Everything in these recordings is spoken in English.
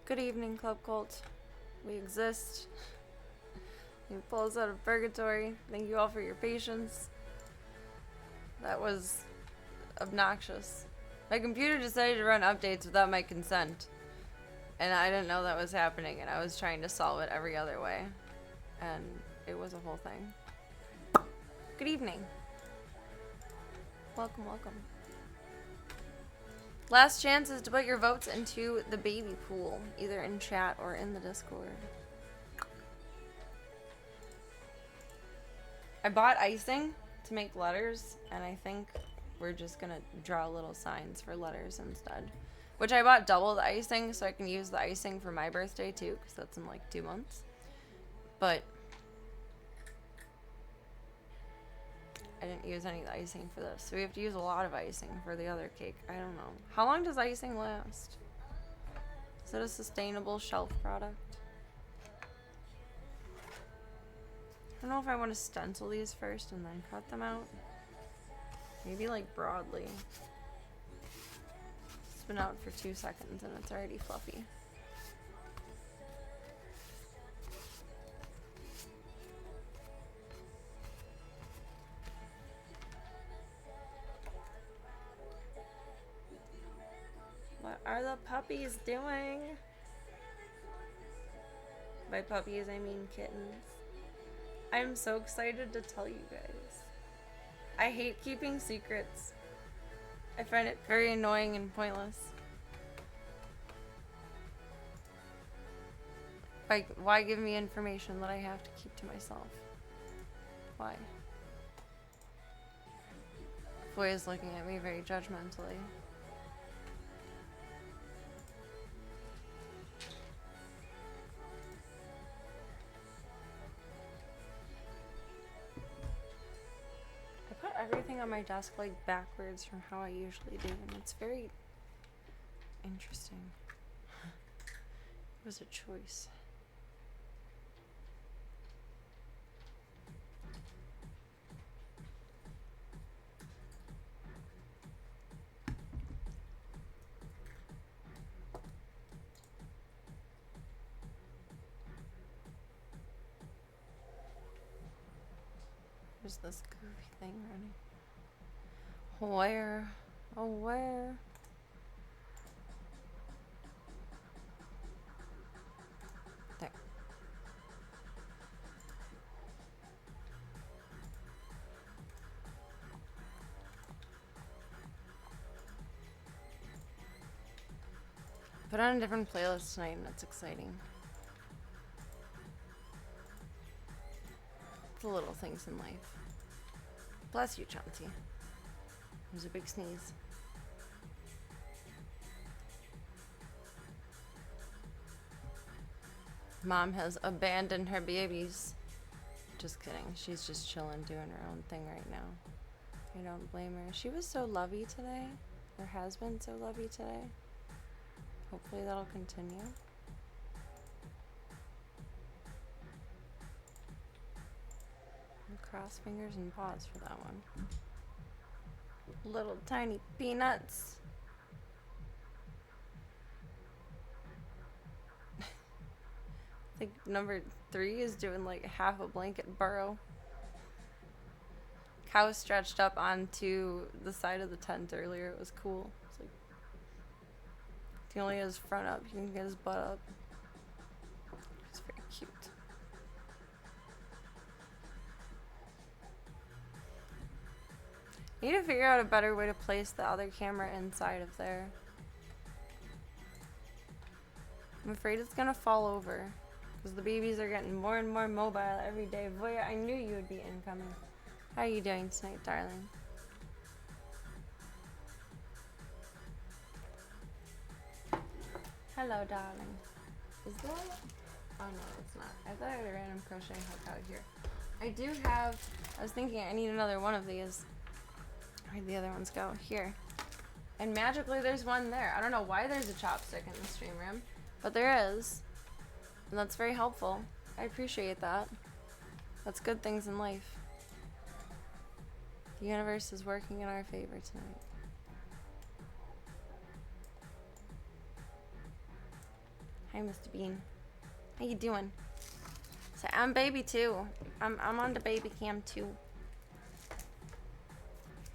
Good evening, Club Cult. We exist. You pull us out of purgatory. Thank you all for your patience. That was obnoxious. My computer decided to run updates without my consent. And I didn't know that was happening, and I was trying to solve it every other way. And it was a whole thing. Good evening. Welcome, welcome. Last chance is to put your votes into the baby pool, either in chat or in the Discord. I bought icing to make letters, and I think we're just gonna draw little signs for letters instead. Which I bought double the icing, so I can use the icing for my birthday too, because that's in like 2 months. But I didn't use any of the icing for this, so we have to use a lot of icing for the other cake. I don't know. How long does icing last? Is it a sustainable shelf product? I don't know if I want to stencil these first and then cut them out. Maybe like broadly. It's been out for 2 seconds and it's already fluffy. What are the puppies doing? By puppies, I mean kittens. I'm so excited to tell you guys. I hate keeping secrets. I find it very annoying and pointless. Like, why give me information that I have to keep to myself? Why? Bois is looking at me very judgmentally. Everything on my desk like backwards from how I usually do, and it's very interesting. It was a choice. There's this goofy thing running. Where? Oh, where? There. Put on a different playlist tonight, and it's exciting. The little things in life. Bless you, Chauncey. There's a big sneeze. Mom has abandoned her babies. Just kidding. She's just chilling, doing her own thing right now. I don't blame her. She was so lovey today. Or has been so lovey today. Hopefully that'll continue. Cross fingers and paws for that one. Little tiny peanuts. I think number 3 is doing like half a blanket burrow. Cow stretched up onto the side of the tent earlier. It was cool. It's like, if he only has his front up, you can get his butt up. It's very cute. I need to figure out a better way to place the other camera inside of there. I'm afraid it's gonna fall over because the babies are getting more and more mobile every day. Voya, I knew you would be incoming. How are you doing tonight, darling? Hello, darling. Is that? Oh no, it's not. I thought I had a random crocheting hook out here. I do have. I was thinking I need another one of these. Where'd the other ones go? Here. And magically there's one there. I don't know why there's a chopstick in the stream room, but there is. And that's very helpful. I appreciate that. That's good things in life. The universe is working in our favor tonight. Hi, Mr. Bean. How you doing? So I'm baby too. I'm on the baby cam too.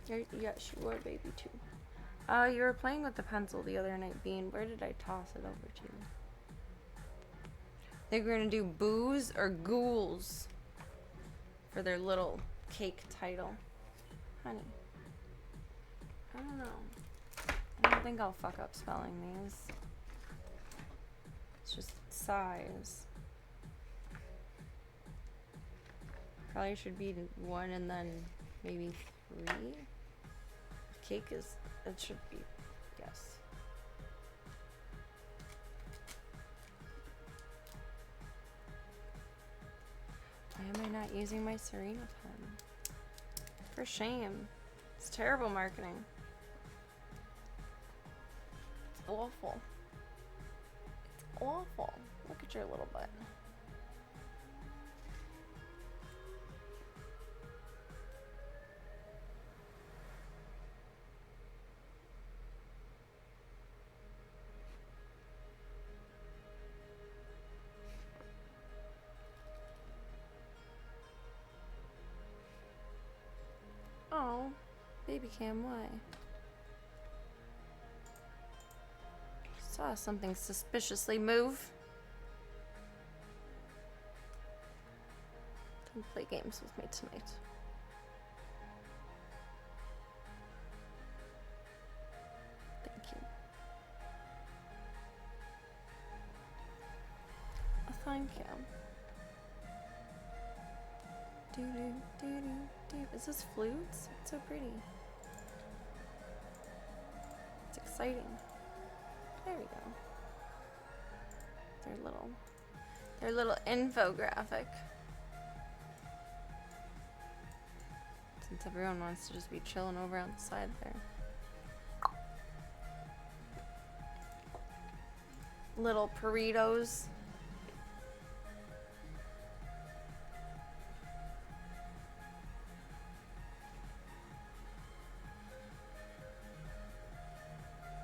Yes, you are baby too. You were playing with the pencil the other night, Bean. Where did I toss it over to? Think we're gonna do Boos or Ghouls for their little cake title. Honey. I don't know. I don't think I'll fuck up spelling these. It's just size. Probably should be 1 and then maybe 3. Cake is, it should be, yes. Why am I not using my Serena pen? For shame. It's terrible marketing. It's awful. It's awful. Look at your little butt. Oh, baby cam, why? Saw something suspiciously move. Don't play games with me tonight. Thank you. Oh, thank you. Do do do do do. Is this flutes? It's so pretty. It's exciting. There we go. Their little infographic. Since everyone wants to just be chilling over on the side there. Little burritos.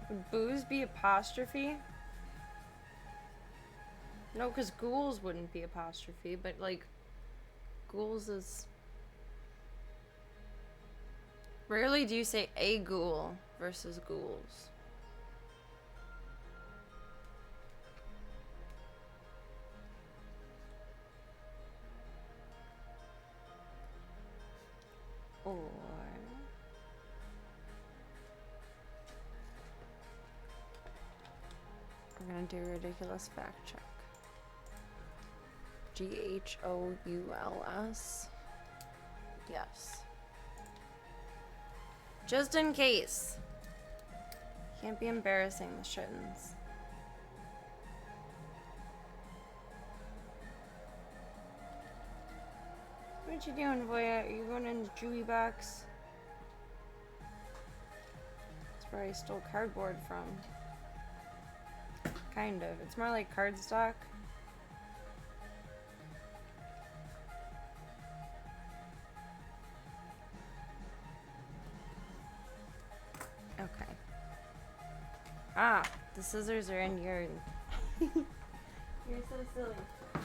Would Boos be apostrophe? No, because ghouls wouldn't be apostrophe, but like, ghouls is... Rarely do you say a ghoul versus ghouls. Or... we're gonna do a ridiculous fact check. Ghouls. Yes. Just in case. Can't be embarrassing the shittens. What you doing, Boia? Are you going in the Chewy box? That's where I stole cardboard from. Kind of. It's more like cardstock. Okay. Ah, the scissors are in your... You're so silly.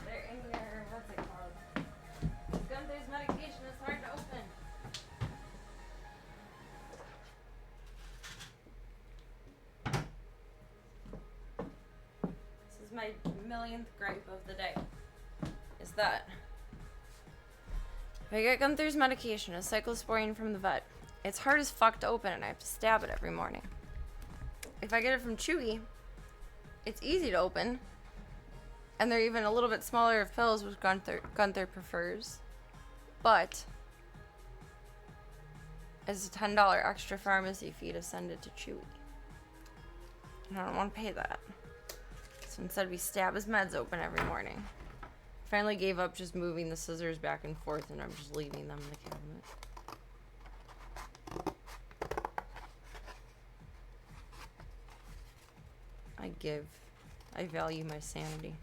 They're in your... what's it called? Gunther's medication is hard to open. This is my millionth gripe of the day. Is that if I get Gunther's medication, a cyclosporine from the vet, it's hard as fuck to open and I have to stab it every morning. If I get it from Chewy, it's easy to open. And they're even a little bit smaller of pills, which Gunther prefers. But it's a $10 extra pharmacy fee to send it to Chewy. And I don't want to pay that. So instead we stab his meds open every morning. Finally gave up just moving the scissors back and forth and I'm just leaving them in the cabinet. I value my sanity.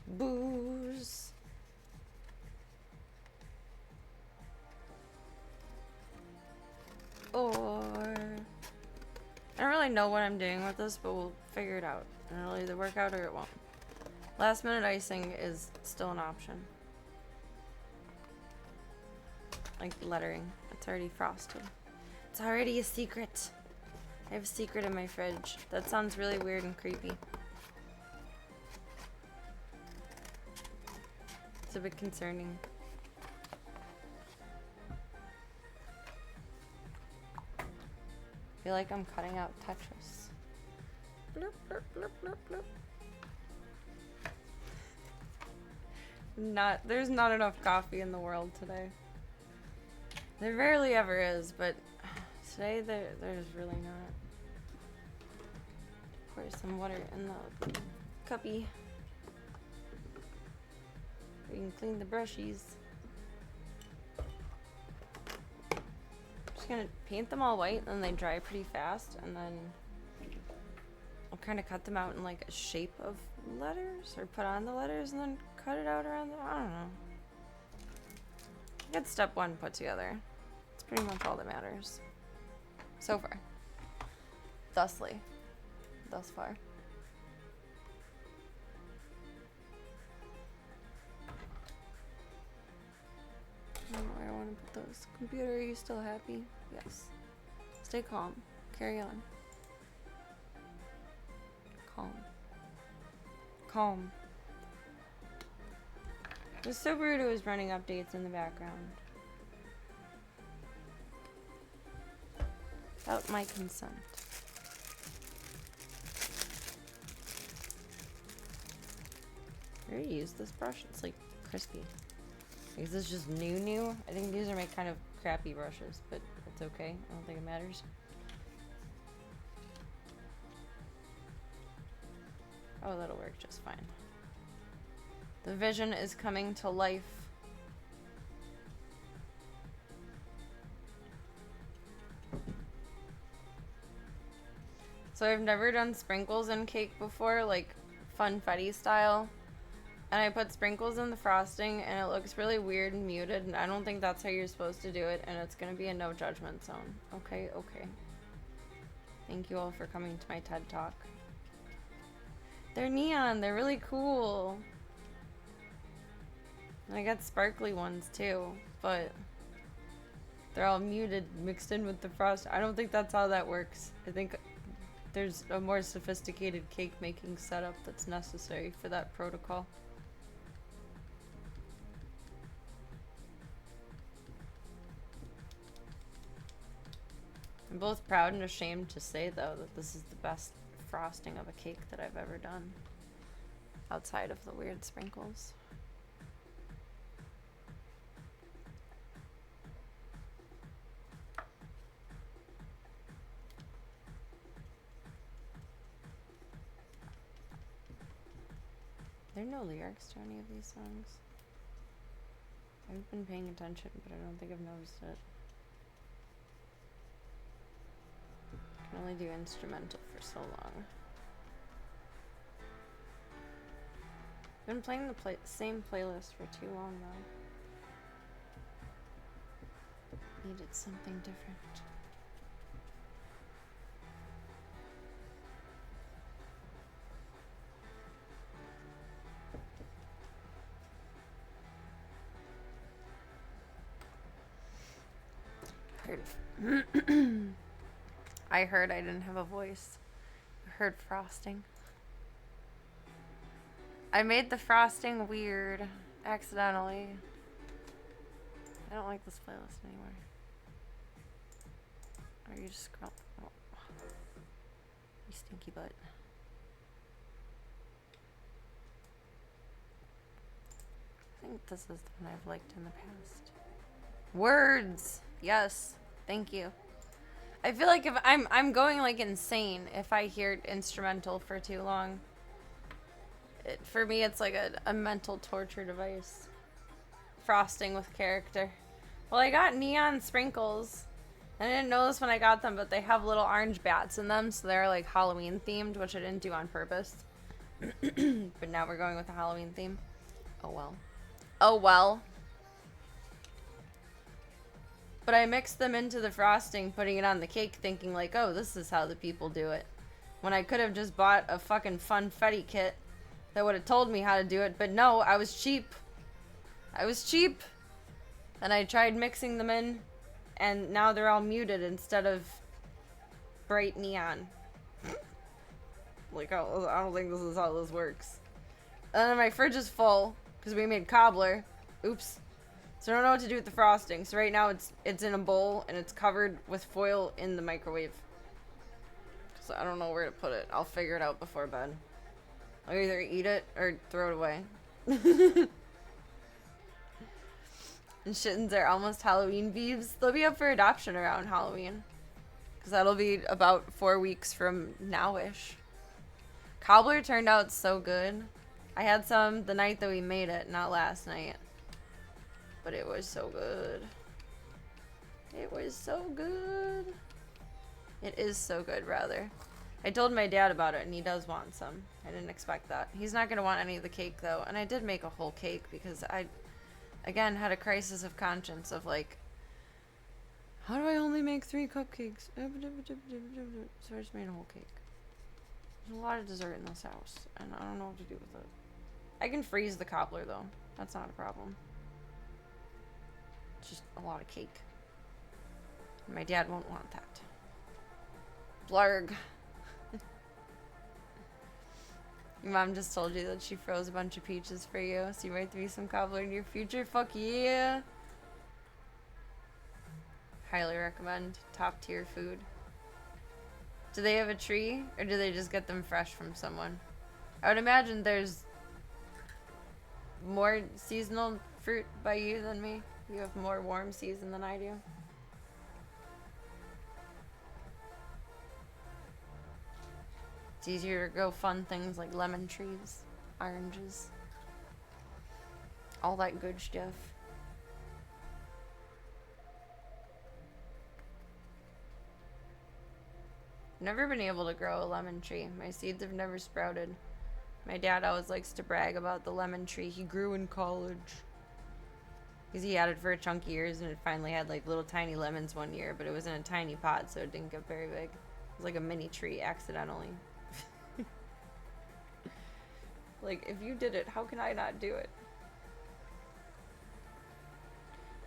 Booze. Or don't really know what I'm doing with this, but we'll figure it out. And it'll either work out or it won't. Last minute icing is still an option. Like lettering. It's already frosted. It's already a secret. I have a secret in my fridge. That sounds really weird and creepy. It's a bit concerning. I feel like I'm cutting out Tetris. Bloop, bloop, bloop, bloop, bloop. There's not enough coffee in the world today. There rarely ever is, but today there's really not. Pour some water in the cuppy. We can clean the brushies. Just gonna paint them all white, and then they dry pretty fast, and then I'll kind of cut them out in like a shape of letters, or put on the letters and then cut it out around the, I don't know. Get step one put together. It's pretty much all that matters. So far. Thus far. Where do I want to put those? Computer, are you still happy? Yes. Stay calm. Carry on. Calm. Calm. The Subaru is running updates in the background. Without my consent. I already used this brush. It's like crispy. Is this just new? I think these are my kind of crappy brushes, but it's okay. I don't think it matters. Oh, that'll work just fine. The vision is coming to life. So I've never done sprinkles in cake before, like funfetti style. And I put sprinkles in the frosting, and it looks really weird and muted, and I don't think that's how you're supposed to do it, and it's gonna be a no judgment zone. Okay, okay. Thank you all for coming to my TED Talk. They're neon, they're really cool. And I got sparkly ones too, but they're all muted, mixed in with the frost. I don't think that's how that works. I think there's a more sophisticated cake making setup that's necessary for that protocol. I'm both proud and ashamed to say, though, that this is the best frosting of a cake that I've ever done. Outside of the weird sprinkles. There are no lyrics to any of these songs. I haven't been paying attention, but I don't think I've noticed it. I can only do instrumental for so long. I've been playing the same playlist for too long now. Needed something different. I heard I didn't have a voice. I heard frosting. I made the frosting weird accidentally. I don't like this playlist anymore. Are you just scroll? Oh. You stinky butt. I think this is the one I've liked in the past. Words! Yes. Thank you. I feel like if I'm going like insane if I hear instrumental for too long. For me, it's like a mental torture device. Frosting with character. Well, I got neon sprinkles. I didn't know this when I got them, but they have little orange bats in them, so they're like Halloween themed, which I didn't do on purpose. But now we're going with a Halloween theme. Oh well. Oh well. But I mixed them into the frosting, putting it on the cake, thinking like, oh, this is how the people do it. When I could have just bought a fucking funfetti kit that would have told me how to do it. But no, I was cheap. I was cheap. And I tried mixing them in, and now they're all muted instead of bright neon. Like, I don't think this is how this works. And then my fridge is full, because we made cobbler. Oops. So I don't know what to do with the frosting. So right now it's in a bowl and it's covered with foil in the microwave. So I don't know where to put it. I'll figure it out before bed. I'll either eat it or throw it away. And shittens are almost Halloween beeves. They'll be up for adoption around Halloween. Because that'll be about 4 weeks from now-ish. Cobbler turned out so good. I had some the night that we made it, not last night. But it was so good. It was so good. It is so good, rather. I told my dad about it, and he does want some. I didn't expect that. He's not going to want any of the cake, though. And I did make a whole cake because I, again, had a crisis of conscience of, like, how do I only make 3 cupcakes? So I just made a whole cake. There's a lot of dessert in this house, and I don't know what to do with it. I can freeze the cobbler, though. That's not a problem. Just a lot of cake. My dad won't want that. Blarg. Your mom just told you that she froze a bunch of peaches for you, so you might be some cobbler in your future. Fuck yeah. Highly recommend. Top tier food. Do they have a tree, or do they just get them fresh from someone? I would imagine there's more seasonal fruit by you than me. You have more warm season than I do. It's easier to grow fun things like lemon trees, oranges, all that good stuff. Never been able to grow a lemon tree. My seeds have never sprouted. My dad always likes to brag about the lemon tree he grew in college. Because he had it for a chunk of years and it finally had like little tiny lemons one year, but it was in a tiny pot, so it didn't get very big. It was like a mini tree accidentally. Like, if you did it, how can I not do it?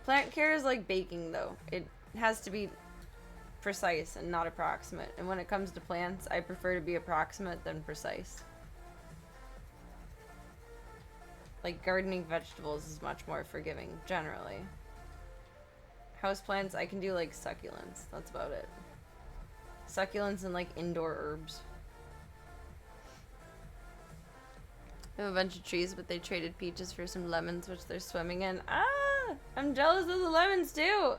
Plant care is like baking, though. It has to be precise and not approximate. And when it comes to plants, I prefer to be approximate than precise. Like, gardening vegetables is much more forgiving, generally. Houseplants, I can do, like, succulents. That's about it. Succulents and, like, indoor herbs. I have a bunch of trees, but they traded peaches for some lemons, which they're swimming in. Ah! I'm jealous of the lemons, too!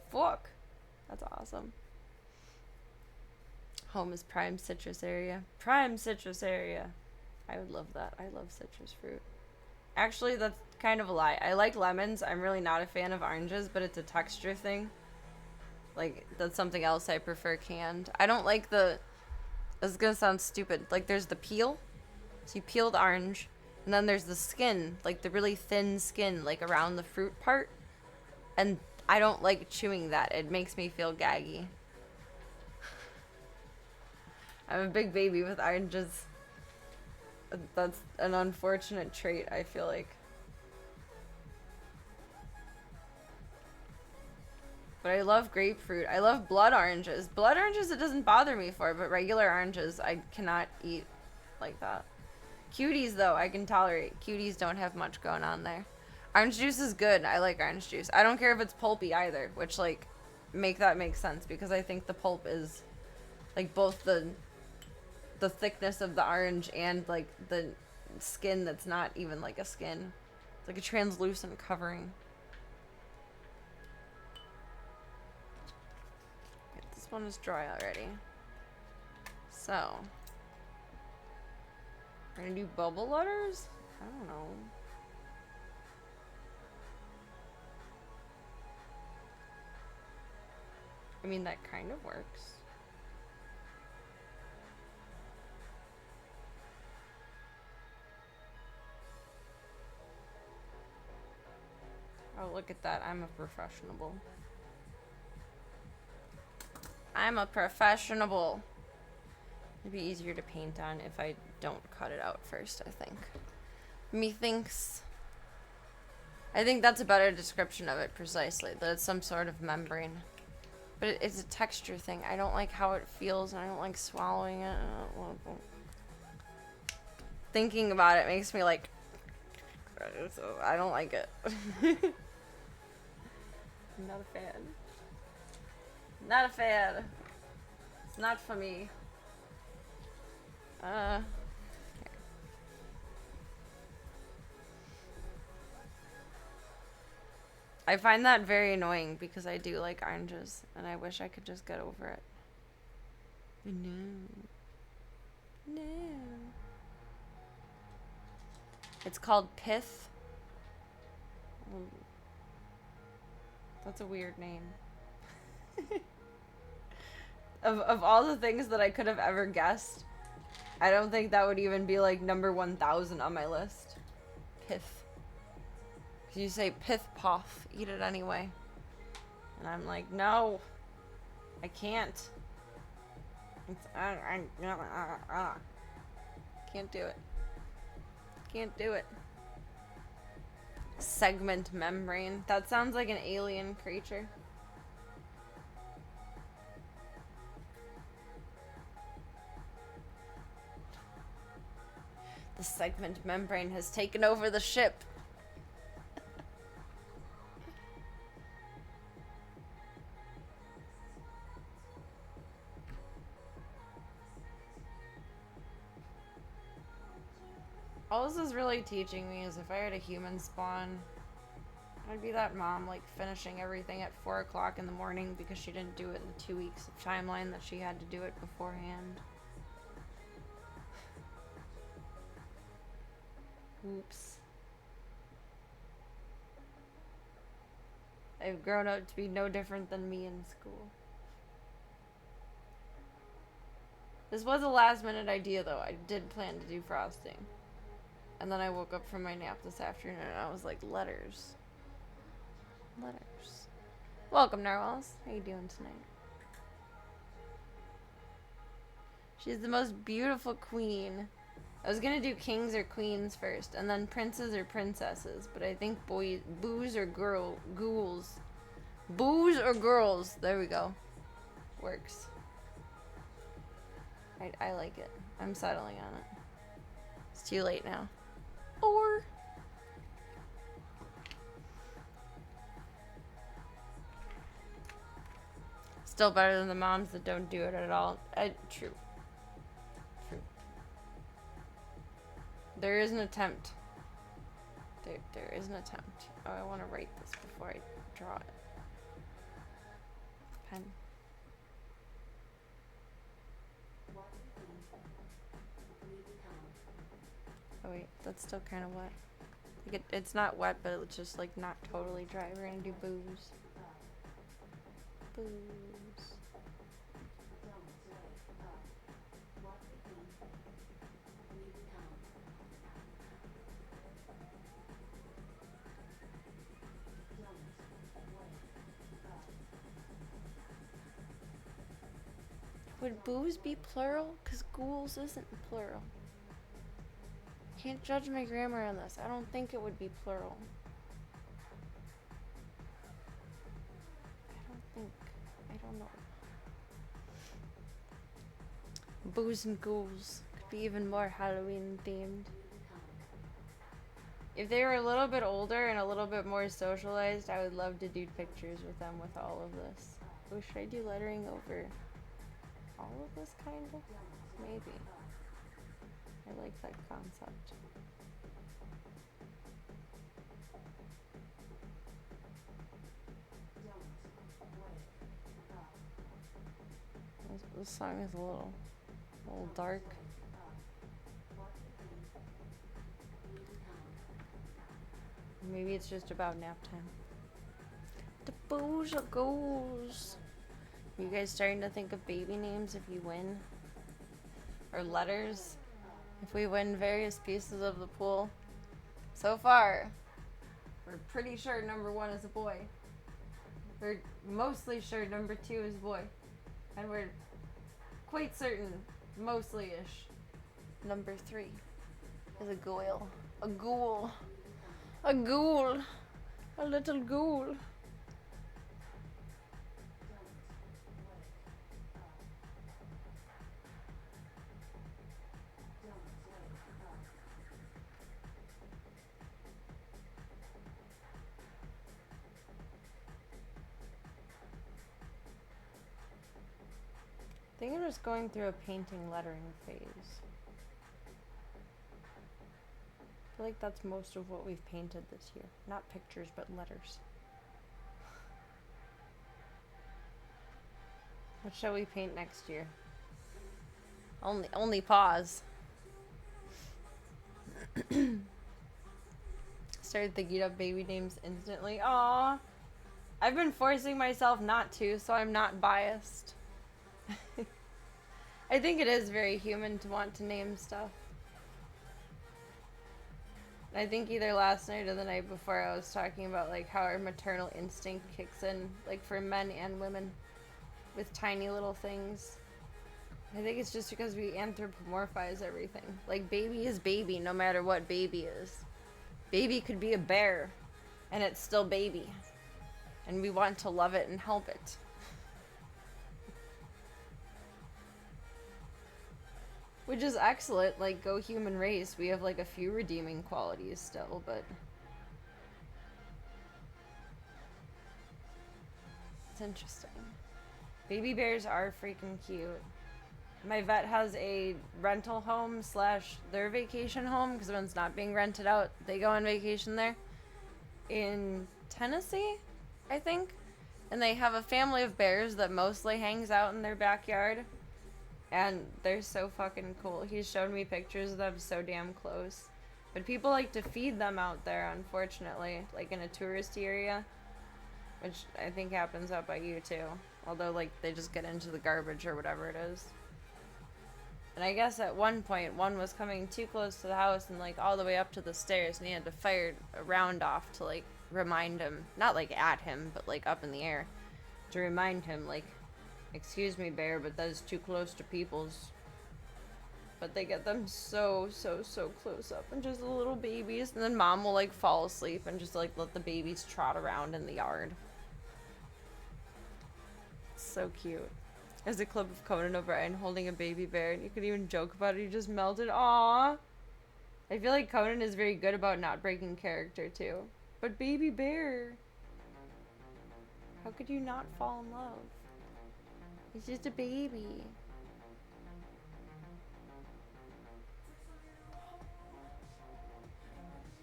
Fuck. That's awesome. Home is prime citrus area. Prime citrus area. I would love that. I love citrus fruit. Actually, that's kind of a lie. I like lemons. I'm really not a fan of oranges, but it's a texture thing. Like, that's something else I prefer canned. I don't like the... This is gonna sound stupid. Like, there's the peel. So you peel the orange. And then there's the skin. Like, the really thin skin, like, around the fruit part. And I don't like chewing that. It makes me feel gaggy. I'm a big baby with oranges. That's an unfortunate trait, I feel like. But I love grapefruit. I love blood oranges. Blood oranges it doesn't bother me for, but regular oranges I cannot eat like that. Cuties, though, I can tolerate. Cuties don't have much going on there. Orange juice is good. I like orange juice. I don't care if it's pulpy either, which, like, make sense, because I think the pulp is, like, both the thickness of the orange and, like, the skin that's not even, like, a skin. It's like a translucent covering. Okay, this one is dry already. So, we're gonna do bubble letters? I don't know. I mean, that kind of works. Oh, look at that. I'm a professional. I'm a professional. It'd be easier to paint on if I don't cut it out first, I think. Methinks. I think that's a better description of it, precisely. That it's some sort of membrane. But it's a texture thing. I don't like how it feels, and I don't like swallowing it. Thinking about it makes me like... I don't like it. I'm not a fan. Not a fan. It's not for me. I find that very annoying because I do like oranges and I wish I could just get over it. No. It's called Pith. That's a weird name. Of all the things that I could have ever guessed, I don't think that would even be like number 1000 on my list. Pith. You say pith poff, eat it anyway. And I'm like, no, I can't. Can't do it. Can't do it. Segment membrane. That sounds like an alien creature. The segment membrane has taken over the ship. All this is really teaching me is if I had a human spawn, I'd be that mom, like, finishing everything at 4 o'clock in the morning because she didn't do it in the 2 weeks of timeline that she had to do it beforehand. Oops. I've grown up to be no different than me in school. This was a last minute idea though. I did plan to do frosting. And then I woke up from my nap this afternoon and I was like, letters. Letters. Welcome, Narwhals. How you doing tonight? She's the most beautiful queen. I was gonna do kings or queens first, and then princes or princesses, but I think boos or ghouls. Boos or girls. There we go. Works. I like it. I'm settling on it. It's too late now. Or... Still better than the moms that don't do it at all. True. True. There is an attempt. There is an attempt. Oh, I want to write this before I draw it. Pen. Oh wait, that's still kind of wet. Like it's not wet, but it's just like not totally dry. We're gonna do boos. Boos. Would boos be plural? Because ghouls isn't plural. Can't judge my grammar on this. I don't think it would be plural. I don't know. Boos and ghouls could be even more Halloween themed. If they were a little bit older and a little bit more socialized, I would love to do pictures with them with all of this. Oh, should I do lettering over all of this, kind of? Maybe. I like that concept. This song is a little dark. Maybe it's just about nap time. The boos or ghouls. You guys starting to think of baby names if you win? Or letters? If we win various pieces of the pool. So far, we're pretty sure number 1 is a boy. We're mostly sure number 2 is boy. And we're quite certain, mostly-ish, number 3 is a ghoul. A ghoul. A ghoul. A little ghoul. I think I'm just going through a painting lettering phase. I feel like that's most of what we've painted this year. Not pictures, but letters. What shall we paint next year? Only pause. Started thinking of baby names instantly. Aww. I've been forcing myself not to, so I'm not biased. I think it is very human to want to name stuff. I think either last night or the night before I was talking about like how our maternal instinct kicks in, like for men and women, with tiny little things. I think it's just because we anthropomorphize everything. Like baby is baby no matter what baby is. Baby could be a bear and it's still baby. And we want to love it and help it. Which is excellent, like go human race. We have like a few redeeming qualities still, but it's interesting. Baby bears are freaking cute. My vet has a rental home / their vacation home, because when it's not being rented out, they go on vacation there. In Tennessee, I think. And they have a family of bears that mostly hangs out in their backyard. And they're so fucking cool. He's shown me pictures of them so damn close. But people like to feed them out there, unfortunately. Like in a touristy area. Which I think happens out by you too. Although like they just get into the garbage or whatever it is. And I guess at one point one was coming too close to the house and like all the way up to the stairs. And he had to fire a round off to like remind him. Not like at him, but like up in the air. To remind him like, excuse me, bear, but that is too close to people's. But they get them so close up and just little babies. And then mom will like fall asleep and just like let the babies trot around in the yard. It's so cute. There's a clip of Conan O'Brien holding a baby bear and you could even joke about it. He just melted. Aww. I feel like Conan is very good about not breaking character too. But baby bear. How could you not fall in love? He's just a baby.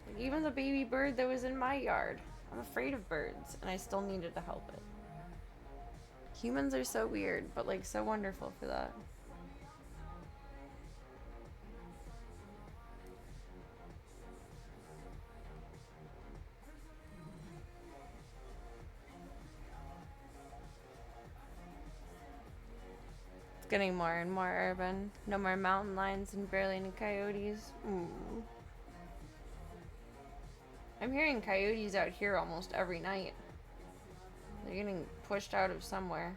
Like even the baby bird that was in my yard. I'm afraid of birds, and I still needed to help it. Humans are so weird, but like so wonderful for that. Getting more and more urban. No more mountain lions and barely any coyotes. I'm hearing coyotes out here almost every night. They're getting pushed out of somewhere.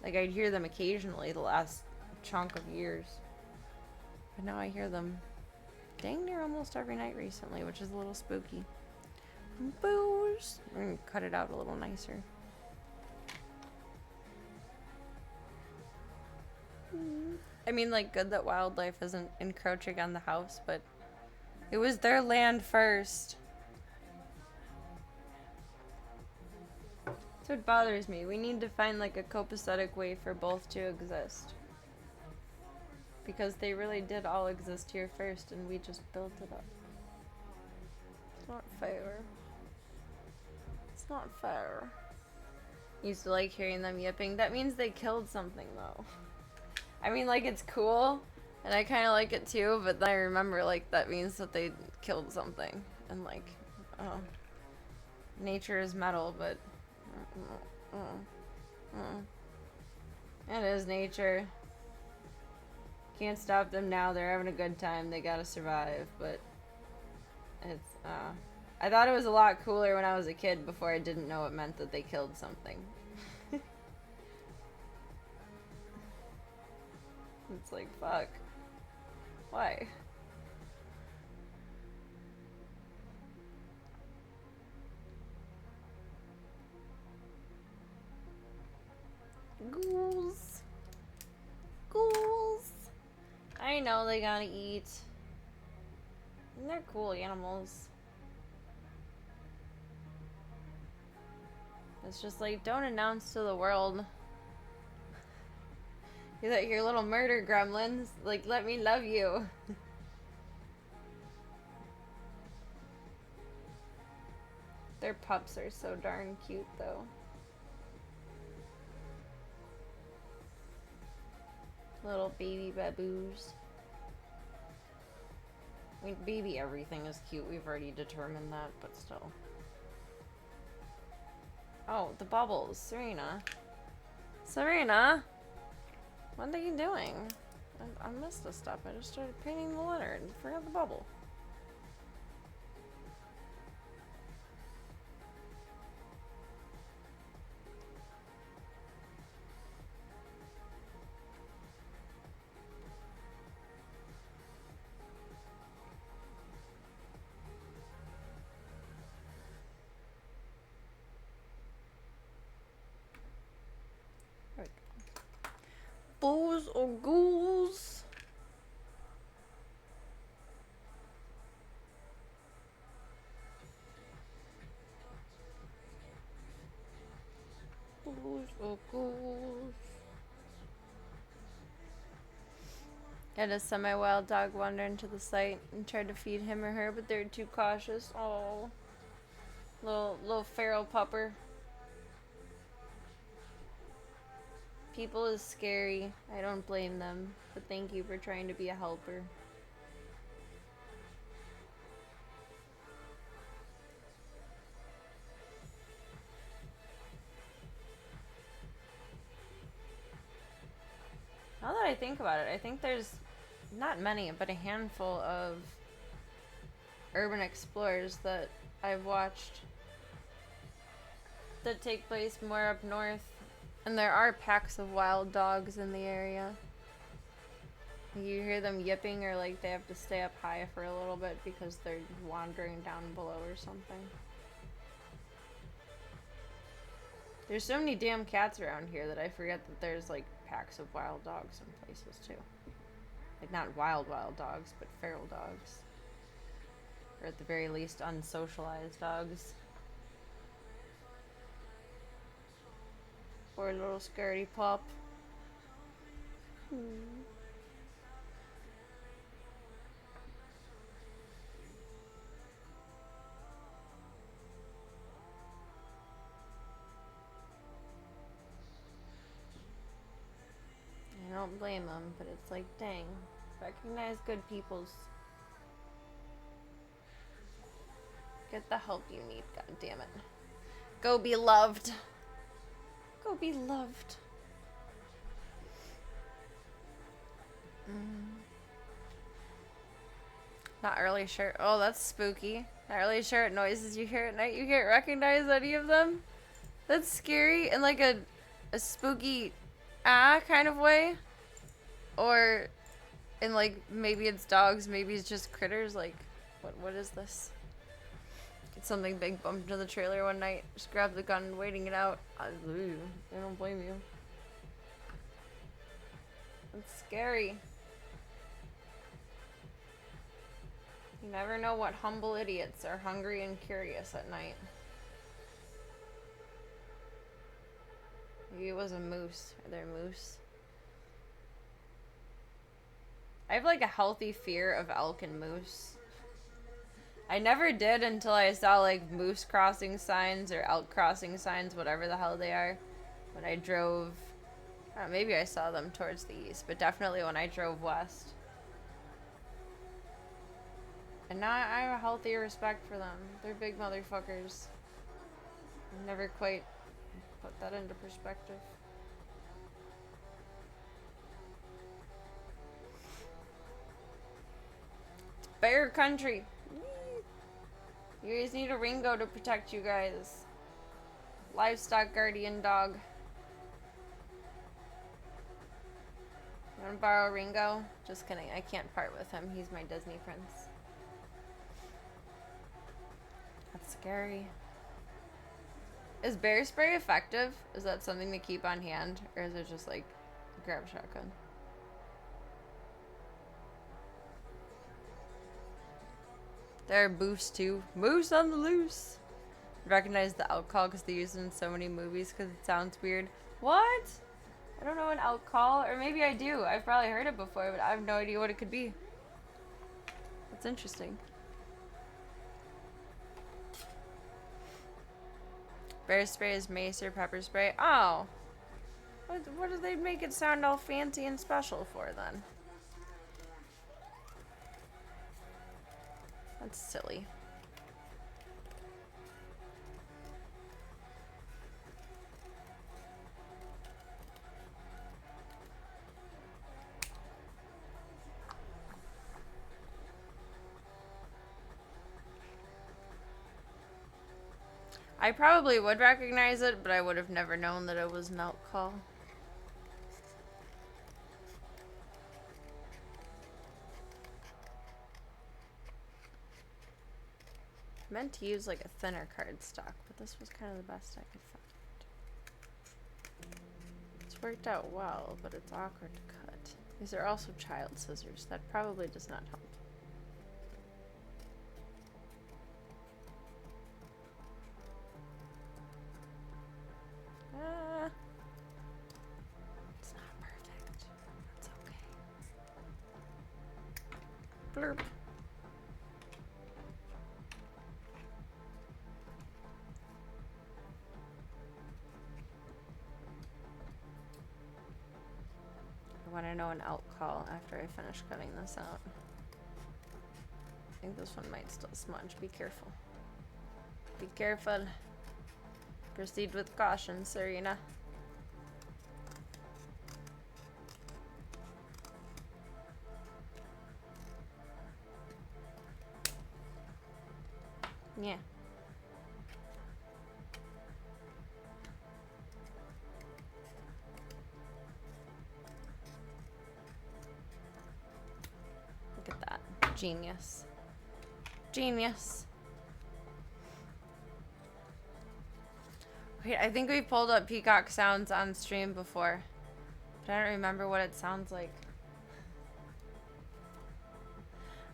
Like I'd hear them occasionally the last chunk of years. But now I hear them dang near almost every night recently, which is a little spooky. Booze! We're gonna cut it out a little nicer. I mean, like, good that wildlife isn't encroaching on the house, but it was their land first. That's what bothers me. We need to find, like, a copacetic way for both to exist. Because they really did all exist here first, and we just built it up. It's not fair. It's not fair. Used to like hearing them yipping. That means they killed something, though. I mean, like, it's cool, and I kind of like it too, but then I remember, like, that means that they killed something. And, like, oh. Nature is metal, but... It is nature. Can't stop them now. They're having a good time. They gotta survive, but... It's, I thought it was a lot cooler when I was a kid before I didn't know it meant that they killed something. It's like, fuck. Why? Ghouls. Ghouls. I know they gotta eat. And they're cool animals. It's just like, don't announce to the world that you're little murder gremlins. Like, let me love you. Their pups are so darn cute, though. Little baby baboos. I mean, baby everything is cute. We've already determined that, but still. Oh, the bubbles. Serena. Serena! What are you doing? I missed this stuff. I just started painting the letter and forgot the bubble. Bois or ghouls? Bois or ghouls? Had a semi-wild dog wander into the site and tried to feed him or her, but they were too cautious. Oh, little feral pupper. People is scary. I don't blame them, but thank you for trying to be a helper. Now that I think about it, I think there's not many, but a handful of urban explorers that I've watched that take place more up north. And there are packs of wild dogs in the area. You hear them yipping, or like they have to stay up high for a little bit because they're wandering down below or something. There's so many damn cats around here that I forget that there's like packs of wild dogs in places too. Like not wild dogs, but feral dogs. Or at the very least unsocialized dogs. Poor little scaredy pup. I don't blame them, but it's like, dang. Recognize good peoples. Get the help you need, god damn it. Go be loved. Go be loved. Not really sure. Oh, that's spooky. Not really sure what noises you hear at night. You can't recognize any of them? That's scary in like a spooky kind of way. Or in like, maybe it's dogs, maybe it's just critters. Like, what is this? Get something big bumped into the trailer one night. Just grab the gun, waiting it out. I don't blame you. It's scary. You never know what humble idiots are hungry and curious at night. Maybe it was a moose. Are there moose? I have like a healthy fear of elk and moose. I never did until I saw like moose crossing signs or elk crossing signs, whatever the hell they are. When I drove, maybe I saw them towards the east, but definitely when I drove west. And now I have a healthy respect for them. They're big motherfuckers. I never quite put that into perspective. It's bear country. You guys need a Ringo to protect you guys. Livestock guardian dog. Wanna borrow Ringo? Just kidding. I can't part with him. He's my Disney prince. That's scary. Is bear spray effective? Is that something to keep on hand? Or is it just like grab a shotgun? There are boofs too. Moose on the loose. Recognize the out call because they use it in so many movies because it sounds weird. What? I don't know an out call, or maybe I do. I've probably heard it before, but I have no idea what it could be. That's interesting. Bear spray is mace or pepper spray. Oh. What do they make it sound all fancy and special for then? That's silly. I probably would recognize it, but I would have never known that it was an out call. I meant to use like a thinner card stock, but this was kind of the best I could find. It's worked out well, but it's awkward to cut. These are also child scissors. That probably does not help. It's not perfect. That's okay. Blurp. I want to know an out call after I finish cutting this out. I think this one might still smudge. Be careful. Be careful. Proceed with caution, Serena. Yeah. Look at that. Genius. Genius. Wait, I think we pulled up peacock sounds on stream before, but I don't remember what it sounds like.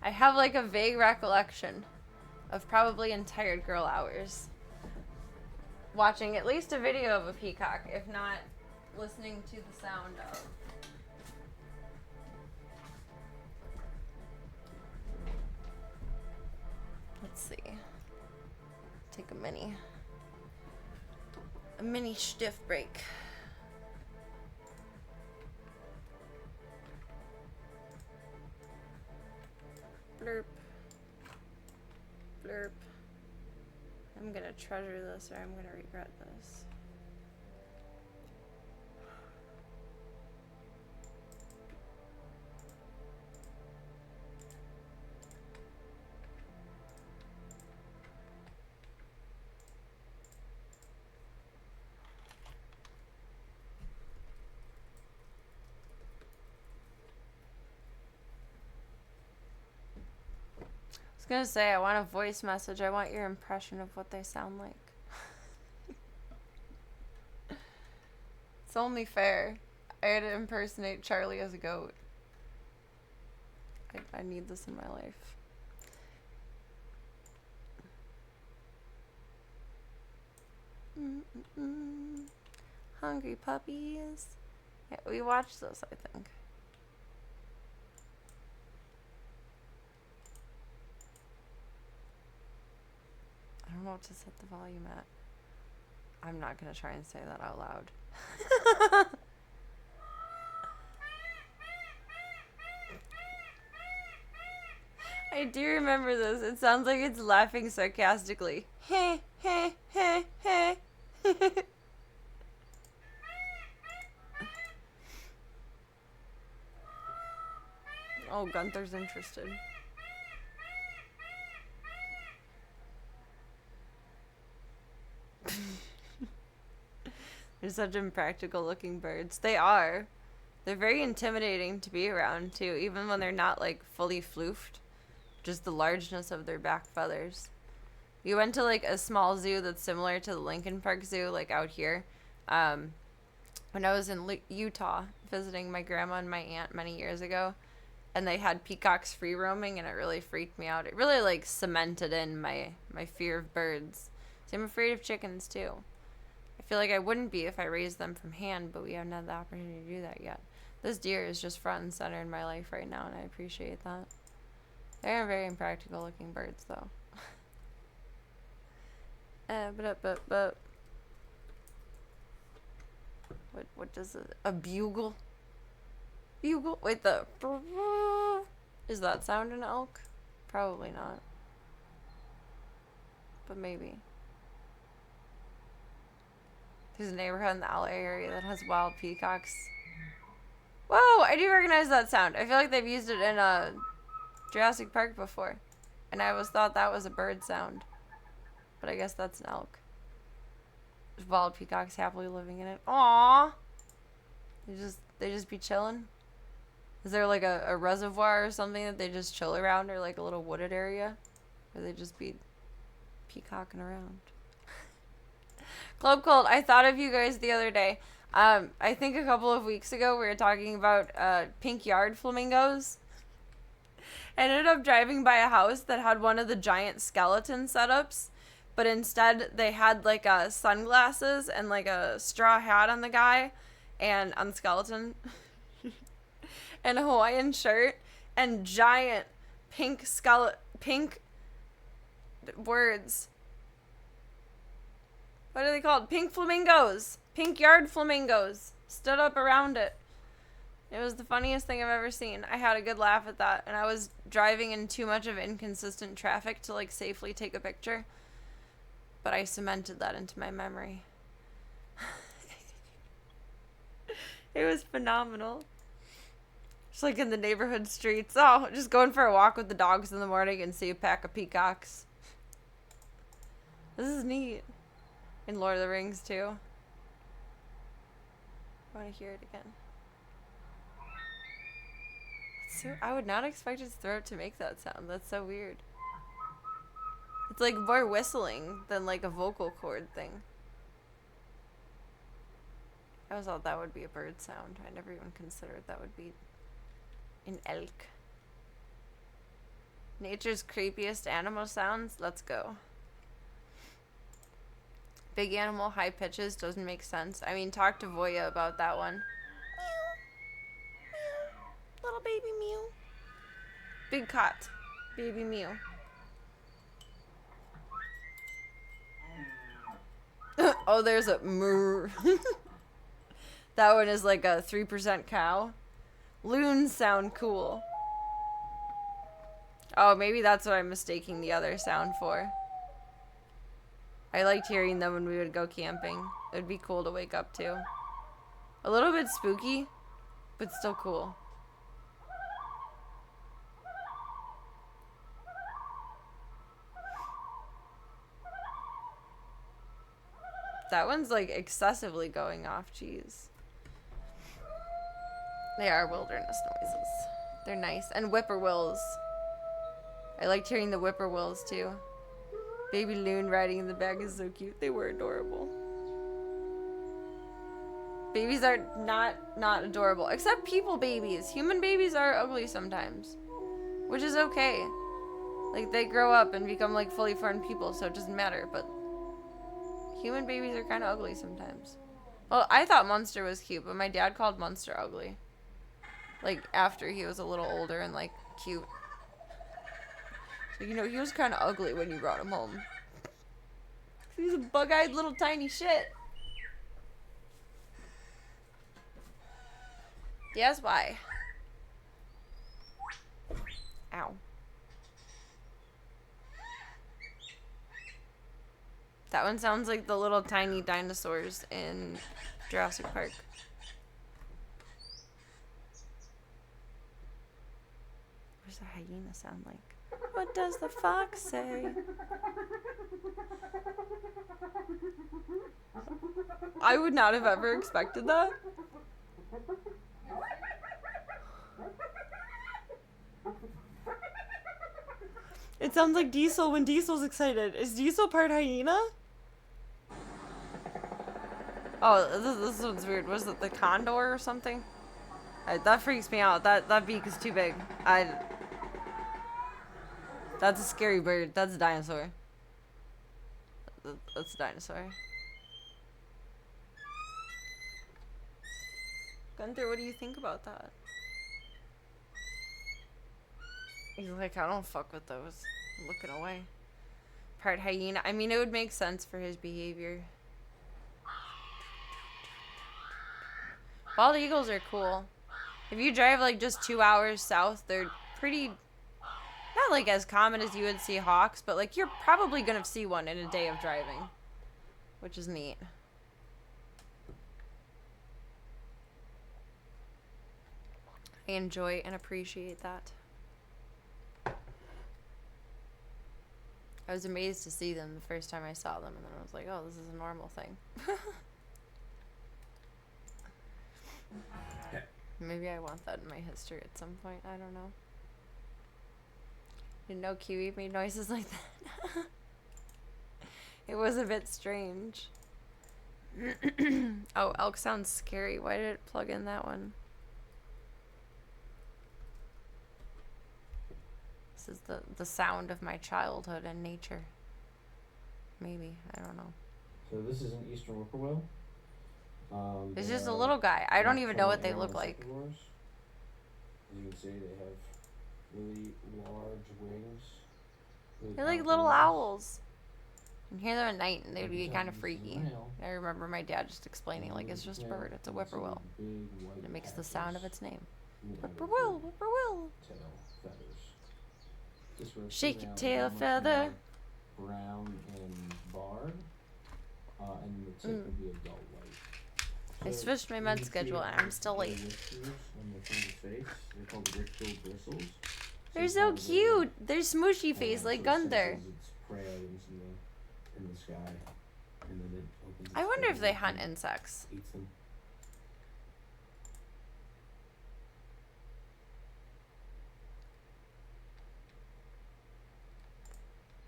I have like a vague recollection of probably entire girl hours watching at least a video of a peacock, if not listening to the sound of. Let's see. Take a mini stiff break. Blurp. Blurp. I'm gonna treasure this or I'm gonna regret this. I was gonna say, I want a voice message. I want your impression of what they sound like. It's only fair. I had to impersonate Charlie as a goat. I need this in my life. Hungry puppies. Yeah, we watched this, I think. I don't know what to set the volume at. I'm not gonna try and say that out loud. I do remember this. It sounds like it's laughing sarcastically. Hey, hey, hey, hey. Oh, Gunther's interested. They're such impractical looking birds. They are. They're very intimidating to be around, too, even when they're not, like, fully floofed. Just the largeness of their back feathers. We went to, like, a small zoo that's similar to the Lincoln Park Zoo, like, out here. When I was in Utah visiting my grandma and my aunt many years ago, and they had peacocks free roaming, and it really freaked me out. It really, like, cemented in my fear of birds. So I'm afraid of chickens, too. I feel like I wouldn't be if I raised them from hand, but we haven't had the opportunity to do that yet. This deer is just front and center in my life right now, and I appreciate that. They are very impractical looking birds, though. But what does a bugle? Bugle? Wait, is that sound an elk? Probably not. But maybe. There's a neighborhood in the LA area that has wild peacocks. Whoa, I do recognize that sound. I feel like they've used it in Jurassic Park before. And I always thought that was a bird sound. But I guess that's an elk. There's wild peacocks happily living in it. Aww. They just be chilling. Is there like a reservoir or something that they just chill around, or like a little wooded area where they just be peacocking around? Club Cold, I thought of you guys the other day. I think a couple of weeks ago we were talking about pink yard flamingos. I ended up driving by a house that had one of the giant skeleton setups, but instead they had like sunglasses and like a straw hat on the guy and on the skeleton and a Hawaiian shirt and giant pink words. What are they called? Pink flamingos. Pink yard flamingos stood up around it. It was the funniest thing I've ever seen. I had a good laugh at that, and I was driving in too much of inconsistent traffic to like safely take a picture. But I cemented that into my memory. It was phenomenal. Just like in the neighborhood streets. Oh, just going for a walk with the dogs in the morning and see a pack of peacocks. This is neat. In Lord of the Rings, too. I want to hear it again. So, I would not expect its throat to make that sound. That's so weird. It's like more whistling than like a vocal cord thing. I always thought that would be a bird sound. I never even considered that would be an elk. Nature's creepiest animal sounds? Let's go. Big animal, high pitches doesn't make sense. I mean, talk to Voya about that one. Meow. Meow. Little baby mew. Big cat. Baby mew. Oh, there's a moo. That one is like a 3% cow. Loons sound cool. Oh, maybe that's what I'm mistaking the other sound for. I liked hearing them when we would go camping. It would be cool to wake up to. A little bit spooky, but still cool. That one's like excessively going off, jeez. They are wilderness noises. They're nice. And whippoorwills. I liked hearing the whippoorwills too. Baby loon riding in the back is so cute. They were adorable. Babies are not adorable. Except people babies. Human babies are ugly sometimes. Which is okay. Like, they grow up and become like fully formed people, so it doesn't matter. But human babies are kind of ugly sometimes. Well, I thought Munster was cute, but my dad called Munster ugly. Like, after he was a little older and, like, cute. So, you know, he was kind of ugly when you brought him home. He's a bug-eyed little tiny shit. Yes, why? Ow. That one sounds like the little tiny dinosaurs in Jurassic Park. What does a hyena sound like? What does the fox say? I would not have ever expected that. It sounds like Diesel when Diesel's excited. Is Diesel part hyena? Oh, this one's weird. Was it the condor or something? That freaks me out. That beak is too big. That's a scary bird. That's a dinosaur. That's a dinosaur. Gunther, what do you think about that? He's like, I don't fuck with those. I'm looking away. Part hyena. I mean, it would make sense for his behavior. Bald eagles are cool. If you drive like just 2 hours south, they're pretty, not like as common as you would see hawks, but like you're probably gonna see one in a day of driving, which is neat. I enjoy and appreciate that. I was amazed to see them the first time I saw them, and then I was like, oh, this is a normal thing. Maybe I want that in my history at some point. I don't know. Didn't know kiwi made noises like that. It was a bit strange. Oh, elk sounds scary. Why did it plug in that one? This is the sound of my childhood and nature. Maybe. I don't know. So this is an eastern whippoorwill. It's just a little guy. I don't even know what they look like. As you can see, they have really large wings. Really They're like little owls. You can hear them at night and they'd be kind of freaky. I remember my dad just explaining, like, it's just a bird. It's a whippoorwill. And it makes the sound of its name. Whippoorwill, whippoorwill. Tail feathers. Shake your tail feather. Brown and barred. And the tip would be a dull white. I switched my med schedule and I'm still late. They're so cute. They're smooshy face like Gunther. I wonder if they hunt insects.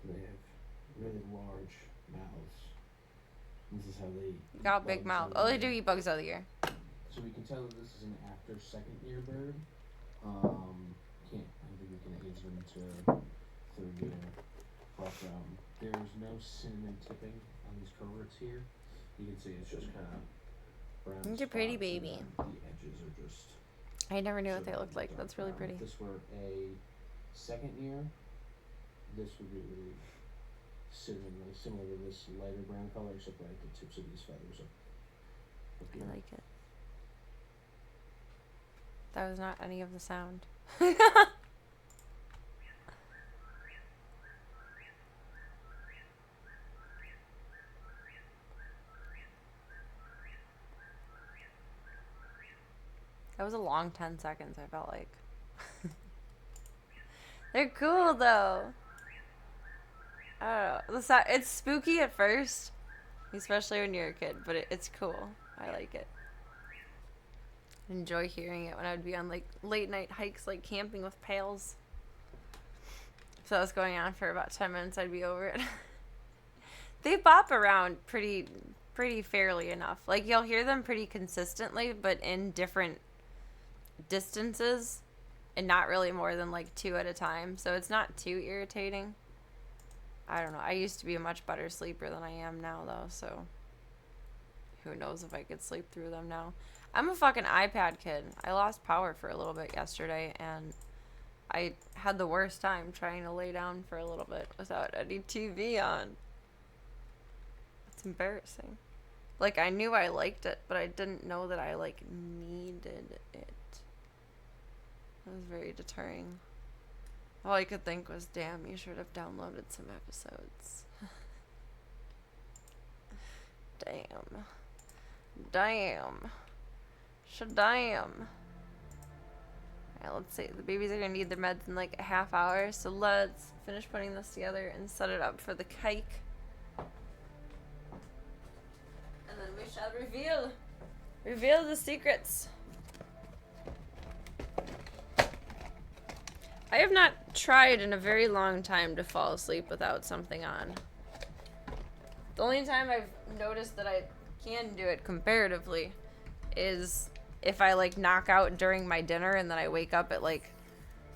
They have really large mouths. This is how they got big mouth. Oh, they do eat bugs out of the ear. So we can tell that this is an after second year bird. I don't think we can age them to third year. But there's no cinnamon tipping on these coverts here. You can see it's just kind of brown. It's a pretty baby. The edges are just. I never knew what they looked like. That's really pretty. If this were a second year, this would be really cinnamon, really similar to this lighter brown color, except like the tips of these feathers up here. I like it. That was not any of the sound. That was a long 10 seconds, I felt like. They're cool, though. I don't know. It's spooky at first, especially when you're a kid, but it's cool. I like it. I enjoy hearing it when I would be on like late night hikes, like camping with pails. If that was going on for about 10 minutes, I'd be over it. They bop around pretty fairly enough. Like you'll hear them pretty consistently, but in different distances, and not really more than like 2 at a time. So it's not too irritating. I don't know. I used to be a much better sleeper than I am now, though, so who knows if I could sleep through them now. I'm a fucking iPad kid. I lost power for a little bit yesterday, and I had the worst time trying to lay down for a little bit without any TV on. It's embarrassing. Like, I knew I liked it, but I didn't know that I, like, needed it. It was very deterring. All I could think was, damn, you should have downloaded some episodes. Damn. Damn. Damn. Alright, let's see. The babies are gonna need their meds in like a half hour, so let's finish putting this together and set it up for the cake. And then we shall reveal the secrets. I have not tried in a very long time to fall asleep without something on. The only time I've noticed that I can do it comparatively is if I like knock out during my dinner and then I wake up at like,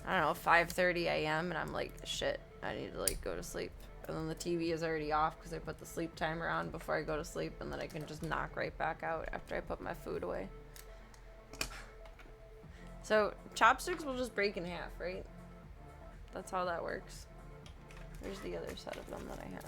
I don't know, 5:30 a.m. and I'm like, shit, I need to like go to sleep. And then the TV is already off because I put the sleep timer on before I go to sleep, and then I can just knock right back out after I put my food away. So chopsticks will just break in half, right? That's how that works. There's the other set of them that I had.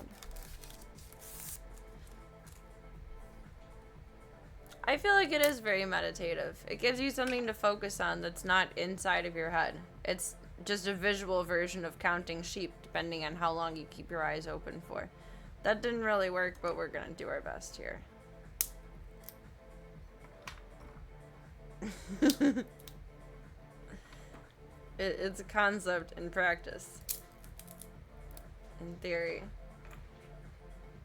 I feel like it is very meditative. It gives you something to focus on that's not inside of your head. It's just a visual version of counting sheep, depending on how long you keep your eyes open for. That didn't really work, but we're gonna do our best here. It's a concept in practice. In theory.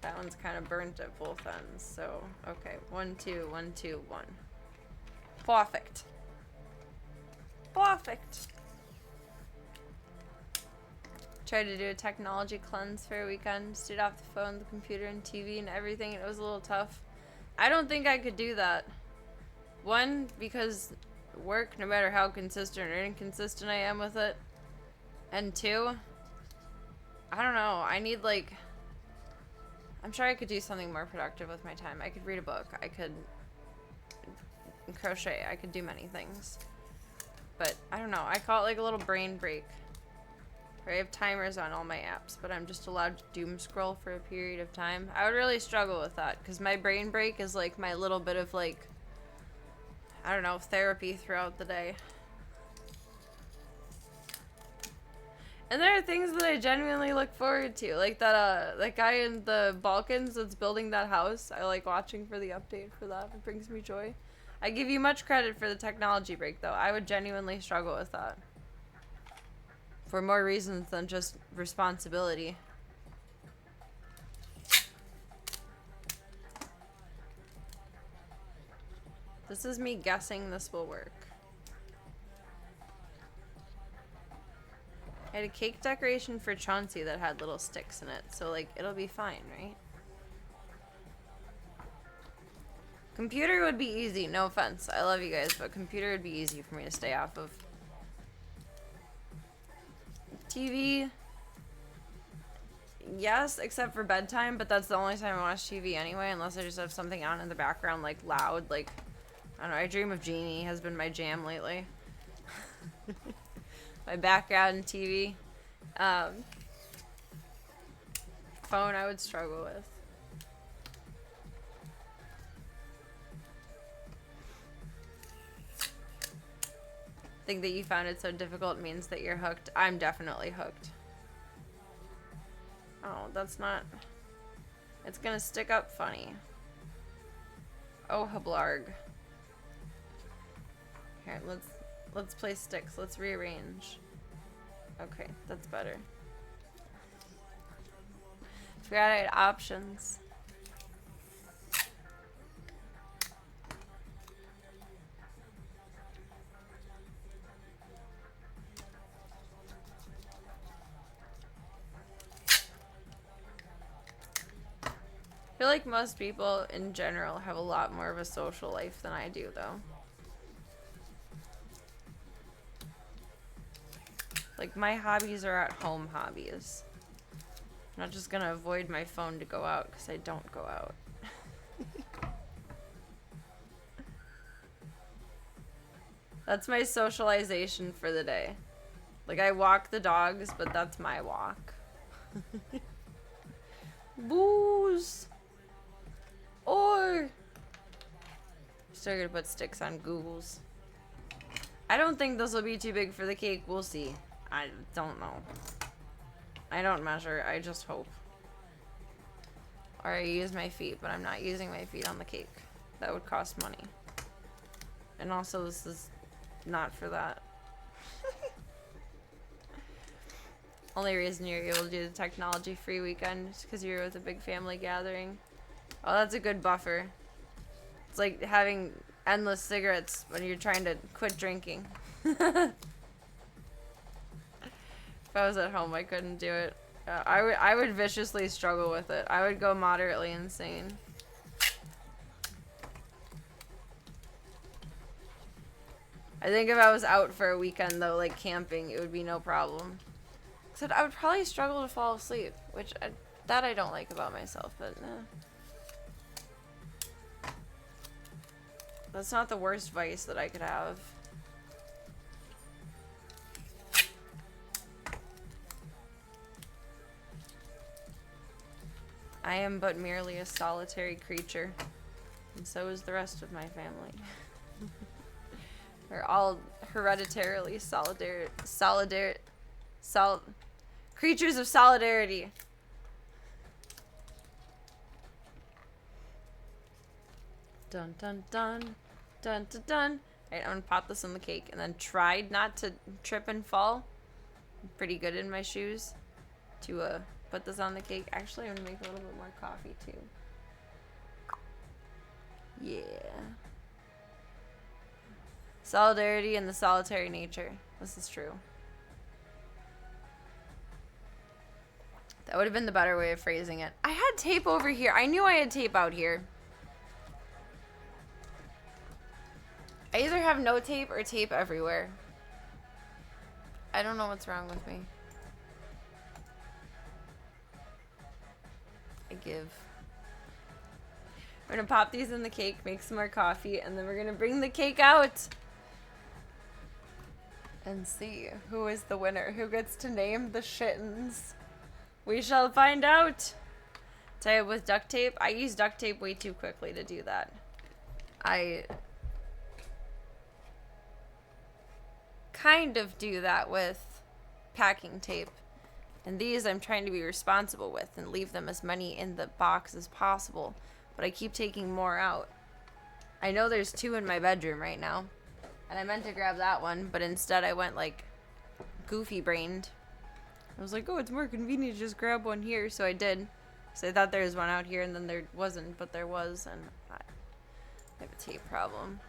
That one's kind of burnt at both ends, so okay. 1, 2, 1, 2, 1. Perfect. Perfect. Tried to do a technology cleanse for a weekend. Stayed off the phone, the computer, and TV, and everything. It was a little tough. I don't think I could do that. One, because work, no matter how consistent or inconsistent I am with it. And two, I don't know. I need like... I'm sure I could do something more productive with my time. I could read a book. I could crochet. I could do many things. But I don't know. I call it like a little brain break. Where I have timers on all my apps, but I'm just allowed to doom scroll for a period of time. I would really struggle with that because my brain break is like my little bit of like, I don't know, therapy throughout the day. And there are things that I genuinely look forward to, like that guy in the Balkans that's building that house. I like watching for the update for that. It brings me joy. I give you much credit for the technology break, though. I would genuinely struggle with that. For more reasons than just responsibility. This is me guessing this will work. I had a cake decoration for Chauncey that had little sticks in it, so like it'll be fine, right? Computer would be easy, no offense. I love you guys, but computer would be easy for me to stay off of. TV, yes, except for bedtime, but that's the only time I watch TV anyway, unless I just have something on in the background, like loud, like, I don't know, I Dream of Jeannie has been my jam lately. My background TV. Phone I would struggle with. Think that you found it so difficult means that you're hooked. I'm definitely hooked. Oh, that's not... It's gonna stick up funny. Oh, hablarg. Here, let's play sticks. Let's rearrange. Okay, that's better. Forgot I had options. I feel like most people in general have a lot more of a social life than I do, though. Like, my hobbies are at-home hobbies. I'm not just gonna avoid my phone to go out, because I don't go out. That's my socialization for the day. Like, I walk the dogs, but that's my walk. Booze! Or... Still gonna put sticks on Google's. I don't think this will be too big for the cake. We'll see. I don't know. I don't measure. I just hope. Or I use my feet, but I'm not using my feet on the cake. That would cost money. And also, this is not for that. Only reason you're able to do the technology-free weekend is because you're with a big family gathering. Oh, that's a good buffer. It's like having endless cigarettes when you're trying to quit drinking. If I was at home, I couldn't do it. I would viciously struggle with it. I would go moderately insane. I think if I was out for a weekend, though, like camping, it would be no problem. Except I would probably struggle to fall asleep, which that I don't like about myself, but that's not the worst vice that I could have. I am but merely a solitary creature, and so is the rest of my family. We're all hereditarily creatures of solidarity. Dun dun dun dun dun dun. Alright, I'm gonna pop this on the cake and then tried not to trip and fall. I'm pretty good in my shoes to put this on the cake. Actually, I'm gonna make a little bit more coffee too. Yeah. Solidarity and the solitary nature. This is true. That would have been the better way of phrasing it. I had tape over here. I knew I had tape out here. I either have no tape or tape everywhere. I don't know what's wrong with me. I give. We're gonna pop these in the cake, make some more coffee, and then we're gonna bring the cake out and see who is the winner, who gets to name the shittens. We shall find out. Tie it with duct tape. I use duct tape way too quickly to do that. I kind of do that with packing tape. And these I'm trying to be responsible with and leave them as many in the box as possible. But I keep taking more out. I know there's 2 in my bedroom right now. And I meant to grab that one, but instead I went like goofy brained. I was like, oh, it's more convenient to just grab one here, so I did. So I thought there was one out here, and then there wasn't, but there was, and I have a tape problem.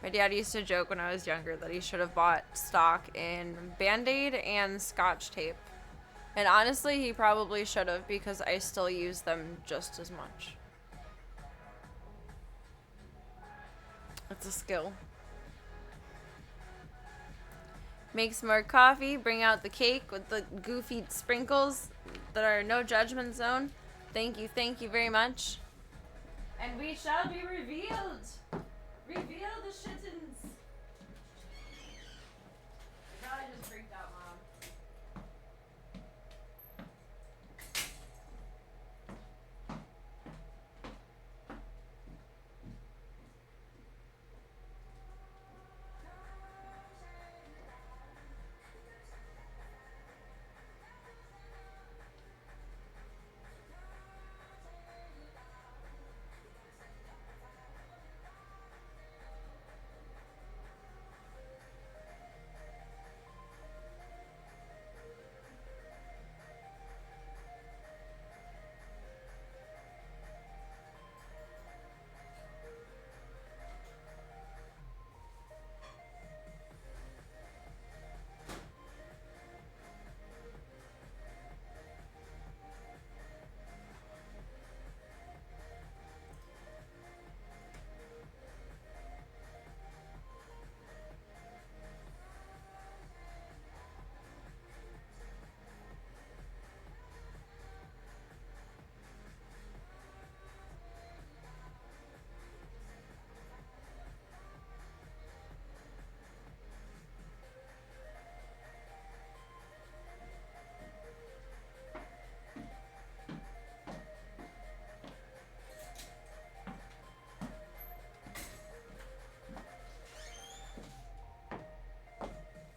My dad used to joke when I was younger that he should have bought stock in Band-Aid and Scotch tape. And honestly, he probably should have, because I still use them just as much. It's a skill. Make some more coffee, bring out the cake with the goofy sprinkles that are no judgment zone. Thank you very much. And we shall be revealed. Reveal the shittens. I probably just freaked out, Mom.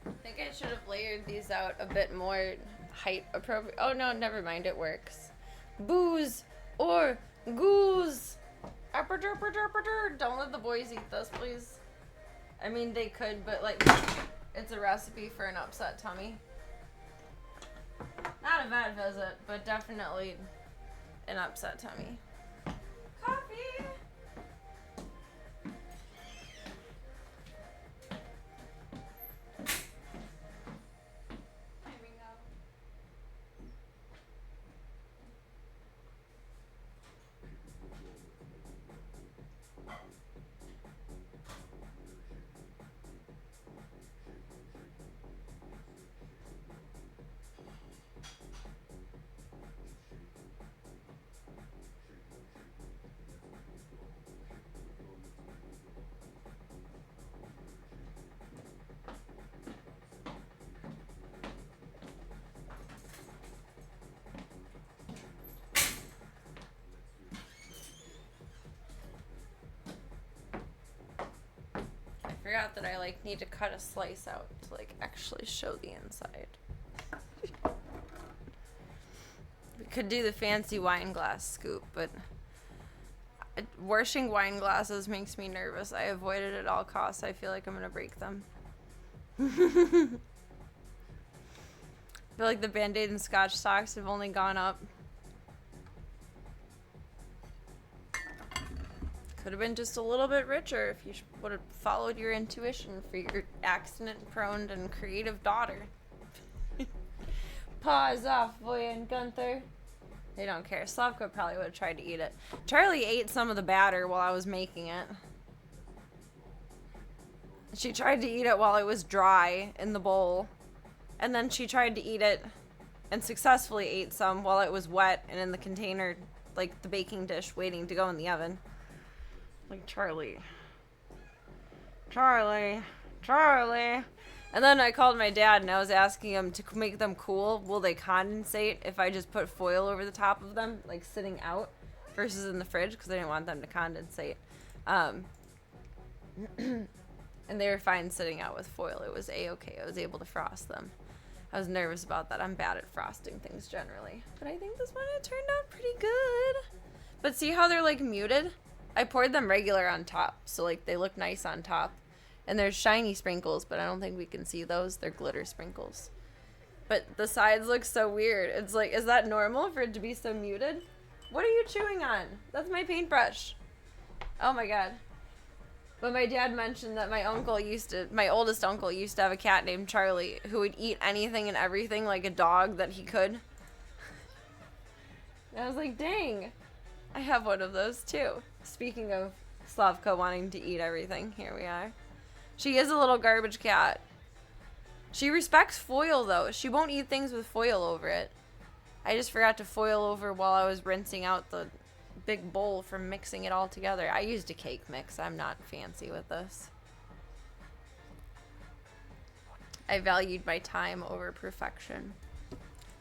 I think I should have layered these out a bit more height appropriate. Oh no, never mind, it works. Booze or goose. Don't let the boys eat this, please. I mean, they could, but like, it's a recipe for an upset tummy. Not a bad visit, but definitely an upset tummy. Coffee! forgot that I, like, need to cut a slice out to, like, actually show the inside. We could do the fancy wine glass scoop, but washing wine glasses makes me nervous. I avoid it at all costs. I feel like I'm gonna break them. I feel like the Band-Aid and Scotch stocks have only gone up. Could have been just a little bit richer if you would have followed your intuition for your accident-prone and creative daughter. Paws off, Boy and Gunther. They don't care. Slavko probably would have tried to eat it. Charlie ate some of the batter while I was making it. She tried to eat it while it was dry in the bowl. And then she tried to eat it and successfully ate some while it was wet and in the container, like the baking dish, waiting to go in the oven. Like, Charlie. Charlie. Charlie. And then I called my dad and I was asking him to make them cool. Will they condensate if I just put foil over the top of them, like sitting out versus in the fridge? Because I didn't want them to condensate. And they were fine sitting out with foil. It was a-okay. I was able to frost them. I was nervous about that. I'm bad at frosting things generally. But I think this one it turned out pretty good. But see how they're like muted? I poured them regular on top. So like they look nice on top. And there's shiny sprinkles, but I don't think we can see those. They're glitter sprinkles. But the sides look so weird. It's like, is that normal for it to be so muted? What are you chewing on? That's my paintbrush. Oh my god. But my dad mentioned that my oldest uncle used to have a cat named Charlie who would eat anything and everything like a dog that he could. And I was like, dang, I have one of those too. Speaking of Slavko wanting to eat everything, here we are. She is a little garbage cat. She respects foil, though. She won't eat things with foil over it. I just forgot to foil over while I was rinsing out the big bowl from mixing it all together. I used a cake mix. I'm not fancy with this. I valued my time over perfection.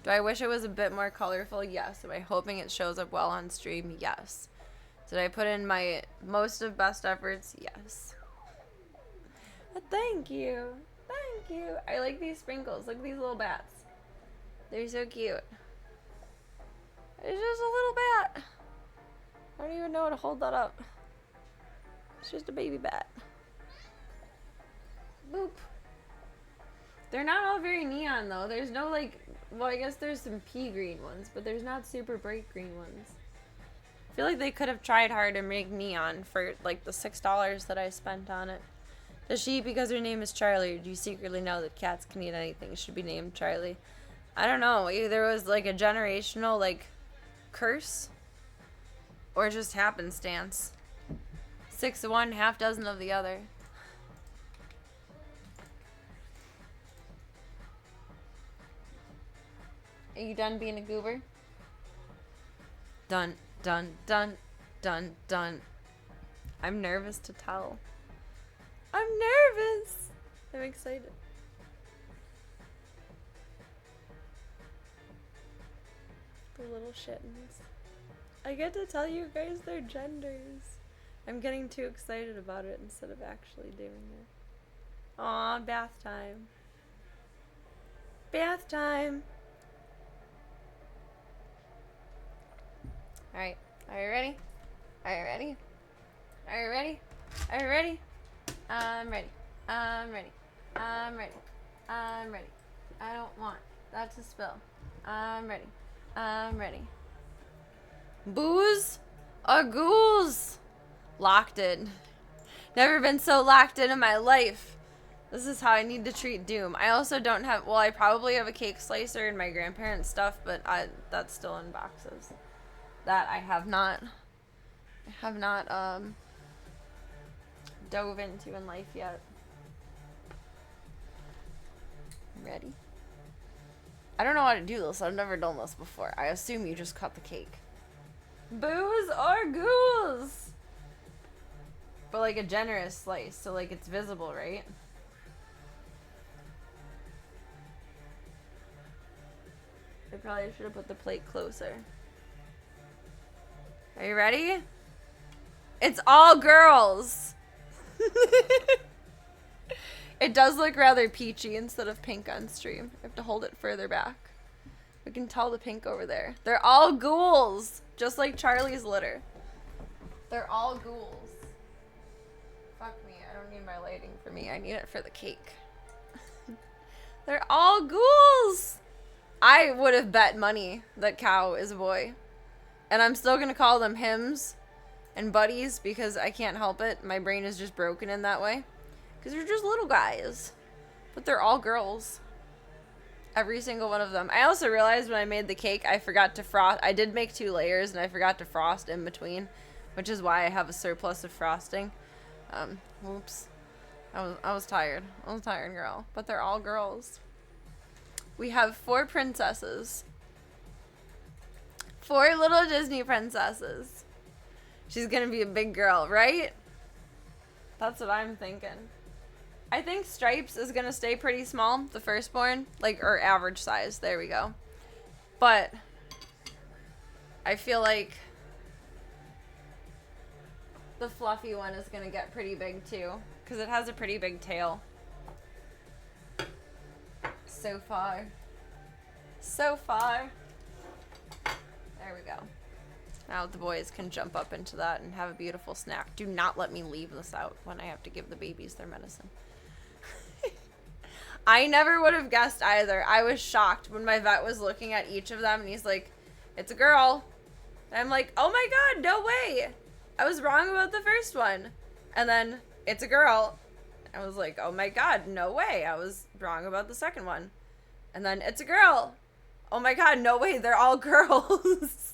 Do I wish it was a bit more colorful? Yes. Am I hoping it shows up well on stream? Yes. Did I put in my most of best efforts? Yes. Thank you. Thank you. I like these sprinkles. Look at these little bats. They're so cute. It's just a little bat. I don't even know how to hold that up. It's just a baby bat. Boop. They're not all very neon though. There's no like, well I guess there's some pea green ones, but there's not super bright green ones. I feel like they could have tried hard to make neon for like the $6 that I spent on it. Does she eat because her name is Charlie, or do you secretly know that cats can eat anything should be named Charlie? I don't know. Either there was like a generational like curse or just happenstance. 6 of one, half dozen of the other. Are you done being a goober? Dun, dun, dun, dun, dun. I'm nervous to tell. I'm nervous. I'm excited. The little shittens. I get to tell you guys their genders. I'm getting too excited about it instead of actually doing it. Aw, bath time. Bath time. Alright, are you ready? Are you ready? Are you ready? Are you ready? I'm ready. I'm ready. I'm ready. I'm ready. I don't want that to spill. I'm ready. I'm ready. Booze or ghouls? Locked in. Never been so locked in my life. This is how I need to treat Doom. I also don't have, well, I probably have a cake slicer and my grandparents' stuff, but that's still in boxes. That I have not dove into in life yet. Ready? I don't know how to do this. I've never done this before. I assume you just cut the cake. Booze or ghouls? But like a generous slice, so like it's visible, right? I probably should have put the plate closer. Are you ready? It's all girls. It does look rather peachy instead of pink on stream. I have to hold it further back. We can tell the pink over there. They're all ghouls, just like Charlie's litter. They're all ghouls. Fuck me, I don't need my lighting for me. I need it for the cake. They're all ghouls. I would have bet money that Cow is a boy. And I'm still gonna call them hymns and buddies because I can't help it. My brain is just broken in that way. Because they're just little guys. But they're all girls. Every single one of them. I also realized when I made the cake, I forgot to frost. I did make 2 layers and I forgot to frost in between. Which is why I have a surplus of frosting. Whoops. I was tired. I was tired, girl. But they're all girls. We have 4 princesses. 4 little Disney princesses. She's gonna be a big girl, right? That's what I'm thinking. I think Stripes is gonna stay pretty small, the firstborn. Like, or average size. There we go. But I feel like the fluffy one is gonna get pretty big too. Because it has a pretty big tail. So far. So far. There we go. Now the boys can jump up into that and have a beautiful snack. Do not let me leave this out when I have to give the babies their medicine. I never would have guessed either. I was shocked when my vet was looking at each of them and he's like, it's a girl. And I'm like, oh my god, no way. I was wrong about the first one. And then, it's a girl. I was like, oh my god, no way. I was wrong about the second one. And then, it's a girl. Oh my god, no way, they're all girls.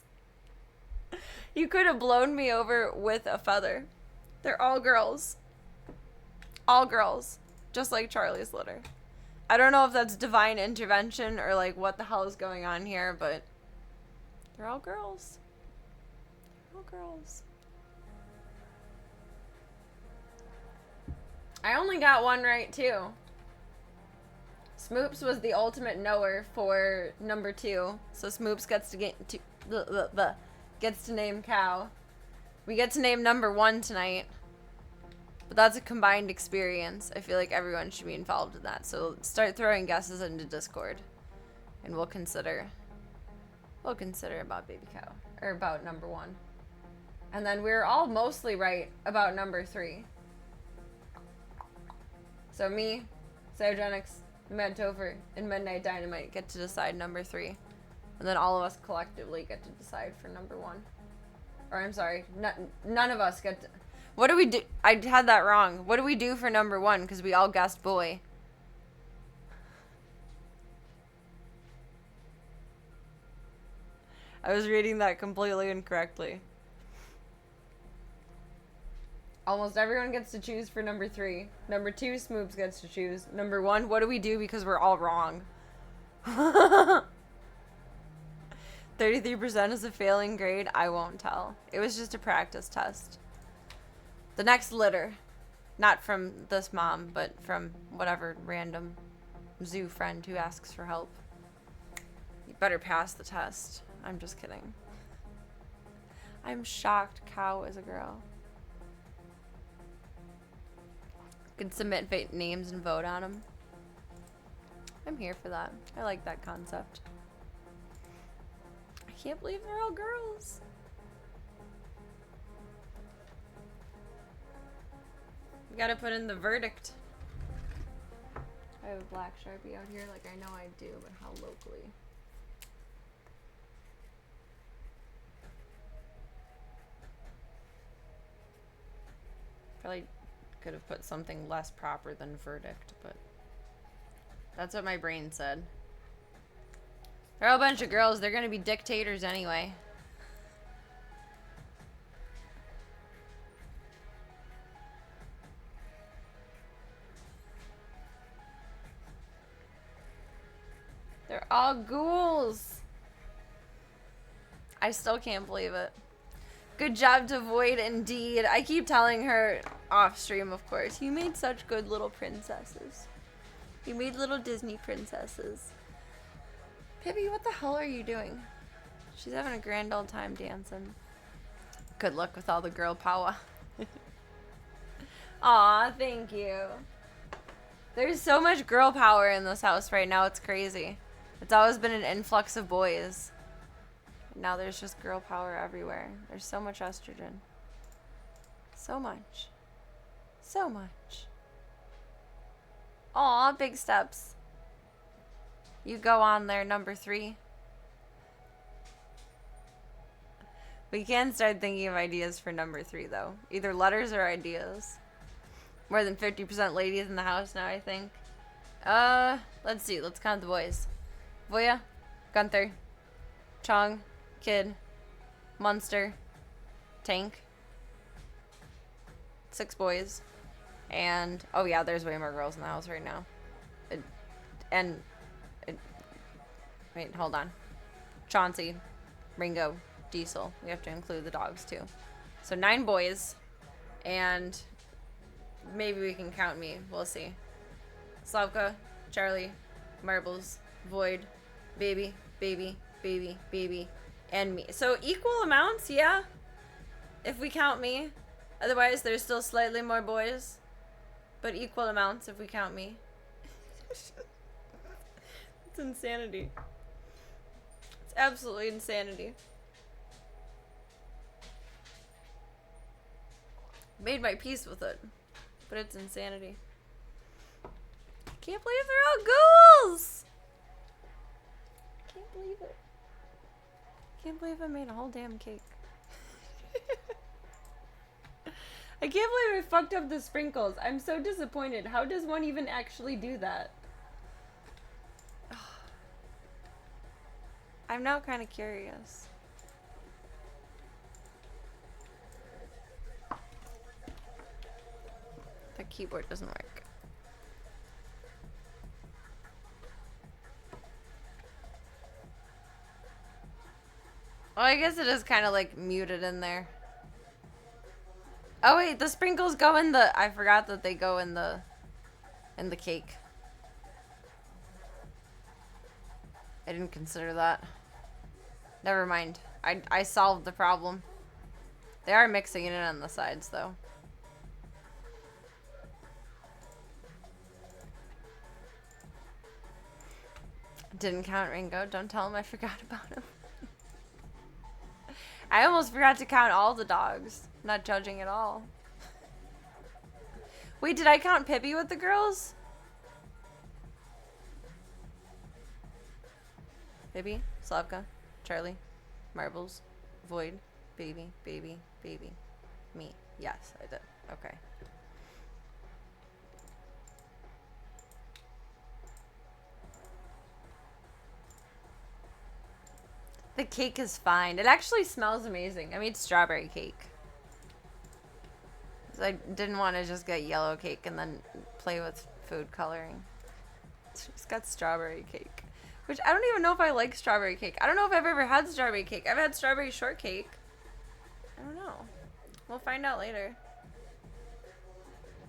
You could have blown me over with a feather. They're all girls. All girls. Just like Charlie's litter. I don't know if that's divine intervention or like what the hell is going on here, but they're all girls. They're all girls. I only got one right too. Smoops was the ultimate knower for number 2, so Smoops gets to gets to name Cow. We get to name number 1 tonight. But that's a combined experience. I feel like everyone should be involved in that. So start throwing guesses into Discord. And we'll consider about Baby Cow. Or about number 1. And then we're all mostly right about number 3. So me, Cyogenics, Mad Topher, and Midnight Dynamite get to decide number 3. And then all of us collectively get to decide for number 1. Or I'm sorry, none of us get to... What do we do? I had that wrong. What do we do for number 1? Because we all guessed boy. I was reading that completely incorrectly. Almost everyone gets to choose for number 3. Number 2, Smoops gets to choose. Number 1, what do we do because we're all wrong? 33% is a failing grade. I won't tell. It was just a practice test. The next litter. Not from this mom, but from whatever random zoo friend who asks for help. You better pass the test. I'm just kidding. I'm shocked Cow is a girl. Could submit names and vote on them. I'm here for that. I like that concept. I can't believe they're all girls. We gotta put in the verdict. I have a black Sharpie out here like I know I do, but how locally? Probably could have put something less proper than verdict, but that's what my brain said. They're all a bunch of girls. They're gonna be dictators anyway. They're all ghouls. I still can't believe it. Good job, Devoid, indeed. I keep telling her off stream, of course. You made such good little princesses. You made little Disney princesses. Pibby, what the hell are you doing? She's having a grand old time dancing. Good luck with all the girl power. Aw, thank you. There's so much girl power in this house right now. It's crazy. It's always been an influx of boys. Now there's just girl power everywhere. There's so much estrogen. So much. So much. Aw, big steps. You go on there, number 3. We can start thinking of ideas for number 3, though. Either letters or ideas. More than 50% ladies in the house now, I think. Let's see. Let's count the boys. Boia, Gunther, Chong, Kid, Munster, Tank. 6 boys. And, oh yeah, there's way more girls in the house right now. Wait, hold on. Chauncey, Ringo, Diesel. We have to include the dogs, too. So 9 boys. And maybe we can count me. We'll see. Slavka, Charlie, Marbles, Void, Baby, Baby, Baby, Baby, and me. So equal amounts, yeah? If we count me. Otherwise, there's still slightly more boys. But equal amounts if we count me. It's insanity. It's absolutely insanity. Made my peace with it. But it's insanity. I can't believe they're all ghouls! Can't believe it. Can't believe I made a whole damn cake. I can't believe I fucked up the sprinkles. I'm so disappointed. How does one even actually do that? I'm now kind of curious. The keyboard doesn't work. Well, I guess it is kind of like muted in there. Oh wait, the sprinkles go in the... I forgot that they go in the cake. I didn't consider that. Never mind. I solved the problem. They are mixing it in on the sides, though. Didn't count Ringo. Don't tell him I forgot about him. I almost forgot to count all the dogs. Not judging at all. Wait, did I count Pippi with the girls? Pippi, Slavka, Charlie, Marbles, Void, Baby, Baby, Baby, me. Yes, I did. Okay. The cake is fine. It actually smells amazing. I made strawberry cake. So I didn't want to just get yellow cake and then play with food coloring. Just got strawberry cake. Which I don't even know if I like strawberry cake. I don't know if I've ever had strawberry cake. I've had strawberry shortcake. I don't know. We'll find out later.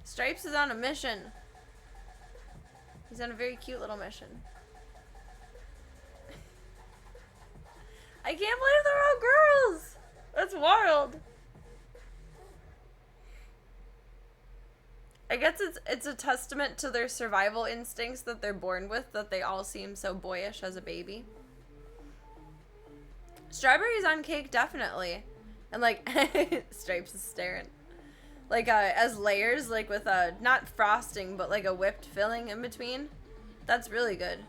Stripes is on a mission. He's on a very cute little mission. I can't believe they're all girls! That's wild. I guess it's a testament to their survival instincts that they're born with, that they all seem so boyish as a baby. Strawberries on cake, definitely. And like, Stripes is staring. Like, as layers, like with not frosting, but like a whipped filling in between. That's really good.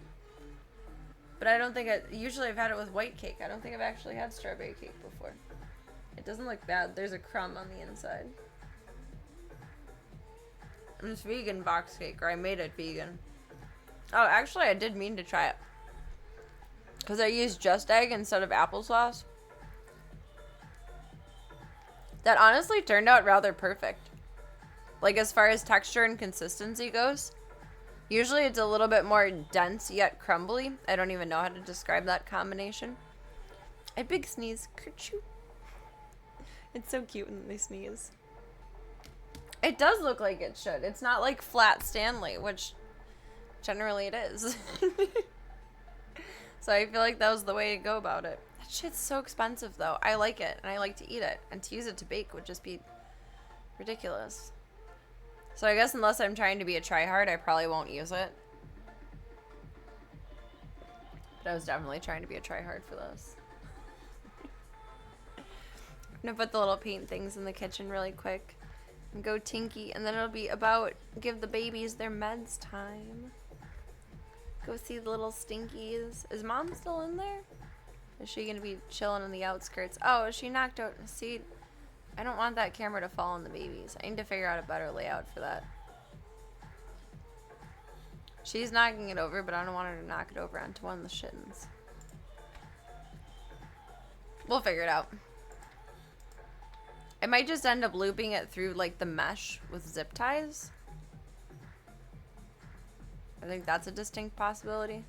But I don't think usually I've had it with white cake. I don't think I've actually had strawberry cake before. It doesn't look bad. There's a crumb on the inside. And it's vegan box cake, or I made it vegan. Oh, actually I did mean to try it. Because I used just egg instead of applesauce. That honestly turned out rather perfect. Like as far as texture and consistency goes. Usually it's a little bit more dense yet crumbly. I don't even know how to describe that combination. A big sneeze. Kerchoo. It's so cute when they sneeze. It does look like it should. It's not like flat Stanley, which generally it is. So I feel like that was the way to go about it. That shit's so expensive though. I like it and I like to eat it. And to use it to bake would just be ridiculous. So I guess unless I'm trying to be a tryhard, I probably won't use it. But I was definitely trying to be a tryhard for this. I'm gonna put the little paint things in the kitchen really quick. And go tinky, and then it'll be about give the babies their meds time. Go see the little stinkies. Is Mom still in there? Is she gonna be chilling in the outskirts? Oh, she knocked out. See, I don't want that camera to fall on the babies. I need to figure out a better layout for that. She's knocking it over, but I don't want her to knock it over onto one of the shittens. We'll figure it out. I might just end up looping it through like the mesh with zip ties. I think that's a distinct possibility.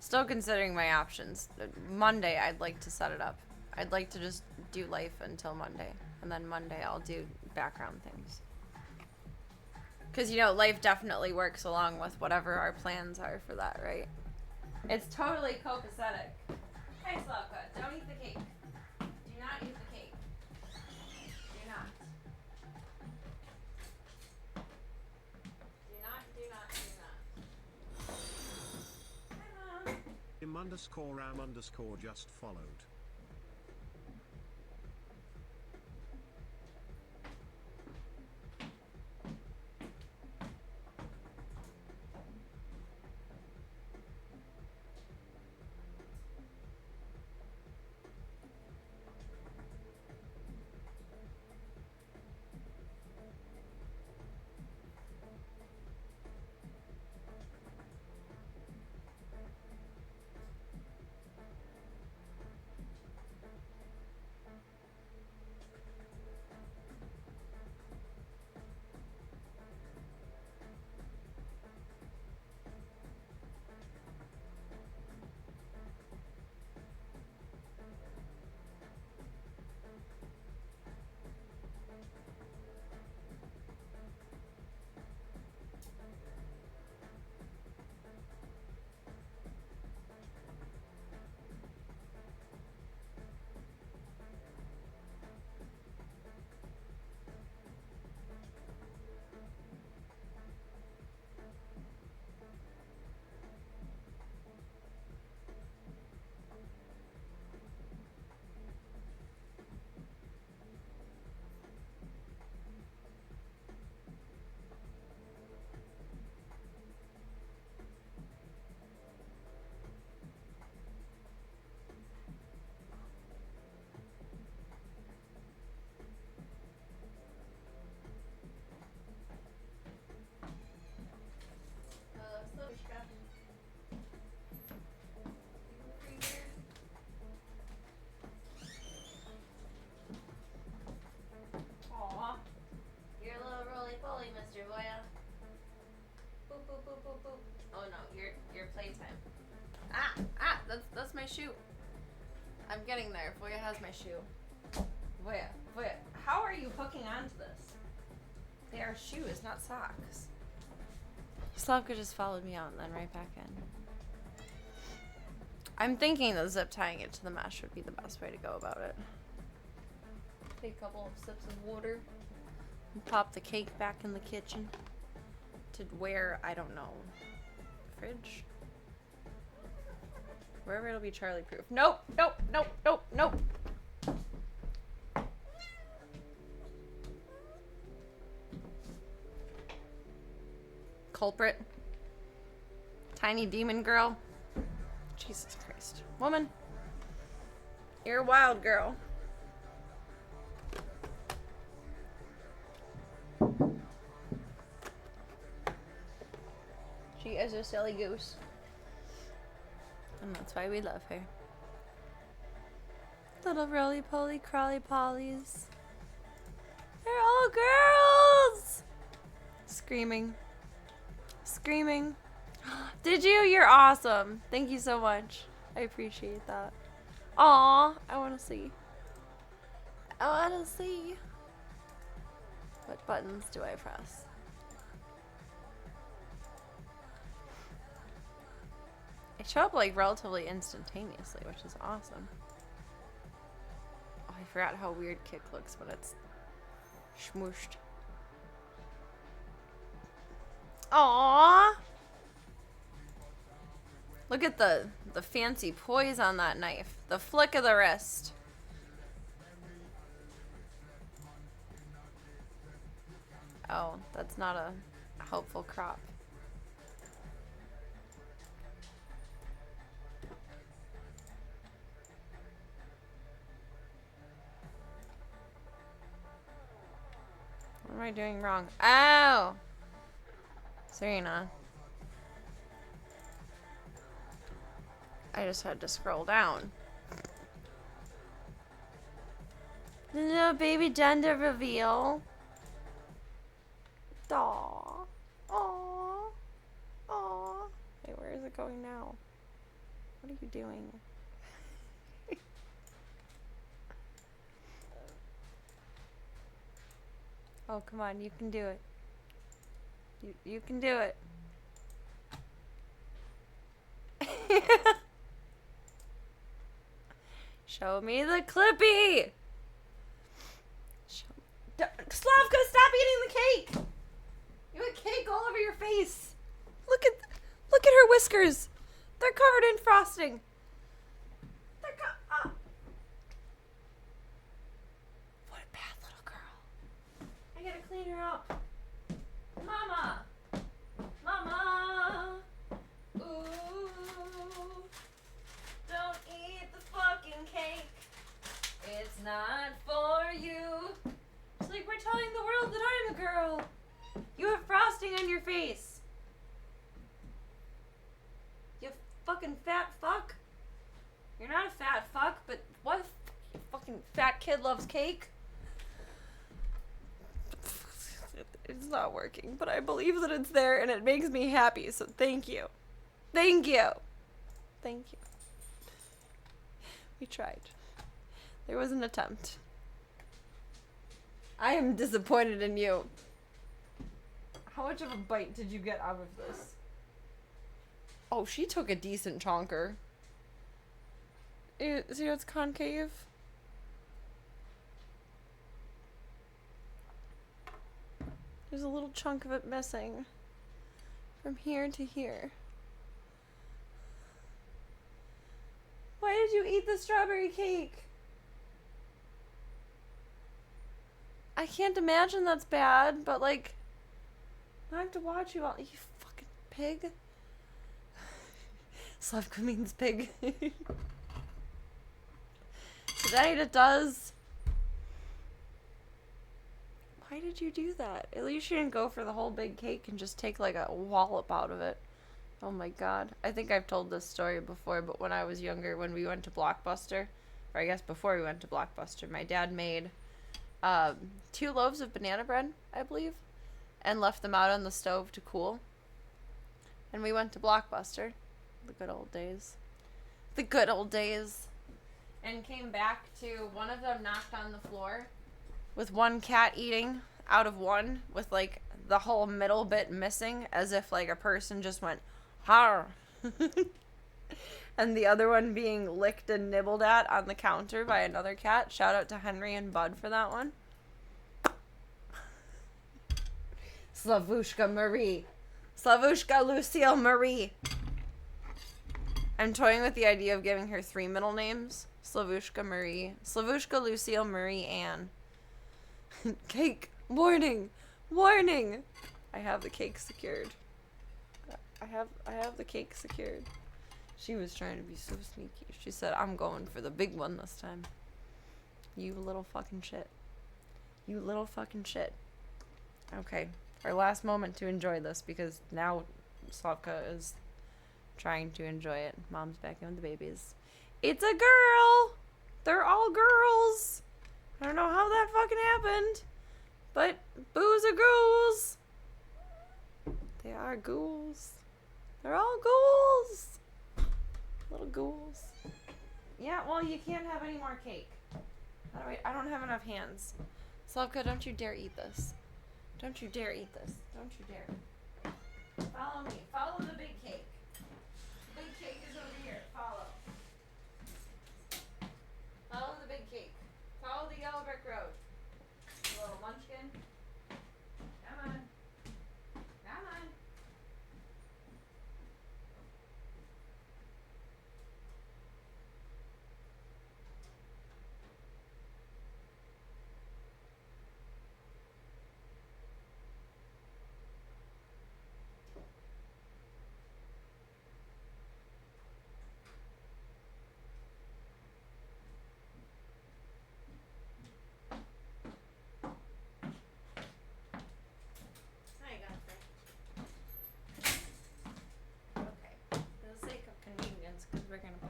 Still considering my options. Monday, I'd like to set it up. I'd like to just do life until Monday. And then Monday, I'll do background things. Because, you know, life definitely works along with whatever our plans are for that, right? It's totally copacetic. Hey, Slavka, don't eat the cake. Do not eat the cake. Do not. Do not, do not, do not. Hi, Mom. _ram_ just followed. Aw, you're a little roly-poly, Mr. Boia. Boop, boop, boop, boop, boop. Oh no, your playtime. That's my shoe. I'm getting there. Voya has my shoe. Voya, how are you hooking onto this? They are shoes, not socks. Slavka just followed me out and then right back in. I'm thinking that zip tying it to the mesh would be the best way to go about it. Take a couple of sips of water and pop the cake back in the kitchen to where, I don't know, fridge? Wherever it'll be Charlie proof. Nope, nope, nope, nope, nope. Culprit. Tiny demon girl. Jesus Christ. Woman. You're a wild girl. She is a silly goose. And that's why we love her. Little roly-poly, crawly-pollies. They're all girls! Screaming. Screaming. Did you? You're awesome. Thank you so much. I appreciate that. Aw, I want to see. I want to see. What buttons do I press? They show up like relatively instantaneously, which is awesome. Oh, I forgot how weird Kick looks when it's smooshed. Aww. Look at the fancy poise on that knife. The flick of the wrist. Oh, that's not a helpful crop. What am I doing wrong? Ow! Serena. I just had to scroll down. The little baby gender reveal. Aww. Aww. Aww. Wait, where is it going now? What are you doing? Oh, come on, you can do it. You can do it. Show me the Clippy! Slavka, stop eating the cake! You had cake all over your face. Look at her whiskers. They're covered in frosting. What a bad little girl. I gotta clean her up. Mama! Mama! Ooh. Don't eat the fucking cake. It's not for you. It's like we're telling the world that I'm a girl. You have frosting on your face. You fucking fat fuck. You're not a fat fuck, but what fucking fat kid loves cake? It's not working, but I believe that it's there and it makes me happy, so thank you. Thank you. Thank you. We tried. There was an attempt. I am disappointed in you. How much of a bite did you get out of this? Oh, she took a decent chonker. See how it's concave? There's a little chunk of it missing. From here to here. Why did you eat the strawberry cake? I can't imagine that's bad, but like, I have to watch you all. You fucking pig. Slavka means pig. Tonight it does. Why did you do that? At least you didn't go for the whole big cake and just take like a wallop out of it. Oh my god. I think I've told this story before, but when I was younger, when we went to Blockbuster, or I guess before we went to Blockbuster, my dad made 2 loaves of banana bread, I believe, and left them out on the stove to cool. And we went to Blockbuster. The good old days. The good old days. And came back to one of them knocked on the floor with one cat eating out of one with like the whole middle bit missing as if like a person just went har. And the other one being licked and nibbled at on the counter by another cat. Shout out to Henry and Bud for that one. Slavushka Marie. Slavushka Lucille Marie. I'm toying with the idea of giving her 3 middle names. Slavushka Marie. Slavushka Lucille Marie Ann. Cake. Warning. Warning. I have the cake secured. I have the cake secured. She was trying to be so sneaky. She said, I'm going for the big one this time. You little fucking shit. You little fucking shit. Okay. Our last moment to enjoy this because now Slavka is trying to enjoy it. Mom's back in with the babies. It's a girl! They're all girls! I don't know how that fucking happened. But boos are ghouls. They are ghouls. They're all ghouls. Little ghouls. Yeah, well, you can't have any more cake. I don't have enough hands. Slavka, don't you dare eat this. Don't you dare eat this. Don't you dare. Follow me. Follow the big cake. The big cake is over here. Follow. Follow the big cake. Follow the yellow brick road. You little munchkin. Come on. Come on.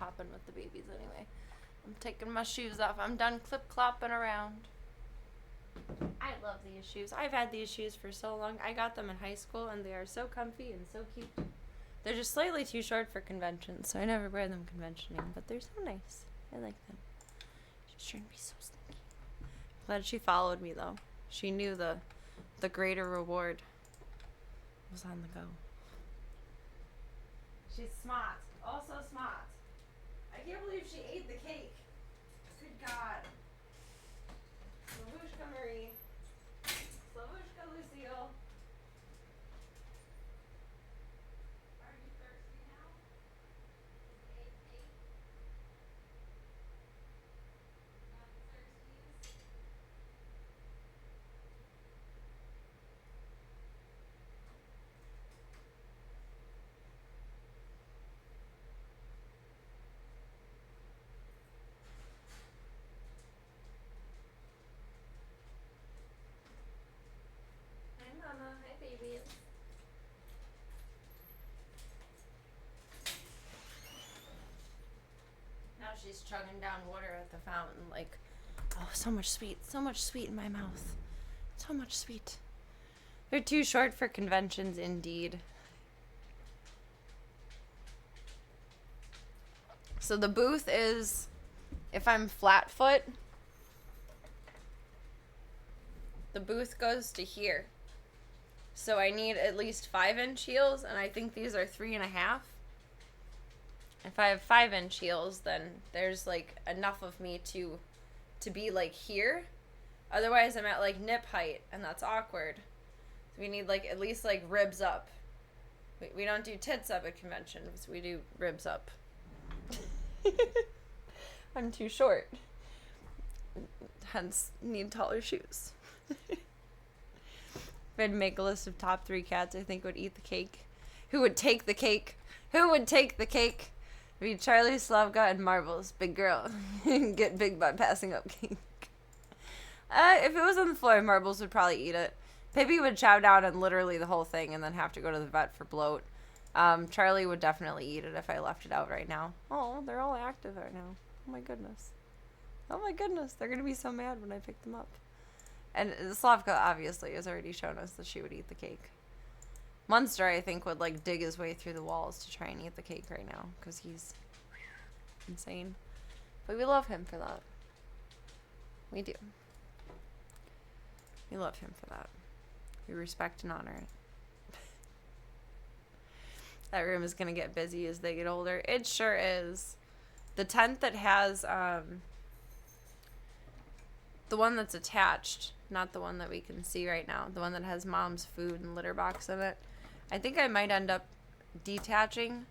hop in with the babies anyway. I'm taking my shoes off. I'm done clip-clopping around. I love these shoes. I've had these shoes for so long. I got them in high school, and they are so comfy and so cute. They're just slightly too short for convention, so I never wear them conventioning, but they're so nice. I like them. She's trying to be so sneaky. Glad she followed me, though. She knew the greater reward was on the go. She's smart. Also smart. I can't believe she ate the cake. Good God. Slavushka Marie. Slavushka Lucille. Are you thirsty now? Is it cake? Not thirsties? Hi, Mama. Hi, babies. Now she's chugging down water at the fountain like, oh, so much sweet in my mouth. So much sweet. They're too short for conventions, indeed. So the booth is, if I'm flat foot, the booth goes to here. So I need at least 5-inch heels, and I think these are 3.5. If I have 5-inch heels, then there's like enough of me to be like here. Otherwise I'm at like nip height, and that's awkward. So we need like at least like ribs up. We don't do tits up at conventions, we do ribs up. I'm too short. Hence need taller shoes. If I had to make a list of top 3 cats I think would eat the cake. Who would take the cake? Who would take the cake? It'd be Charlie, Slavka, and Marbles. Big girl. Get big by passing up cake. If it was on the floor, Marbles would probably eat it. Pippi would chow down on literally the whole thing and then have to go to the vet for bloat. Charlie would definitely eat it if I left it out right now. Oh, they're all active right now. Oh my goodness. Oh my goodness. They're going to be so mad when I pick them up. And Slavka obviously has already shown us that she would eat the cake. Munster, I think, would like dig his way through the walls to try and eat the cake right now because he's insane. But we love him for that. We do. We love him for that. We respect and honor it. That room is going to get busy as they get older. It sure is. The tent that has the one that's attached, not the one that we can see right now, the one that has Mom's food and litter box in it, I think I might end up detaching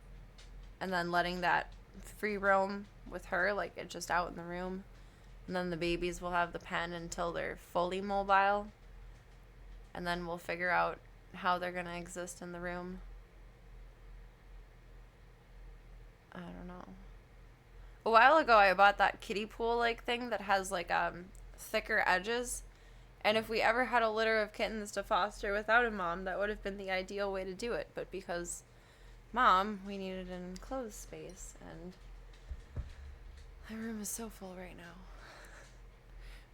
and then letting that free roam with her, like it's just out in the room. And then the babies will have the pen until they're fully mobile. And then we'll figure out how they're going to exist in the room. I don't know. A while ago, I bought that kiddie pool like thing that has like thicker edges. And if we ever had a litter of kittens to foster without a mom, that would have been the ideal way to do it. But because Mom, we needed an enclosed space, and my room is so full right now.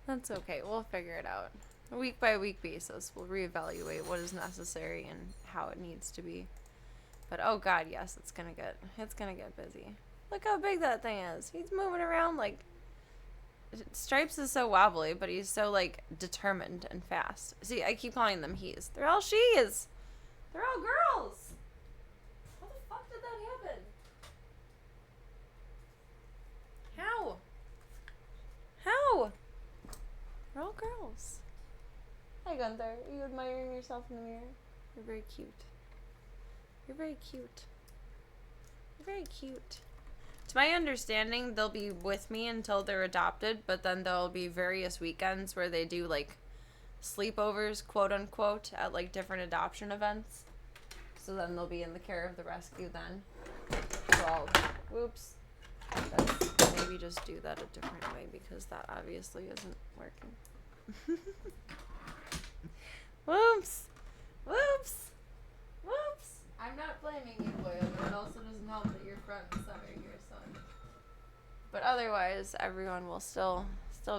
That's okay. We'll figure it out. A week by week basis, we'll reevaluate what is necessary and how it needs to be. But oh god, yes, it's gonna get busy. Look how big that thing is. He's moving around like Stripes is so wobbly, but he's so like determined and fast. See, I keep calling them he's. They're all she's. They're all girls. How the fuck did that happen? How? They're all girls. Hi, Gunther. Are you admiring yourself in the mirror? You're very cute. You're very cute. You're very cute. To my understanding, they'll be with me until they're adopted, but then there'll be various weekends where they do, like, sleepovers, quote-unquote, at, like, different adoption events. So then they'll be in the care of the rescue then. So I'll, whoops. Let's maybe just do that a different way because that obviously isn't working. Whoops! Whoops! Whoops! I'm not blaming you, Boyle, but it also doesn't help that your front and center here, son. otherwise, everyone will still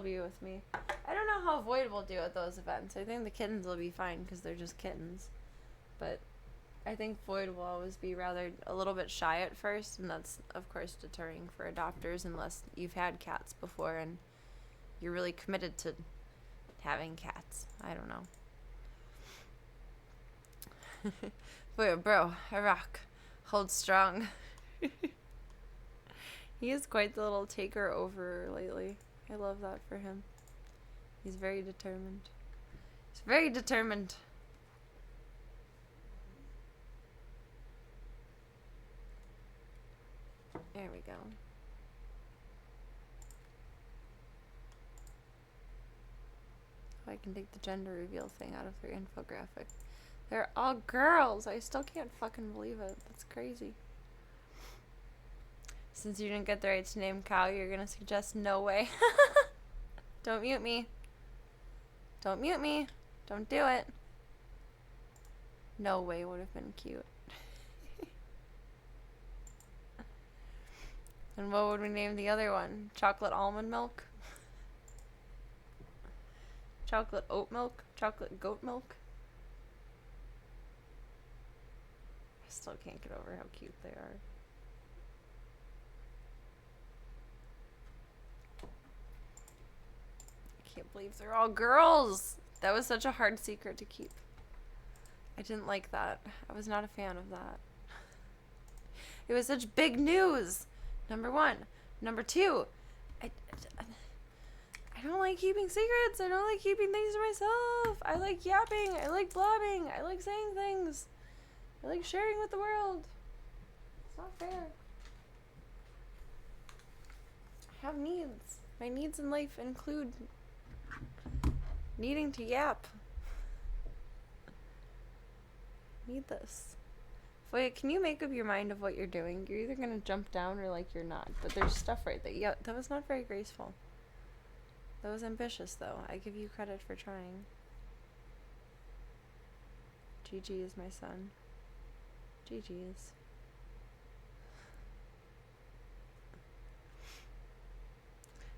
be with me. I don't know how Void will do at those events. I think the kittens will be fine because they're just kittens. But I think Void will always be rather a little bit shy at first, and that's, of course, deterring for adopters unless you've had cats before and you're really committed to having cats. I don't know. But bro, I rock. Hold strong. He is quite the little taker over lately. I love that for him. He's very determined. He's very determined. There we go. Oh, I can take the gender reveal thing out of their infographic. They're all girls. I still can't fucking believe it. That's crazy. Since you didn't get the right to name cow, you're gonna suggest no way. Don't mute me. Don't mute me. Don't do it. No way would have been cute. And what would we name the other one? Chocolate almond milk? Chocolate oat milk? Chocolate goat milk? I still can't get over how cute they are. I can't believe they're all girls! That was such a hard secret to keep. I didn't like that. I was not a fan of that. It was such big news! Number one. Number two, I don't like keeping secrets. I don't like keeping things to myself. I like yapping. I like blabbing. I like saying things. I like sharing with the world. It's not fair. I have needs. My needs in life include needing to yap. Need this. Wait, can you make up your mind of what you're doing? You're either gonna jump down or like you're not. But there's stuff right there. Yeah, that was not very graceful. That was ambitious though. I give you credit for trying. GG is my son. GG's.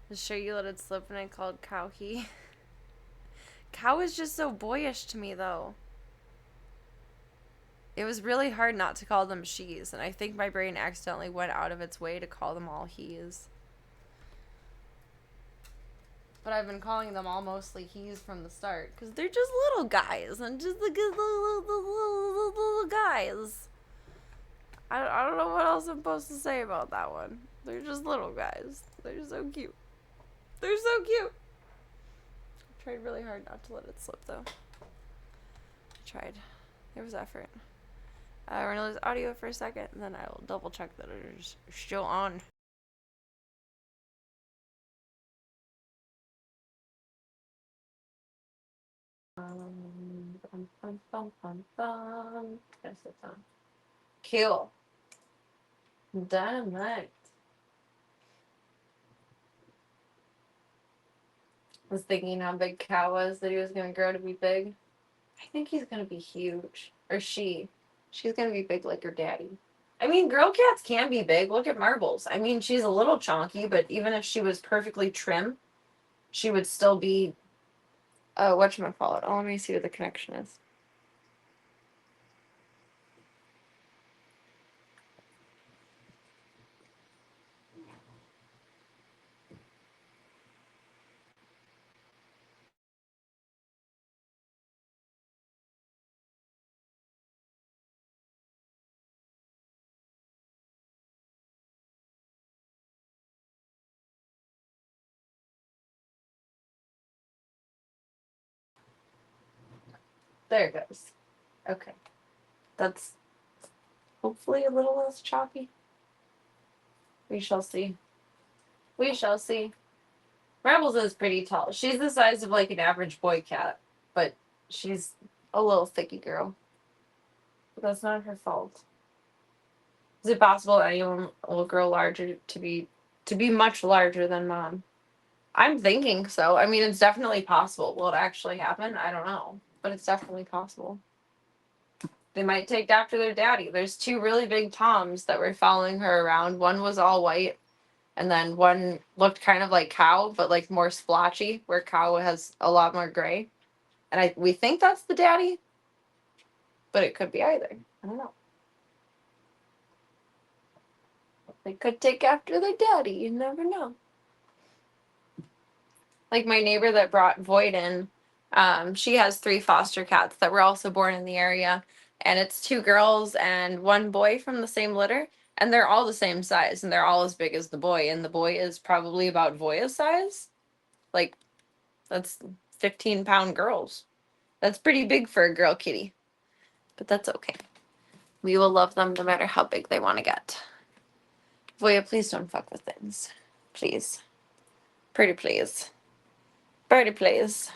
Just sure you let it slip when I called cow he. Cow is just so boyish to me though. It was really hard not to call them she's, and I think my brain accidentally went out of its way to call them all he's. But I've been calling them all mostly he's from the start, because they're just little guys, and just like little guys. I don't know what else I'm supposed to say about that one. They're just little guys. They're so cute. They're so cute. I tried really hard not to let it slip, though. I tried. There was effort. We're gonna lose audio for a second, and then I will double check that it is still on. Yes, it's on. Cool. Dynamite. I was thinking how big Cow was, that he was gonna grow to be big. I think he's gonna be huge. Or she. She's gonna be big like her daddy. I mean, girl cats can be big. Look at Marbles. I mean, she's a little chonky, but even if she was perfectly trim, she would still be, whatchamacallit. Oh, let me see what the connection is. There it goes. Okay. That's hopefully a little less choppy. We shall see. We shall see. Rebels is pretty tall. She's the size of like an average boy cat, but she's a little thicky girl. But that's not her fault. Is it possible anyone will grow larger to be much larger than mom? I'm thinking so. I mean, it's definitely possible. Will it actually happen? I don't know, but it's definitely possible. They might take after their daddy. There's two really big toms that were following her around. One was all white, And then one looked kind of like cow, but like more splotchy, where cow has a lot more gray. And we think that's the daddy, but it could be either. I don't know. They could take after their daddy. You never know. Like my neighbor that brought Void in, she has 3 foster cats that were also born in the area. And it's 2 girls and 1 boy from the same litter. And they're all the same size, and they're all as big as the boy. And the boy is probably about Voya's size. Like, that's 15-pound girls. That's pretty big for a girl kitty. But that's okay. We will love them no matter how big they want to get. Voya, please don't fuck with things. Please. Pretty please. Pretty please.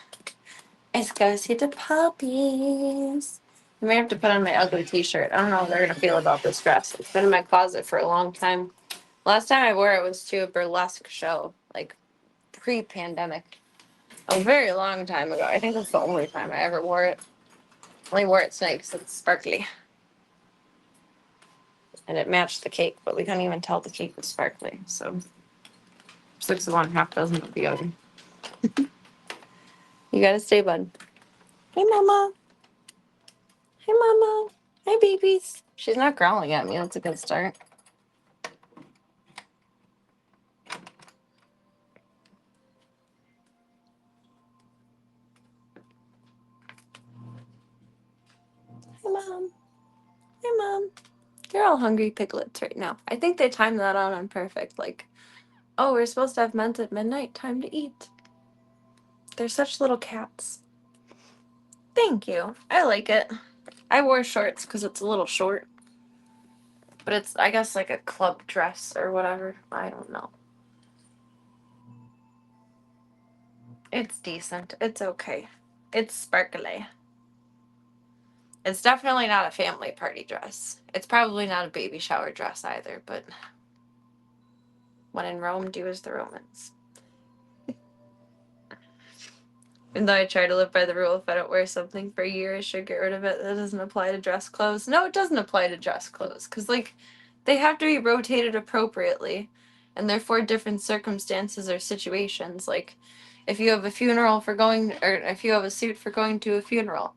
Let's go see the puppies. I may have to put on my ugly t-shirt. I don't know how they're going to feel about this dress. It's been in my closet for a long time. Last time I wore it was to a burlesque show, like pre-pandemic. A very long time ago. I think that's the only time I ever wore it. I only wore it tonight because it's sparkly. And it matched the cake, but we couldn't even tell the cake was sparkly. So 6 of one, half dozen of the other. You gotta stay, bud. Hey, mama. Hey, mama. Hi, babies. She's not growling at me. That's a good start. Hey, mom. Hey, mom. They're all hungry piglets right now. I think they timed that out on perfect. Like, oh, we're supposed to have Men's at midnight. Time to eat. They're such little cats. Thank you. I like it. I wore shorts because it's a little short. But it's, I guess, like a club dress or whatever. I don't know. It's decent. It's okay. It's sparkly. It's definitely not a family party dress. It's probably not a baby shower dress either, but when in Rome, do as the Romans. Even though I try to live by the rule, if I don't wear something for a year, I should get rid of it. That doesn't apply to dress clothes. No, it doesn't apply to dress clothes. Because, like, they have to be rotated appropriately. And therefore, different circumstances or situations. Like, if you have a funeral for going, or if you have a suit for going to a funeral,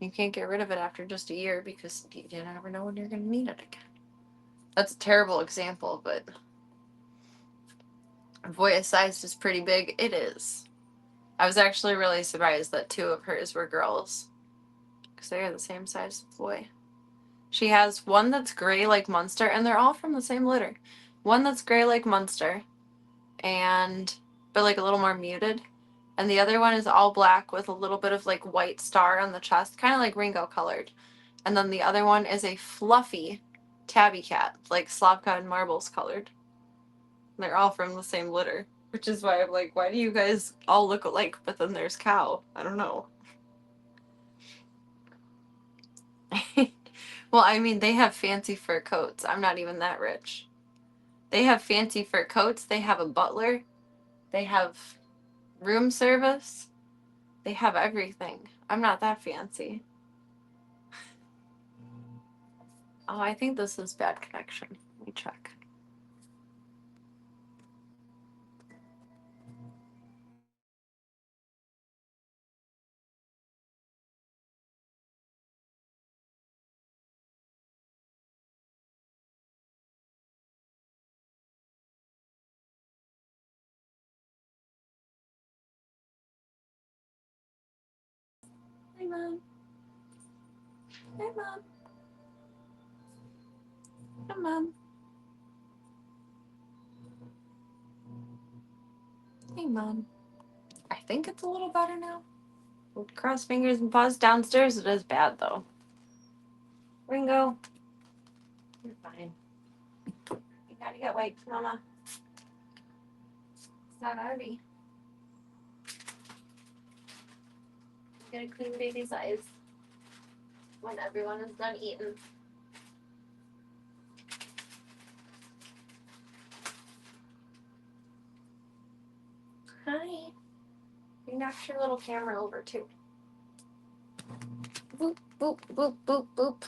you can't get rid of it after just a year because you never know when you're going to need it again. That's a terrible example, but Voya's size is pretty big. It is. I was actually really surprised that 2 of hers were girls. Because they are the same size as Boy. She has one that's gray like Munster, and they're all from the same litter. One that's gray like Munster, but like a little more muted. And the other one is all black with a little bit of like white star on the chest, kind of like Ringo colored. And then the other one is a fluffy tabby cat, like Slavka and Marbles colored. And they're all from the same litter. Which is why I'm like, why do you guys all look alike, but then there's cow? I don't know. Well, I mean, they have fancy fur coats. I'm not even that rich. They have fancy fur coats. They have a butler. They have room service. They have everything. I'm not that fancy. Oh, I think this is bad connection. Let me check. Hi, Mom. Hi, Mom. Hi, Mom. Hey, Mom. I think it's a little better now. We'll cross fingers and paws. Downstairs it is bad, though. Ringo. You're fine. You gotta get wiped, Mama. It's not Arby. You gotta clean baby's eyes when everyone is done eating. Hi. You knocked your little camera over too. Boop, boop, boop, boop, boop.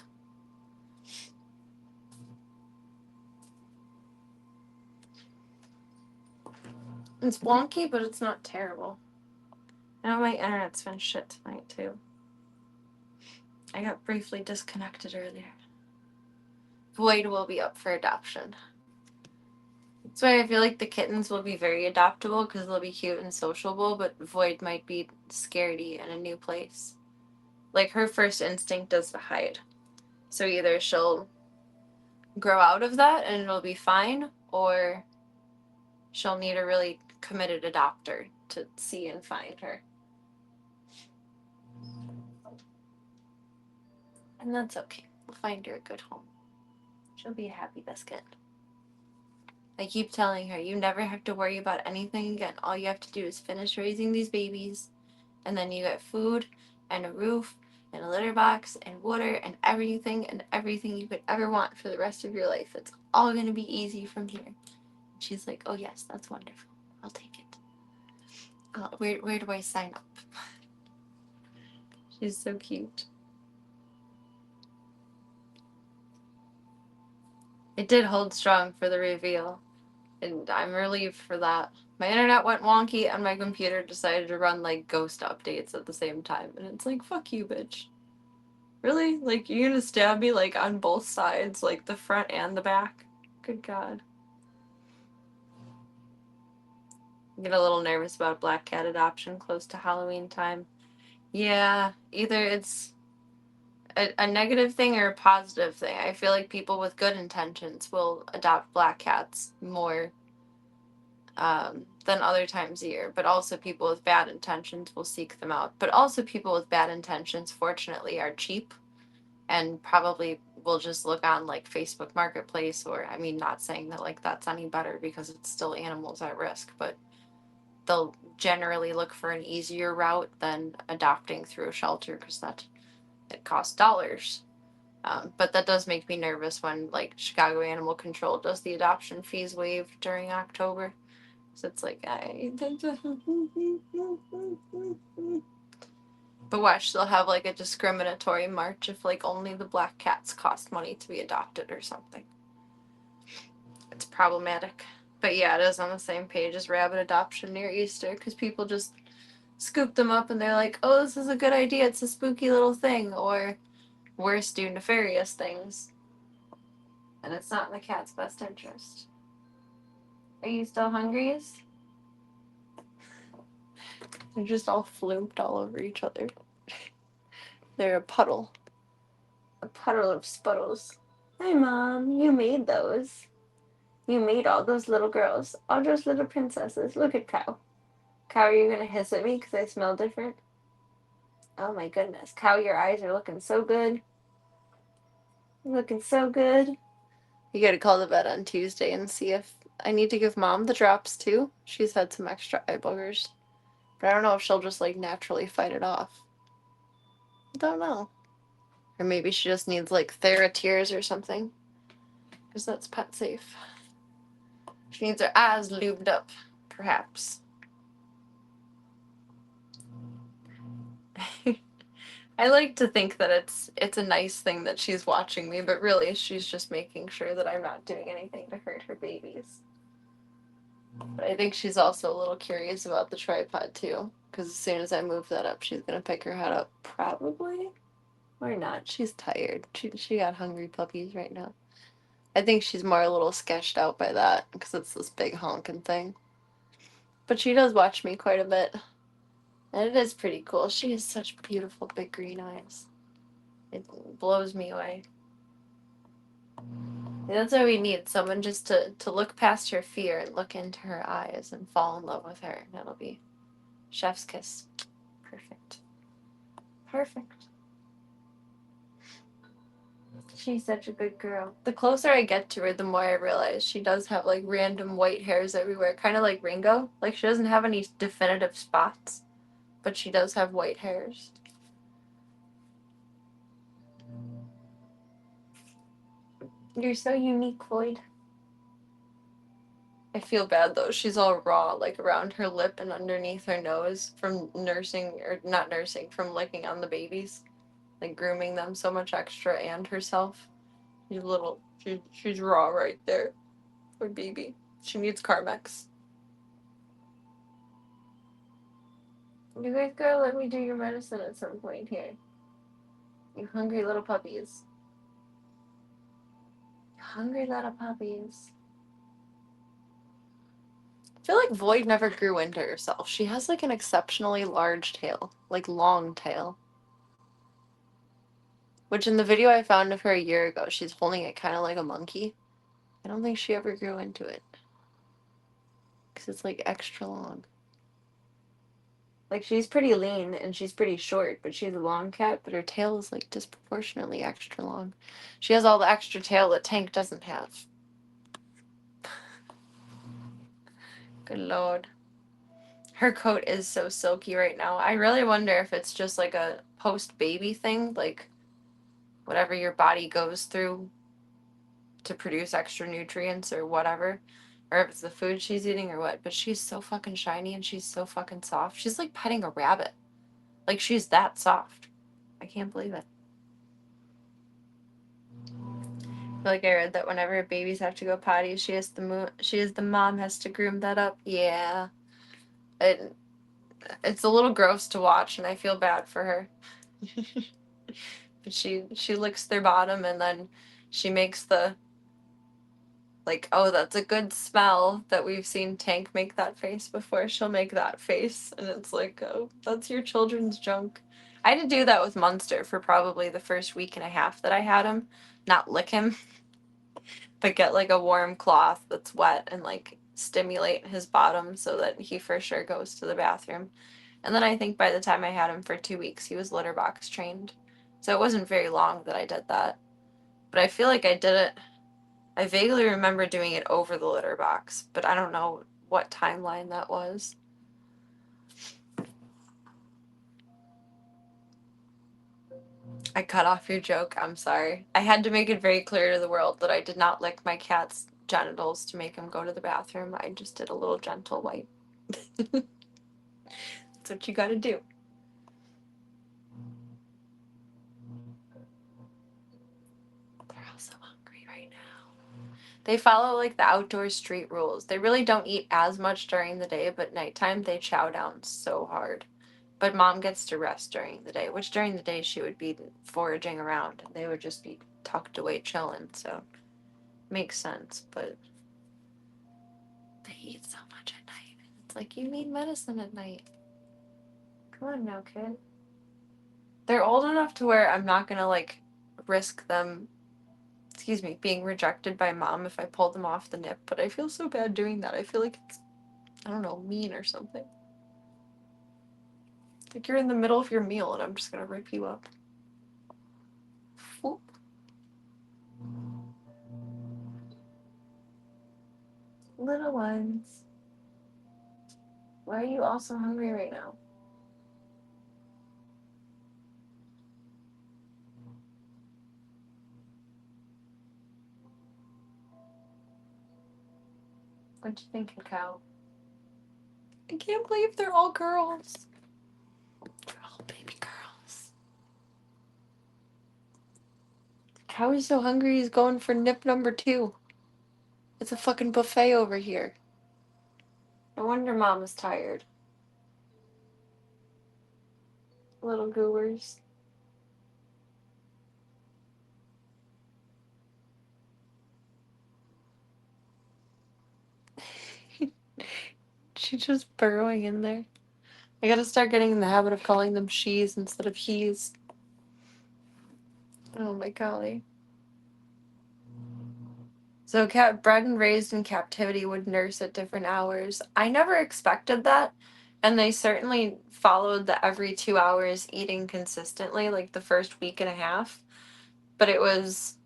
It's wonky, but it's not terrible. I know my internet's been shit tonight, too. I got briefly disconnected earlier. Void will be up for adoption. That's why I feel like the kittens will be very adoptable because they'll be cute and sociable, but Void might be scaredy in a new place. Like, her first instinct is to hide. So either she'll grow out of that and it'll be fine, or she'll need a really committed adopter to see and find her. And that's okay. We'll find her a good home. She'll be a happy biscuit. I keep telling her, you never have to worry about anything again. All you have to do is finish raising these babies, and then you get food and a roof and a litter box and water and everything you could ever want for the rest of your life. It's all going to be easy from here. And she's like, oh yes, that's wonderful. I'll take it. Where do I sign up? She's so cute. It did hold strong for the reveal, and I'm relieved for that. My internet went wonky, and my computer decided to run, like, ghost updates at the same time, and it's like, fuck you, bitch. Really? Like, you're gonna stab me, like, on both sides, like, the front and the back? Good God. I get a little nervous about black cat adoption close to Halloween time. Yeah, either it's a negative thing or a positive thing. I feel like people with good intentions will adopt black cats more than other times a year, but also people with bad intentions will seek them out. But also people with bad intentions, fortunately, are cheap and probably will just look on like Facebook Marketplace, or, I mean, not saying that like that's any better because it's still animals at risk, but they'll generally look for an easier route than adopting through a shelter because it costs dollars. But that does make me nervous when like Chicago Animal Control does the adoption fees waived during October. So it's like, but watch, they'll have like a discriminatory march if like only the black cats cost money to be adopted or something. It's problematic. But yeah, it is on the same page as rabbit adoption near Easter because people just scoop them up and they're like, oh, this is a good idea. It's a spooky little thing. Or worse, do nefarious things. And it's not in the cat's best interest. Are you still hungry? They're just all flooped all over each other. They're a puddle. A puddle of spuddles. Hi, Mom. You made those. You made all those little girls. All those little princesses. Look at Cow. Cow, are you gonna hiss at me because I smell different? Oh my goodness. Cow, your eyes are looking so good. Looking so good. You gotta call the vet on Tuesday and see if I need to give Mom the drops too. She's had some extra eye boogers. But I don't know if she'll just like naturally fight it off. I don't know. Or maybe she just needs like TheraTears or something. Because that's pet safe. She needs her eyes lubed up, perhaps. I like to think that it's a nice thing that she's watching me, but really she's just making sure that I'm not doing anything to hurt her babies. But I think she's also a little curious about the tripod too, because as soon as I move that up, she's gonna pick her head up, probably, or not. She's tired. She got hungry puppies right now. I think she's more a little sketched out by that because it's this big honking thing. But she does watch me quite a bit. And it is pretty cool. She has such beautiful big green eyes. It blows me away. And that's why we need someone just to look past her fear and look into her eyes and fall in love with her. And that'll be chef's kiss. Perfect. Perfect. She's such a good girl. The closer I get to her, the more I realize she does have like random white hairs everywhere. Kind of like Ringo. Like she doesn't have any definitive spots, but she does have white hairs. You're so unique, Floyd. I feel bad though. She's all raw, like around her lip and underneath her nose from nursing, or not nursing, from licking on the babies, like grooming them so much extra and herself. She's raw right there. Poor baby. She needs Carmex. You guys gotta let me do your medicine at some point here. You hungry little puppies. Hungry little puppies. I feel like Void never grew into herself. She has like an exceptionally large tail, like long tail. Which in the video I found of her a year ago, she's holding it kind of like a monkey. I don't think she ever grew into it. Because it's like extra long. Like she's pretty lean and she's pretty short, but she's a long cat, but her tail is like disproportionately extra long. She has all the extra tail that Tank doesn't have. Good lord. Her coat is so silky right now. I really wonder if it's just like a post-baby thing, like whatever your body goes through to produce extra nutrients or whatever, or if it's the food she's eating or what, but she's so fucking shiny and she's so fucking soft. She's like petting a rabbit. Like she's that soft. I can't believe it. I feel like I read that whenever babies have to go potty, she is the mom has to groom that up. Yeah. It's a little gross to watch and I feel bad for her. But she licks their bottom and then she makes the like, oh, that's a good smell, that we've seen Tank make that face before. She'll make that face and it's like, oh, that's your children's junk. I had to do that with Munster for probably the first week and a half that I had him. Not lick him, but get like a warm cloth that's wet and like stimulate his bottom so that he for sure goes to the bathroom. And then I think by the time I had him for 2 weeks, he was litter box trained. So it wasn't very long that I did that. But I feel like I did it. I vaguely remember doing it over the litter box, but I don't know what timeline that was. I cut off your joke. I'm sorry. I had to make it very clear to the world that I did not lick my cat's genitals to make him go to the bathroom. I just did a little gentle wipe. That's what you gotta do. They're all so hungry right now. They follow like the outdoor street rules. They really don't eat as much during the day, but nighttime they chow down so hard. But mom gets to rest during the day, which during the day she would be foraging around and they would just be tucked away chilling, so makes sense. But they eat so much at night. It's like, you need medicine at night. Come on now, kid. They're old enough to where I'm not gonna like risk them, being rejected by mom if I pull them off the nip, but I feel so bad doing that. I feel like it's, I don't know, mean or something. Like you're in the middle of your meal and I'm just gonna rip you up. Whoop. Little ones. Why are you all so hungry right now? What you thinking, cow? I can't believe they're all girls. They're all baby girls. Cow is so hungry he's going for nip number 2. It's a fucking buffet over here. No wonder mom is tired. Little goobers. She's just burrowing in there. I gotta start getting in the habit of calling them she's instead of he's. Oh my golly. So cat bred and raised in captivity would nurse at different hours. I never expected that. And they certainly followed the every 2 hours eating consistently, like the first week and a half. But it was,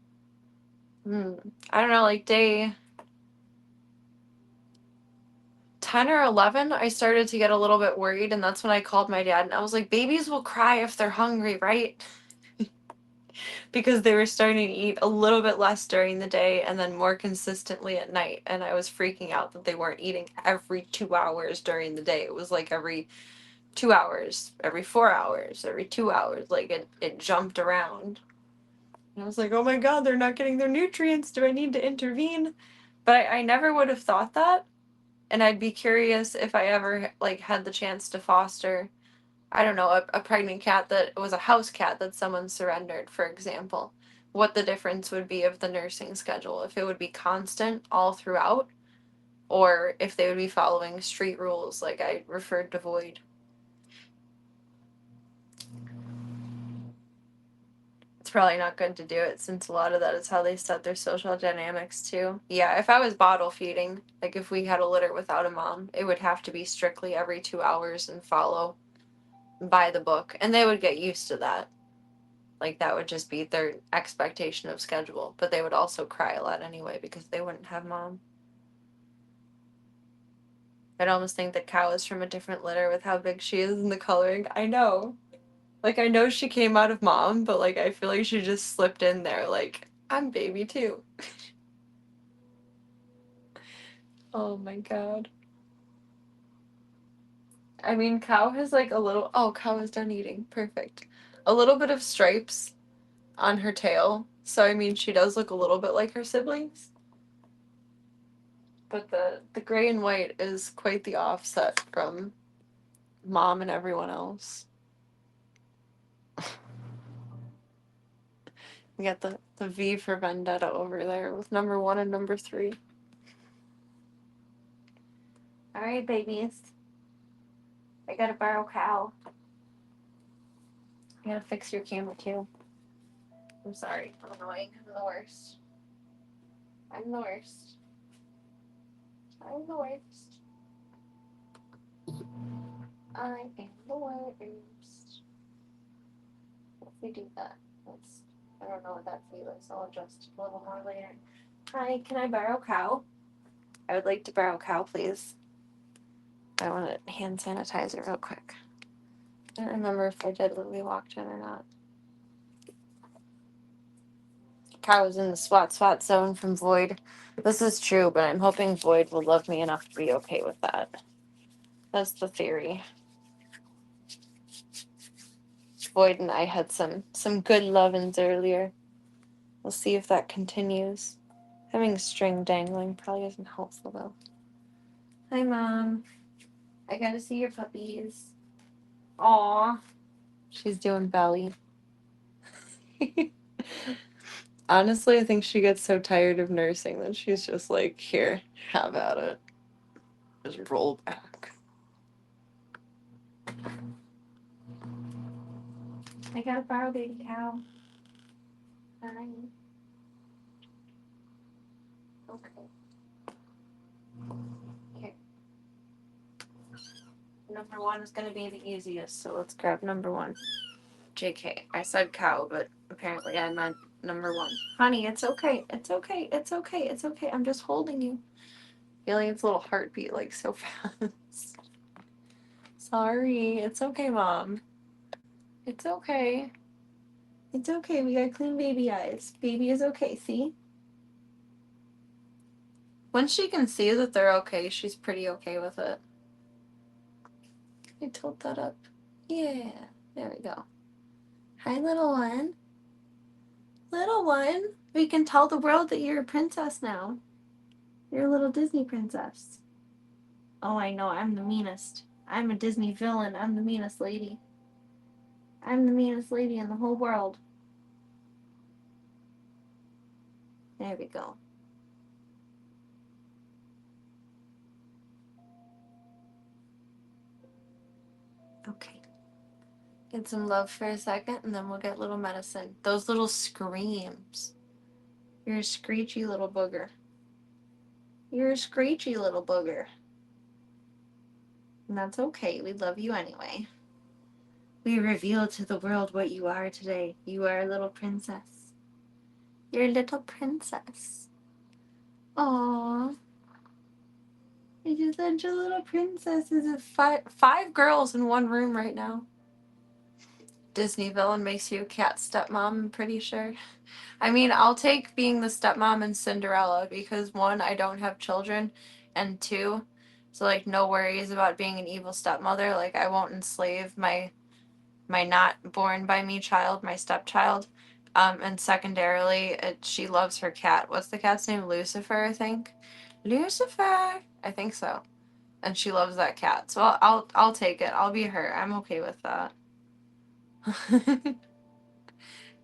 I don't know, like day 10 or 11, I started to get a little bit worried. And that's when I called my dad and I was like, babies will cry if they're hungry, right? Because they were starting to eat a little bit less during the day and then more consistently at night. And I was freaking out that they weren't eating every 2 hours during the day. It was like every 2 hours, every 4 hours, every 2 hours. Like it jumped around. And I was like, oh my God, they're not getting their nutrients. Do I need to intervene? But I never would have thought that. And I'd be curious if I ever like had the chance to foster I don't know, a pregnant cat that was a house cat that someone surrendered, for example, what the difference would be of the nursing schedule, if it would be constant all throughout, or if they would be following street rules like I referred to Void. It's probably not good to do it since a lot of that is how they set their social dynamics too. Yeah, if I was bottle feeding, like if we had a litter without a mom, it would have to be strictly every 2 hours and follow by the book, and they would get used to that. Like that would just be their expectation of schedule, but they would also cry a lot anyway because they wouldn't have mom. I'd almost think that Cow is from a different litter with how big she is and the coloring. I know. Like I know she came out of mom, but like I feel like she just slipped in there like I'm baby too. Oh my god. I mean, Cow has like a little. Oh, Cow is done eating. Perfect. A little bit of stripes on her tail. So, I mean, she does look a little bit like her siblings. But the gray and white is quite the offset from mom and everyone else. We got the V for Vendetta over there with number 1 and number 3. Alright, babies. I gotta borrow Cow. I gotta fix your camera too. I'm sorry. I'm annoying. I'm the worst. I'm the worst. I'm the worst. I am the worst. If we do that, I don't know what that feel is. I'll adjust a little more later. Hi, can I borrow Cow? I would like to borrow Cow, please. I want to hand sanitize it real quick. I don't remember if I did when we walked in or not. Cow was in the SWAT zone from Void. This is true, but I'm hoping Void will love me enough to be okay with that. That's the theory. Void and I had some good lovins earlier. We'll see if that continues. Having string dangling probably isn't helpful though. Hi, Mom. I gotta see your puppies. Aw. She's doing belly. Honestly, I think she gets so tired of nursing that she's just like, here, have at it. Just roll back. I gotta borrow baby Cow. Fine. Okay. Okay. Number 1 is gonna be the easiest, so let's grab number 1. JK. I said Cow, but apparently I meant number 1. Honey, it's okay. It's okay. It's okay. It's okay. I'm just holding you. Feeling its little heartbeat like so fast. Sorry. It's okay, Mom. It's okay. It's okay. We got clean baby eyes. Baby is okay, see? When she can see that they're okay, she's pretty okay with it. I tilt that up. Yeah. There we go. Hi, little one. Little one. We can tell the world that you're a princess now. You're a little Disney princess. Oh, I know. I'm the meanest. I'm a Disney villain. I'm the meanest lady. I'm the meanest lady in the whole world. There we go. Okay. Get some love for a second, and then we'll get little medicine. Those little screams. You're a screechy little booger. You're a screechy little booger. And that's okay. We love you anyway. We reveal to the world what you are today. You are a little princess. You're a little princess. Aww. You're such a little princess. There's five girls in one room right now. Disney villain makes you a cat stepmom, I'm pretty sure. I mean, I'll take being the stepmom in Cinderella because 1, I don't have children, and 2, so like no worries about being an evil stepmother. Like I won't enslave my not born by me child, my stepchild. And secondarily, she loves her cat. What's the cat's name? Lucifer, I think. Lucifer! I think so. And she loves that cat. So I'll take it. I'll be her. I'm okay with that.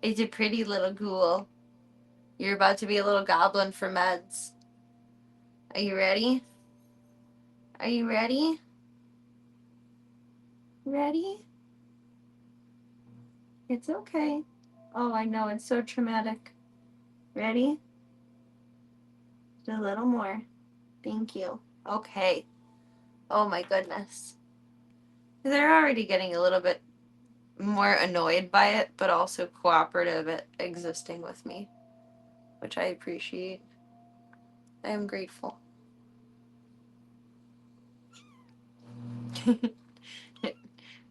It's a pretty little ghoul. You're about to be a little goblin for meds. Are you ready? Are you ready? Ready? It's okay. Oh, I know. It's so traumatic. Ready? Just a little more. Thank you. Okay. Oh my goodness. They're already getting a little bit more annoyed by it, but also cooperative at existing with me, which I appreciate. I am grateful.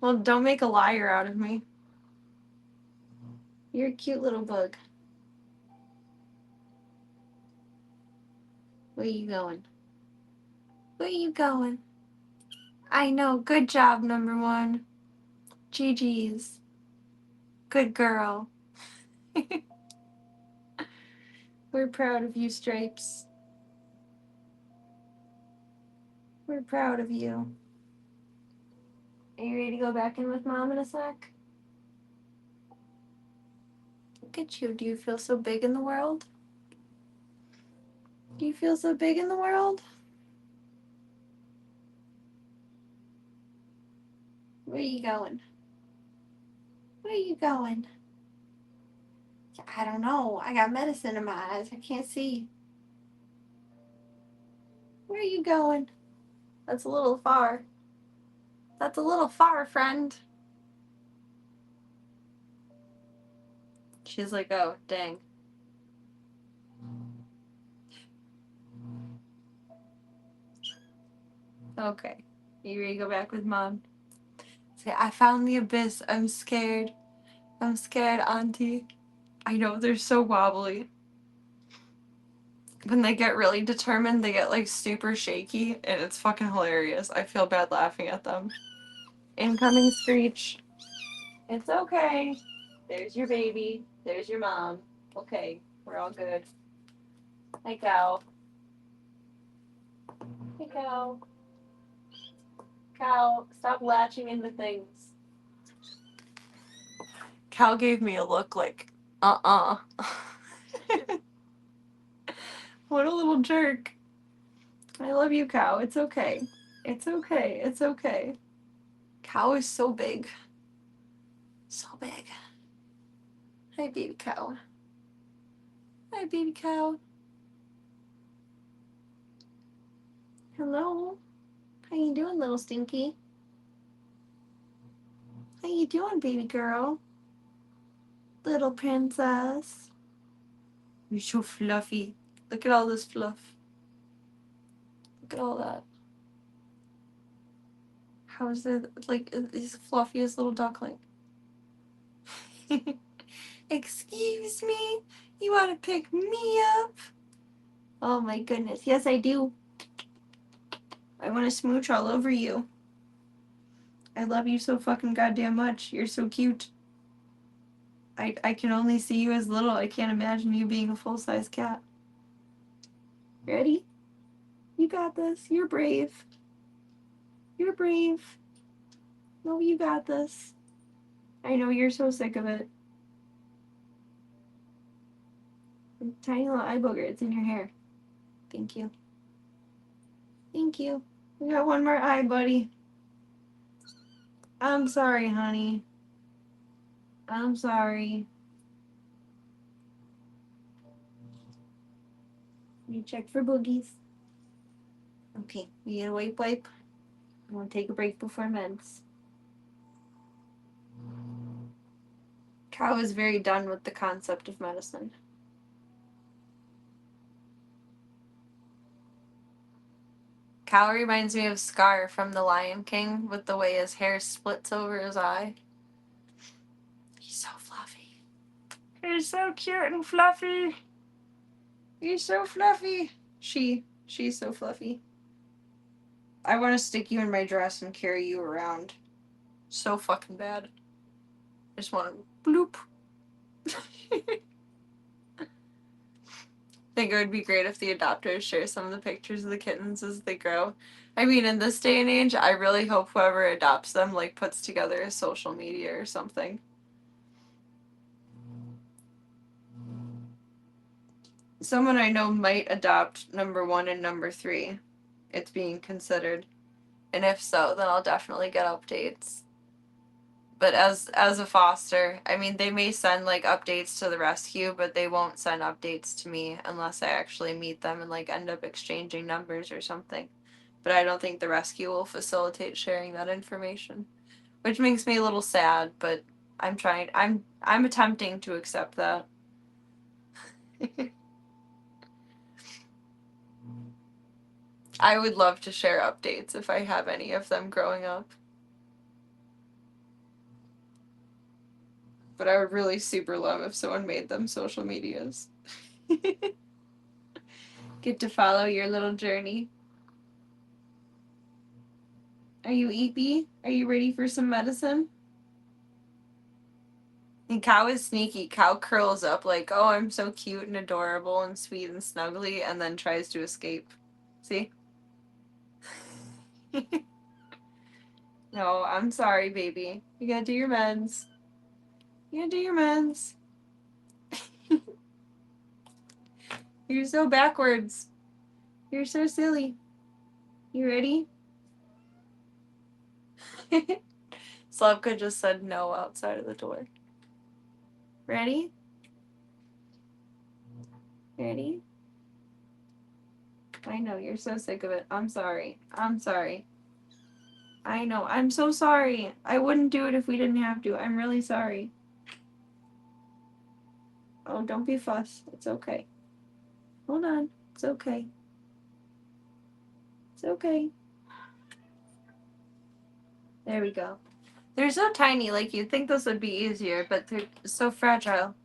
Well, don't make a liar out of me. You're a cute little bug. Where you going? Where you going? I know. Good job, number one. GG's. Good girl. We're proud of you, Stripes. We're proud of you. Are you ready to go back in with Mom in a sec? Look at you. Do you feel so big in the world? Do you feel so big in the world? Where are you going? Where are you going? I don't know. I got medicine in my eyes. I can't see. Where are you going? That's a little far. That's a little far, friend. She's like, oh, dang. Okay. You ready to go back with Mom? Say, I found the abyss. I'm scared. I'm scared, Auntie. I know, they're so wobbly. When they get really determined, they get like super shaky, and it's fucking hilarious. I feel bad laughing at them. Incoming screech. It's okay. There's your baby. There's your mom. Okay, we're all good. Hey, cow. Hey, cow. Cow, stop latching into things. Cow gave me a look like, uh-uh. What a little jerk. I love you, Cow. It's okay. It's okay. It's okay. Cow is so big. So big. Hi, baby cow. Hi, baby cow. Hello. How you doing, little stinky? How you doing, baby girl? Little princess. You're so fluffy. Look at all this fluff. Look at all that. How is it, like, he's the fluffiest little duckling. Excuse me? You want to pick me up? Oh my goodness. Yes, I do. I want to smooch all over you. I love you so fucking goddamn much. You're so cute. I can only see you as little. I can't imagine you being a full-size cat. Ready? You got this. You're brave. You're brave. No, you got this. I know you're so sick of it. Tiny little eye booger. It's in your hair. Thank you. Thank you. We got one more eye, buddy. I'm sorry, honey. I'm sorry. You check for boogies. Okay, we get a wipe. I want to take a break before meds. Cow is very done with the concept of medicine. Cow reminds me of Scar from The Lion King with the way his hair splits over his eye. He's so fluffy. He's so cute and fluffy. He's so fluffy. She's so fluffy. I want to stick you in my dress and carry you around. So fucking bad. I just want to bloop. think it would be great if the adopters share some of the pictures of the kittens as they grow. I mean, in this day and age, I really hope whoever adopts them, like, puts together a social media or something. Someone I know might adopt number 1 and number 3. It's being considered. And if so, then I'll definitely get updates. But as a foster, I mean, they may send like updates to the rescue, but they won't send updates to me unless I actually meet them and like end up exchanging numbers or something. But I don't think the rescue will facilitate sharing that information, which makes me a little sad, but I'm trying. I'm attempting to accept that. I would love to share updates if I have any of them growing up. But I would really super love if someone made them social medias. Get to follow your little journey. Are you eepy? Are you ready for some medicine? And Cow is sneaky. Cow curls up like, oh, I'm so cute and adorable and sweet and snuggly, and then tries to escape. See? No, I'm sorry, baby. You gotta do your meds. You gotta do your meds. You're so backwards. You're so silly. You ready? Slavka just said no outside of the door. Ready? Ready? I know, you're so sick of it. I'm sorry. I'm sorry. I know. I'm so sorry. I wouldn't do it if we didn't have to. I'm really sorry. Oh, don't be fuss. It's okay. Hold on. It's okay. It's okay. There we go. They're so tiny. Like, you'd think this would be easier, but they're so fragile.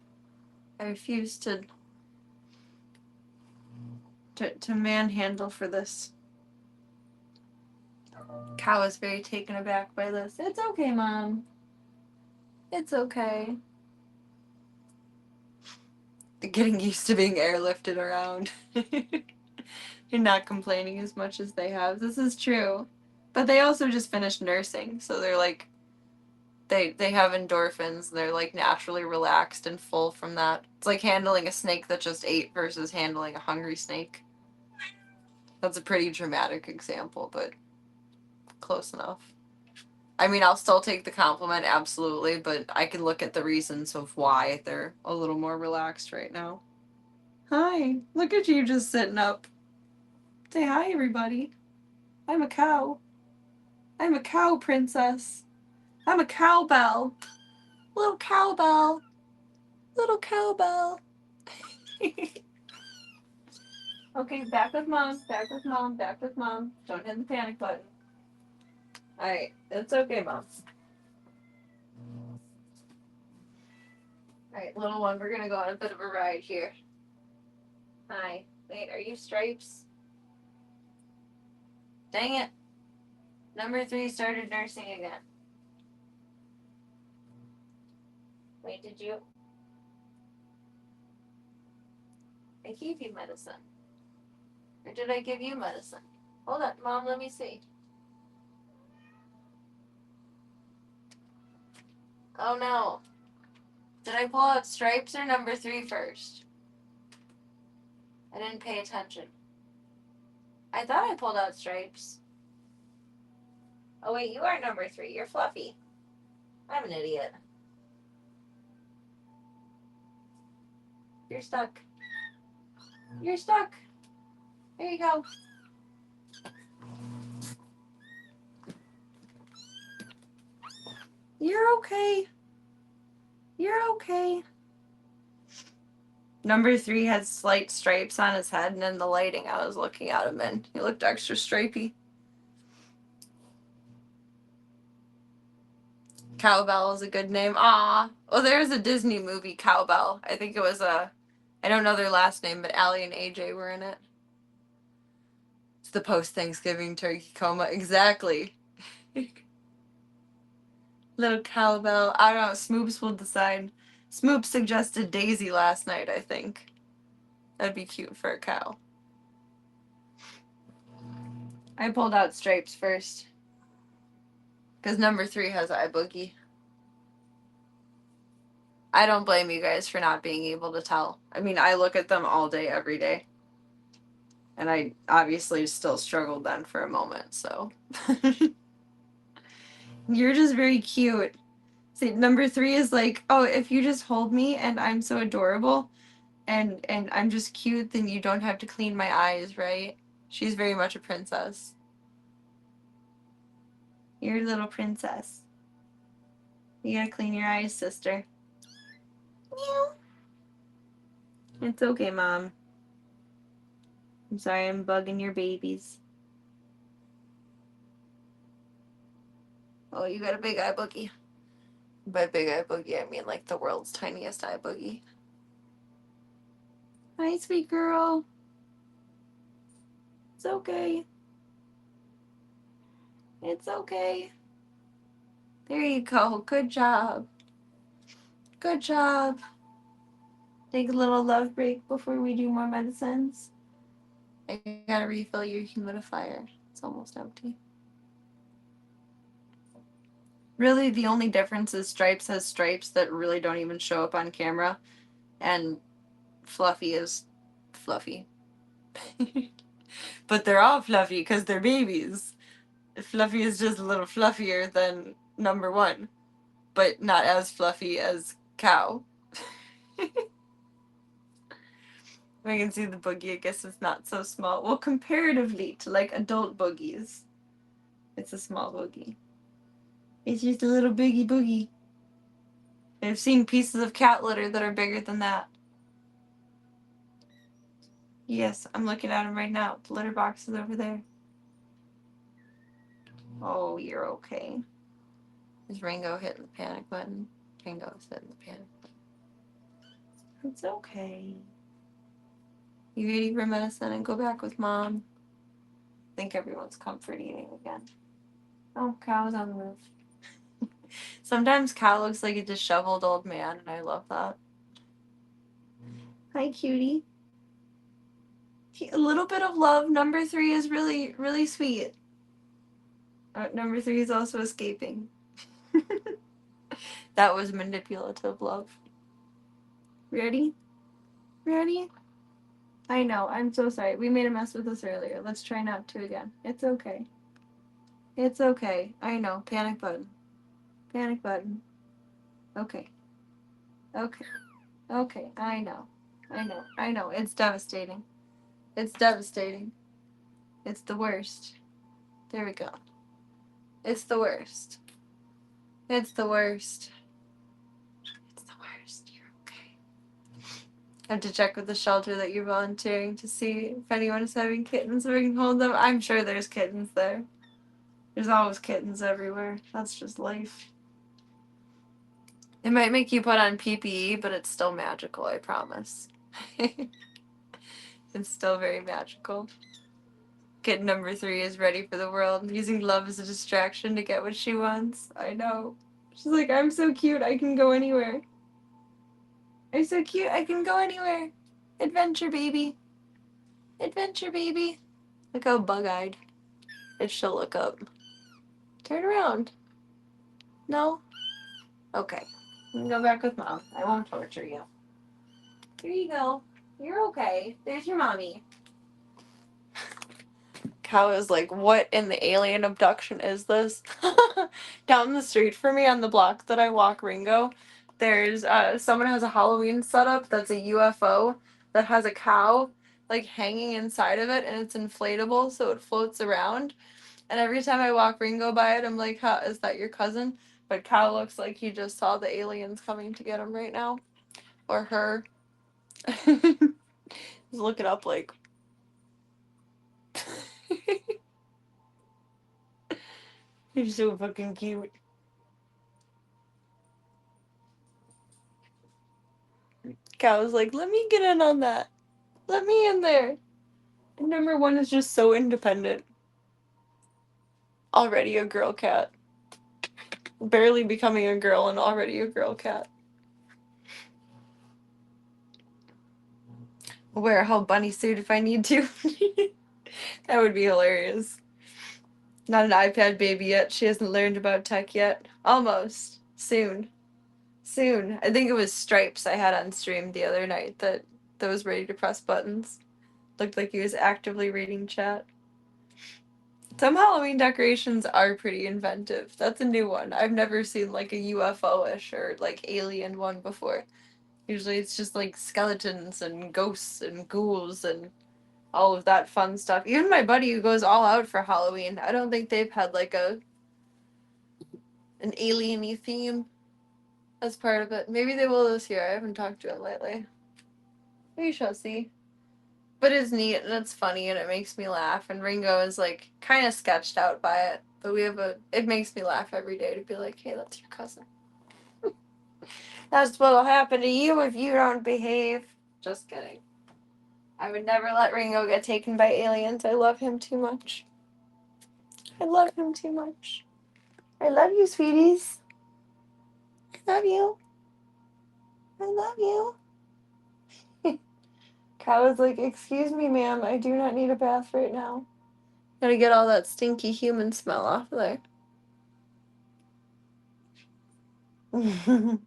I refuse to manhandle for this. Cow is very taken aback by this. It's okay, Mom. It's okay. They're getting used to being airlifted around. You're not complaining as much as they have. This is true. But they also just finished nursing, so they're like, they have endorphins. They're like naturally relaxed and full from that. It's like handling a snake that just ate versus handling a hungry snake. That's a pretty dramatic example, but close enough. I mean, I'll still take the compliment, absolutely, but I can look at the reasons of why they're a little more relaxed right now. Hi, look at you just sitting up. Say hi, everybody. I'm a cow. I'm a cow princess. I'm a cowbell. Little cowbell. Little cowbell. Okay, back with Mom. Back with Mom. Back with Mom. Don't hit the panic button. Alright, it's okay, Mom. Alright, little one, we're gonna go on a bit of a ride here. Hi. Wait, are you Stripes? Dang it. Number 3 started nursing again. Wait, did you? I gave you medicine. Or did I give you medicine? Hold on, Mom, let me see. Oh no. Did I pull out Stripes or number 3 first? I didn't pay attention. I thought I pulled out Stripes. Oh wait, you are number 3. You're Fluffy. I'm an idiot. You're stuck. You're stuck. There you go. You're okay. You're okay. Number 3 had slight stripes on his head, and in the lighting I was looking at him and he looked extra stripy. Cowbell is a good name. Ah. Oh, there's a Disney movie, Cowbell. I think it was I don't know their last name, but Allie and AJ were in it. It's the post-Thanksgiving turkey coma. Exactly. Little cowbell. I don't know. Smoops will decide. Smoops suggested Daisy last night, I think. That'd be cute for a cow. I pulled out Stripes first. Because number 3 has eye boogie. I don't blame you guys for not being able to tell. I mean, I look at them all day, every day. And I obviously still struggled then for a moment, so. You're just very cute. See, number 3 is like, oh, if you just hold me and I'm so adorable and I'm just cute, then you don't have to clean my eyes, right? She's very much a princess. You're a little princess. You gotta clean your eyes, sister. Meow. It's okay, Mom. I'm sorry I'm bugging your babies. Oh, you got a big eye boogie. By big eye boogie, I mean like the world's tiniest eye boogie. Hi, sweet girl. It's okay. It's okay. There you go. Good job. Good job. Take a little love break before we do more medicines. I gotta refill your humidifier. It's almost empty. Really, the only difference is Stripes has stripes that really don't even show up on camera, and Fluffy is fluffy. But they're all fluffy because they're babies. Fluffy is just a little fluffier than number 1, but not as fluffy as Cow. I can see the boogie. I guess it's not so small. Well, comparatively to like adult boogies, it's a small boogie. It's just a little biggie boogie. I've seen pieces of cat litter that are bigger than that. Yes, I'm looking at them right now. The litter box is over there. Oh, you're okay. Is Ringo hitting the panic button? Ringo's hitting the panic button. It's okay. You eat your medicine and go back with Mom. I think everyone's comfort eating again. Oh, Cow's on the move. Sometimes Cow looks like a disheveled old man, and I love that. Hi, cutie. A little bit of love. Number 3 is really, really sweet. Number 3 is also escaping. That was manipulative love. Ready? Ready? I know. I'm so sorry. We made a mess with this earlier. Let's try not to again. It's okay. It's okay. I know. Panic button. Panic button. Okay. Okay. Okay. I know. I know. I know. It's devastating. It's devastating. It's the worst. There we go. It's the worst. It's the worst. It's the worst. You're okay. I have to check with the shelter that you're volunteering to see if anyone is having kittens so we can hold them. I'm sure there's kittens there. There's always kittens everywhere. That's just life. It might make you put on PPE, but it's still magical, I promise. It's still very magical. Kitten number 3 is ready for the world, using love as a distraction to get what she wants. I know. She's like, I'm so cute, I can go anywhere. I'm so cute, I can go anywhere. Adventure baby. Adventure baby. Look how bug-eyed. If she'll look up. Turn around. No? Okay. You can go back with Mom. I won't torture you. Here you go. You're okay. There's your mommy. Cow is like, what in the alien abduction is this? Down the street from me on the block that I walk Ringo, there's someone has a Halloween setup that's a UFO that has a cow like hanging inside of it, and it's inflatable so it floats around. And every time I walk Ringo by it, I'm like, how is that your cousin? But Cow looks like he just saw the aliens coming to get him right now. Or her. He's looking up like he's so fucking cute. Cow's like, let me get in on that. Let me in there. And number 1 is just so independent. Already a girl cat. Barely becoming a girl and already a girl cat. wear a whole bunny suit if I need to. That would be hilarious. Not an iPad baby yet. She hasn't learned about tech yet. Almost. Soon. Soon. I think it was Stripes I had on stream the other night that was ready to press buttons. Looked like he was actively reading chat. Some Halloween decorations are pretty inventive. That's a new one. I've never seen like a UFO-ish or like alien one before. Usually it's just like skeletons and ghosts and ghouls and all of that fun stuff. Even my buddy who goes all out for Halloween, I don't think they've had like an alien-y theme as part of it. Maybe they will this year. I haven't talked to him lately. We shall see. But it's neat and it's funny and it makes me laugh. And Ringo is like kind of sketched out by it. But it makes me laugh every day to be like, hey, that's your cousin. That's what'll happen to you if you don't behave. Just kidding. I would never let Ringo get taken by aliens. I love him too much. I love him too much. I love you, sweeties. I love you. I love you. Cow is like, excuse me, ma'am, I do not need a bath right now. Gotta get all that stinky human smell off of there.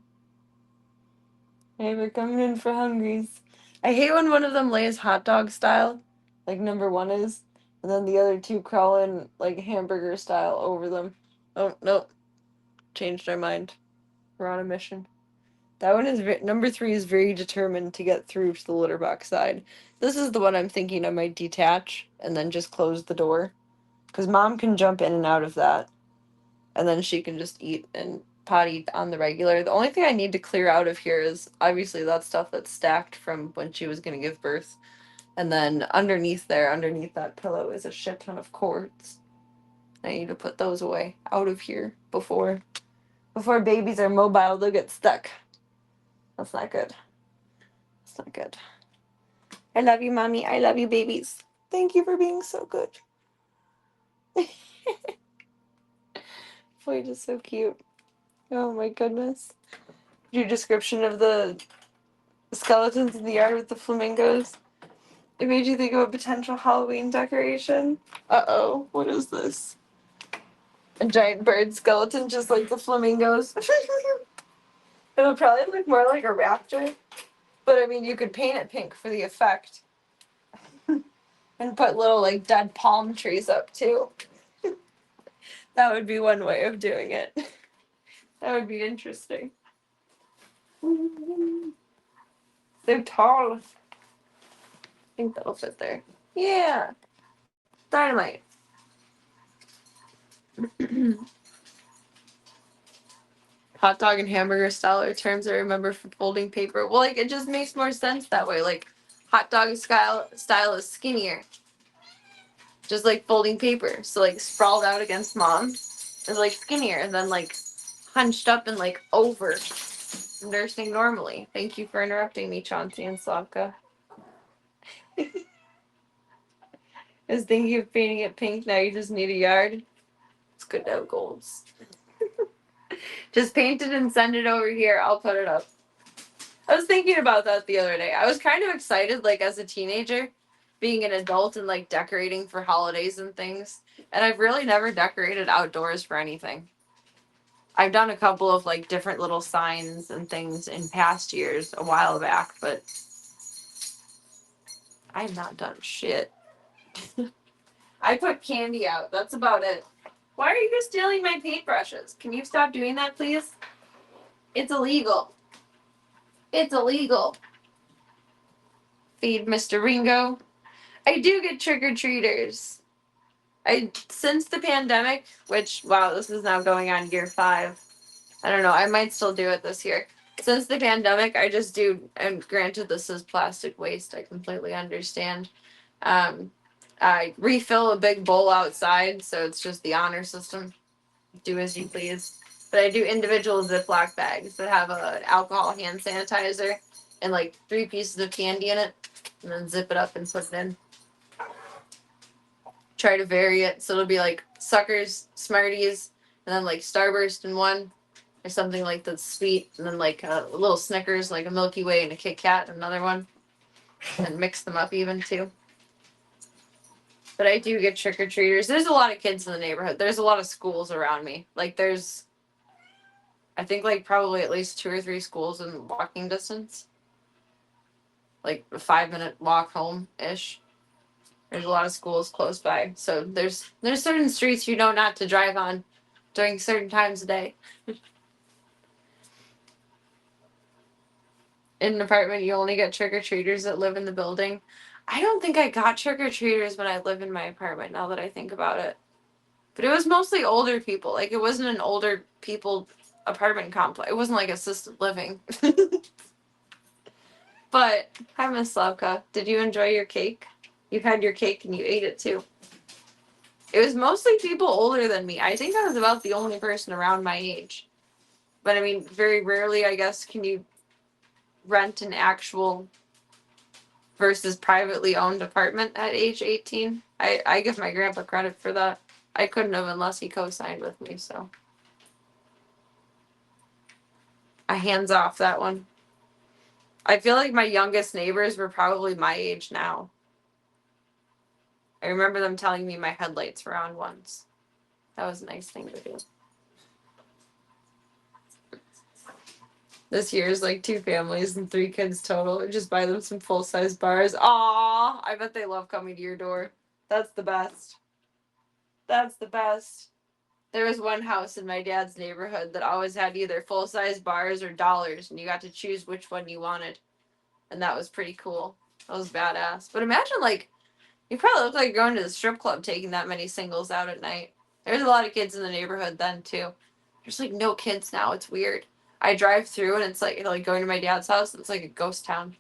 Hey, we're coming in for hungries. I hate when one of them lays hot dog style, like number one is, and then the other two crawl in like hamburger style over them. Oh, nope. Changed our mind. We're on a mission. That one is number 3 is very determined to get through to the litter box side. This is the one I'm thinking I might detach and then just close the door. Because mom can jump in and out of that. And then she can just eat and potty on the regular. The only thing I need to clear out of here is obviously that stuff that's stacked from when she was going to give birth. And then underneath that pillow, is a shit ton of cords. I need to put those away out of here before babies are mobile, they'll get stuck. That's not good. That's not good. I love you, Mommy. I love you, babies. Thank you for being so good. Floyd is so cute. Oh my goodness. Your description of the skeletons in the yard with the flamingos. It made you think of a potential Halloween decoration. Uh-oh. What is this? A giant bird skeleton just like the flamingos. It'll probably look more like a raptor. But I mean, you could paint it pink for the effect. And put little like dead palm trees up too. That would be one way of doing it. That would be interesting. They're tall. I think that'll fit there. Yeah. Dynamite. Hot dog and hamburger style are terms I remember from folding paper. Well, like, it just makes more sense that way. Like, hot dog style is skinnier. Just like folding paper. So, like, sprawled out against mom is, like, skinnier. And then, like, hunched up and, like, over. Nursing normally. Thank you for interrupting me, Chauncey and Slavka. I was thinking of painting it pink. Now you just need a yard. It's good to have goals. Just paint it and send it over here. I'll put it up. I was thinking about that the other day. I was kind of excited, like, as a teenager, being an adult and, like, decorating for holidays and things. And I've really never decorated outdoors for anything. I've done a couple of, like, different little signs and things in past years, a while back, but I've not done shit. I put candy out. That's about it. Why are you stealing my paintbrushes? Can you stop doing that, please? It's illegal. It's illegal. Feed Mr. Ringo. I do get trick-or-treaters. Since the pandemic, which, wow, this is now going on year 5. I don't know, I might still do it this year. Since the pandemic, I just do, and granted this is plastic waste, I completely understand. I refill a big bowl outside, so it's just the honor system. Do as you please. But I do individual Ziploc bags that have a alcohol hand sanitizer and like 3 pieces of candy in it, and then zip it up and put it in. Try to vary it so it'll be like Suckers, Smarties, and then like Starburst in one, or something like that's sweet, and then like a little Snickers, like a Milky Way and a Kit Kat in another one. and mix them up even too. But I do get trick-or-treaters. There's a lot of kids in the neighborhood. There's a lot of schools around me. Like there's, I think like probably at least 2 or 3 schools in walking distance. Like a 5-minute walk home ish. There's a lot of schools close by. So there's certain streets you know not to drive on during certain times of day. In an apartment, you only get trick-or-treaters that live in the building. I don't think I got trick-or-treaters when I lived in my apartment, now that I think about it. But it was mostly older people. Like, it wasn't an older people apartment complex. It wasn't like assisted living. But, hi, Miss Slavka. Did you enjoy your cake? You had your cake and you ate it too. It was mostly people older than me. I think I was about the only person around my age. But I mean, very rarely, I guess, can you rent an actual versus privately owned apartment at age 18. I give my grandpa credit for that. I couldn't have unless he co-signed with me, so I hands off that one. I feel like my youngest neighbors were probably my age now. I remember them telling me my headlights were on once. That was a nice thing to do. This year is like 2 families and 3 kids total. Just buy them some full-size bars. Aw, I bet they love coming to your door. That's the best. That's the best. There was one house in my dad's neighborhood that always had either full-size bars or dollars, and you got to choose which one you wanted. And that was pretty cool. That was badass. But imagine, like, you probably look like you're going to the strip club taking that many singles out at night. There's a lot of kids in the neighborhood then, too. There's, like, no kids now. It's weird. I drive through, and it's like going to my dad's house, it's like a ghost town.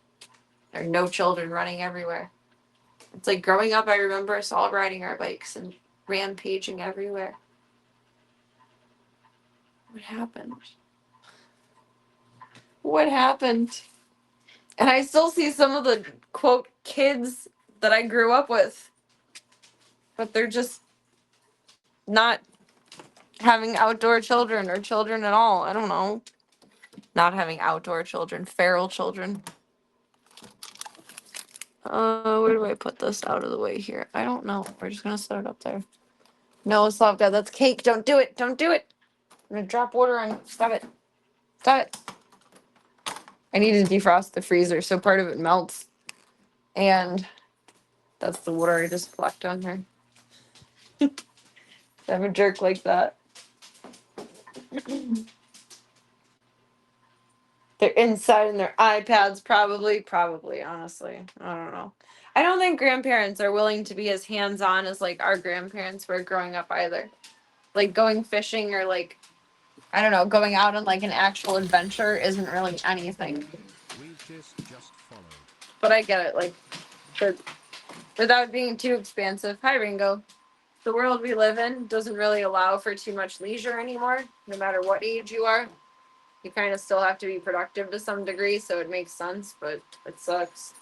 There are no children running everywhere. It's like growing up, I remember us all riding our bikes and rampaging everywhere. What happened? What happened? And I still see some of the, quote, kids that I grew up with. But they're just not having outdoor children or children at all. I don't know. Not having outdoor children, feral children. Where do I put this out of the way here? I don't know. We're just gonna set it up there. No, Slavka, that's cake. Don't do it. Don't do it. I'm gonna drop water on you. Stop it. Stop it. I need to defrost the freezer so part of it melts. And that's the water I just collected on here. I'm a jerk like that. They're inside in their iPads, probably, honestly. I don't know. I don't think grandparents are willing to be as hands-on as, like, our grandparents were growing up either. Like, going fishing or, like, I don't know, going out on, like, an actual adventure isn't really anything. Just followed. But I get it, like, without being too expansive. Hi, Ringo. The world we live in doesn't really allow for too much leisure anymore, no matter what age you are. You kind of still have to be productive to some degree, so it makes sense, but it sucks.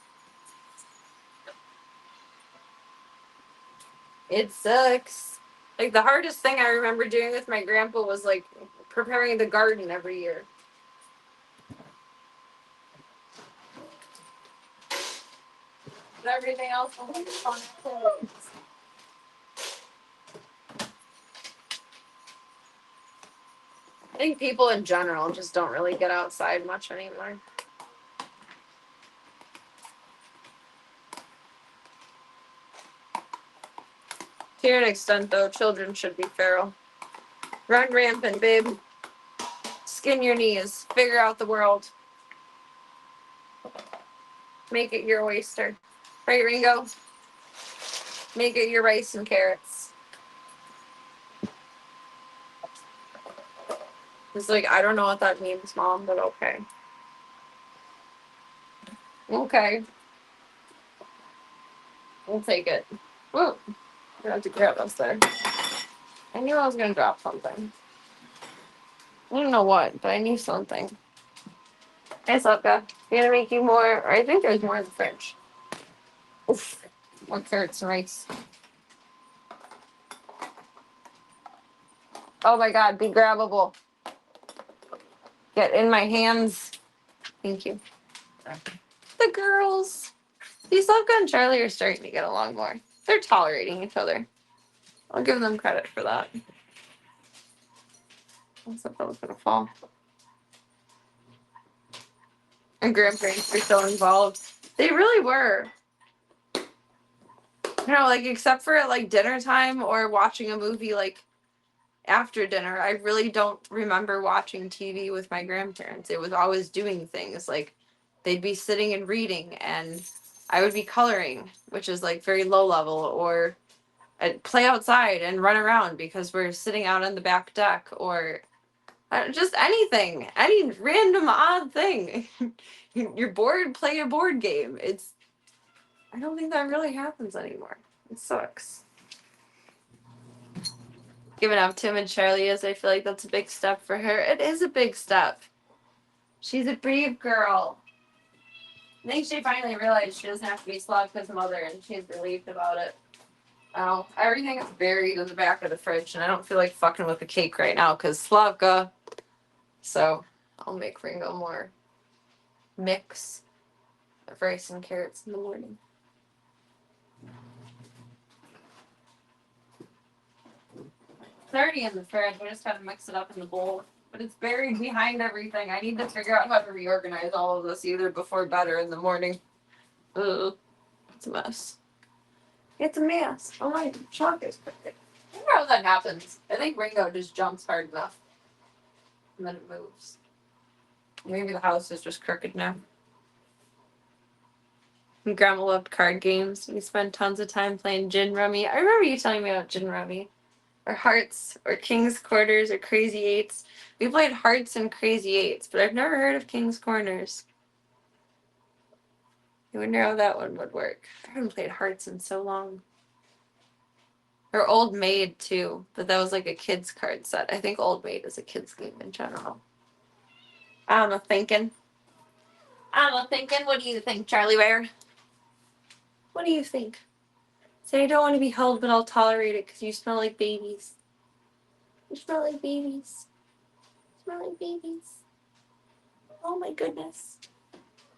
It sucks. Like, the hardest thing I remember doing with my grandpa was, like, preparing the garden every year. But everything else was like fun activities. I think people in general just don't really get outside much anymore. To an extent, though, children should be feral. Run rampant, babe. Skin your knees. Figure out the world. Make it your oyster. Right, Ringo? Make it your rice and carrots. It's like, I don't know what that means, Mom, but okay. Okay. We'll take it. Whoa. I have to grab us there. I knew I was going to drop something. I don't know what, but I knew something. Hey, Slupka. I'm gonna make you more. I think there's more in the fridge. Oof. More carrots and rice. Oh my god, be grabbable. Get in my hands. Thank you. The girls. See, Slavka and Charlie are starting to get along more. They're tolerating each other. I'll give them credit for that. I thought that was gonna fall. And grandparents were so involved. They really were. You know, like except for at like dinner time or watching a movie like after dinner, I really don't remember watching TV with my grandparents. It was always doing things. Like they'd be sitting and reading and I would be coloring, which is like very low level, or I'd play outside and run around because we're sitting out on the back deck, or just anything, any random odd thing. You're bored, play a board game. I don't think that really happens anymore. It sucks. Giving up Tim and Charlie is, I feel like that's a big step for her. It is a big step. She's a brave girl. I think she finally realized she doesn't have to be Slavka's mother, and she's relieved about it. Oh, everything is buried in the back of the fridge, and I don't feel like fucking with the cake right now because Slavka. So I'll make Ringo more mix of rice and carrots in the morning. It's already in the fridge. I just gotta mix it up in the bowl. But it's buried behind everything. I need to figure out how to reorganize all of this either before bed or in the morning. Ugh. It's a mess. It's a mess. Oh my chalk is perfect. I wonder how that happens. I think Ringo just jumps hard enough. And then it moves. Maybe the house is just crooked now. And Grandma loved card games. We spent tons of time playing gin rummy. I remember you telling me about gin rummy. Or hearts, or king's quarters, or crazy eights. We played hearts and crazy eights, but I've never heard of king's corners. I wonder how that one would work. I haven't played hearts in so long. Or Old Maid too, but that was like a kid's card set. I think Old Maid is a kid's game in general. I'm thinking. What do you think, Charlie Bear? What do you think? Say I don't want to be held, but I'll tolerate it because you smell like babies. You smell like babies. You smell like babies. Oh my goodness.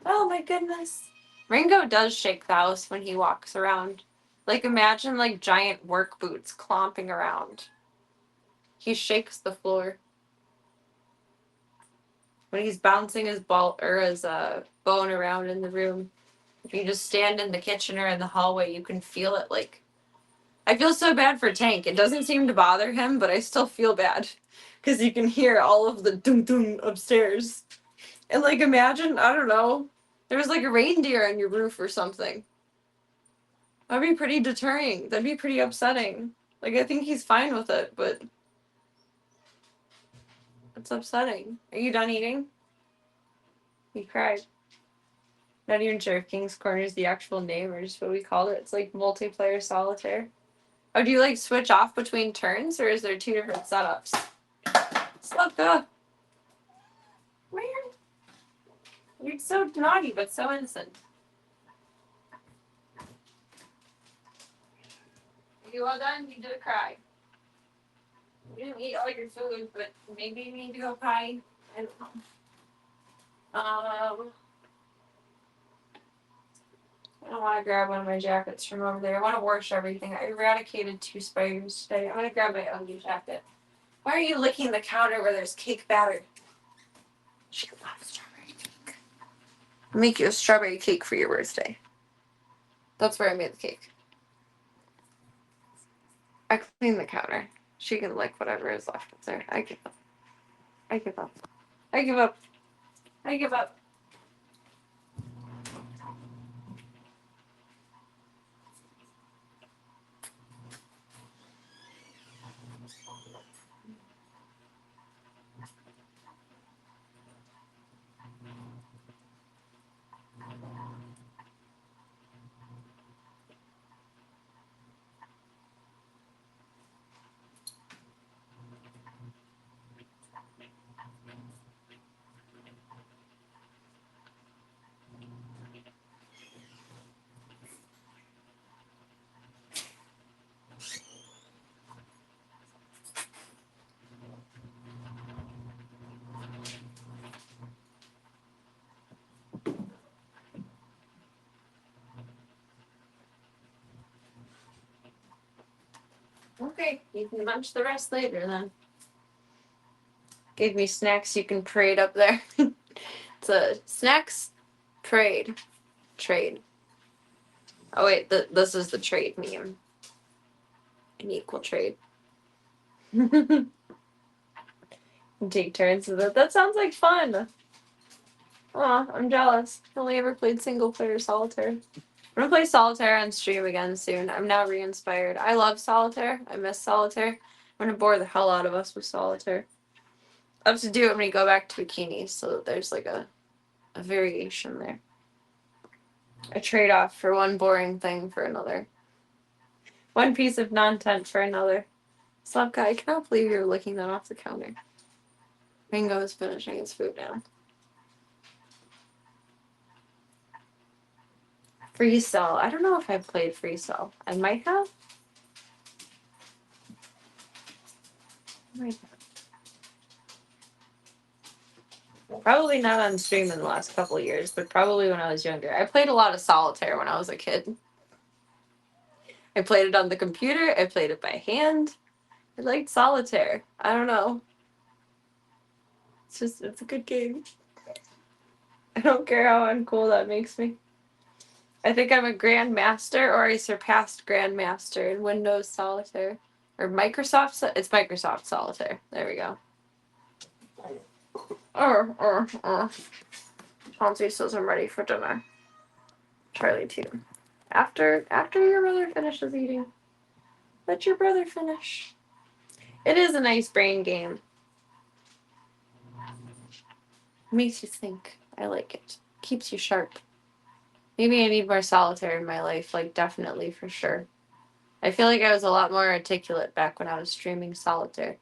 Oh my goodness. Ringo does shake the house when he walks around. Like imagine like giant work boots clomping around. He shakes the floor. When he's bouncing his ball or his bone around in the room. If you just stand in the kitchen or in the hallway, you can feel it. Like I feel so bad for Tank. It doesn't seem to bother him, but I still feel bad because you can hear all of the dum dum upstairs. And like imagine, I don't know, there was like a reindeer on your roof or something. That'd be pretty deterring. That'd be pretty upsetting. Like I think he's fine with it, but it's upsetting. Are you done eating? He cried. Not even sure if King's Corner is the actual name or just what we called it. It's like multiplayer solitaire. Oh, do you like switch off between turns or is there two different setups? Slugga! Where? You're so naughty but so innocent. Are you all done? You did a cry. You didn't eat all your food, but maybe you need to go potty. I don't know. I don't want to grab one of my jackets from over there. I want to wash everything. I eradicated 2 spiders today. I'm going to grab my ugly jacket. Why are you licking the counter where there's cake batter? She loves strawberry cake. I'll make you a strawberry cake for your birthday. That's where I made the cake. I cleaned the counter. She can lick whatever is left up there. I give up. I give up. I give up. I give up. Okay, you can munch the rest later then. Gave me snacks you can trade up there. It's a snacks trade. Oh wait, this is the trade meme. An equal trade. Take turns with it. That sounds like fun. Aw, I'm jealous. I only ever played single player solitaire. I'm gonna play solitaire on stream again soon. I'm now re-inspired. I love solitaire. I miss solitaire. I'm gonna bore the hell out of us with solitaire. I have to do it when we go back to bikinis, so that there's like a variation there. A trade-off for one boring thing for another. One piece of non-tent for another. Slavka, I cannot believe you're licking that off the counter. Ringo is finishing his food now. Free Cell. I don't know if I've played Free Cell. I might have. Probably not on stream in the last couple of years, but probably when I was younger. I played a lot of solitaire when I was a kid. I played it on the computer. I played it by hand. I liked solitaire. I don't know. It's a good game. I don't care how uncool that makes me. I think I'm a grandmaster, or I surpassed grandmaster in Windows Solitaire. Or Microsoft. It's Microsoft Solitaire. There we go. Chauncey says I'm ready for dinner. Charlie too. After your brother finishes eating, let your brother finish. It is a nice brain game. Makes you think. I like it. Keeps you sharp. Maybe I need more solitaire in my life, like definitely for sure. I feel like I was a lot more articulate back when I was streaming solitaire.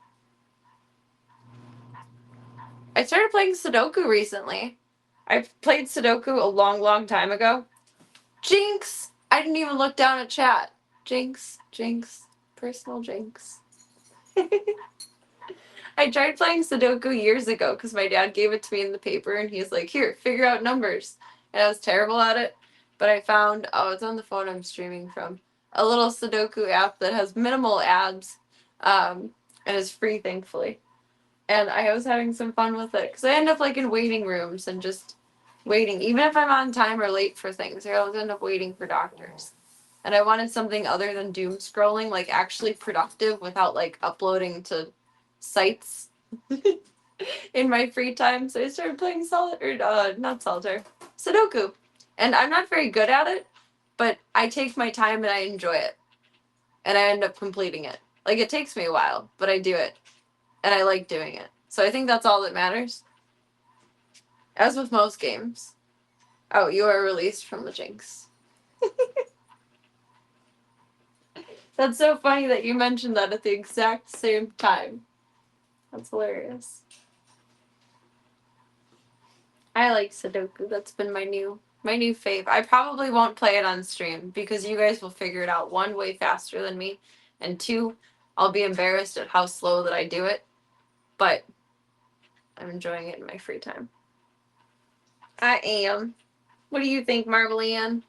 I started playing Sudoku recently. I played Sudoku a long, long time ago. Jinx! I didn't even look down at chat. Jinx. Personal jinx. I tried playing Sudoku years ago because my dad gave it to me in the paper and he's like, here, figure out numbers. And I was terrible at it. But I found, it's on the phone I'm streaming from, a little Sudoku app that has minimal ads and is free, thankfully. And I was having some fun with it because I end up like in waiting rooms and just waiting. Even if I'm on time or late for things, I always end up waiting for doctors. And I wanted something other than doom scrolling, like actually productive without like uploading to sites in my free time. So I started playing not solitaire, Sudoku. And I'm not very good at it, but I take my time and I enjoy it. And I end up completing it. Like it takes me a while, but I do it. And I like doing it. So I think that's all that matters. As with most games. Oh, you are released from the Jinx. That's so funny that you mentioned that at the exact same time. That's hilarious. I like Sudoku. That's been my new fave. I probably won't play it on stream because you guys will figure it out, one, way faster than me, and two, I'll be embarrassed at how slow that I do it. But I'm enjoying it in my free time. I am. What do you think, Marble Ann?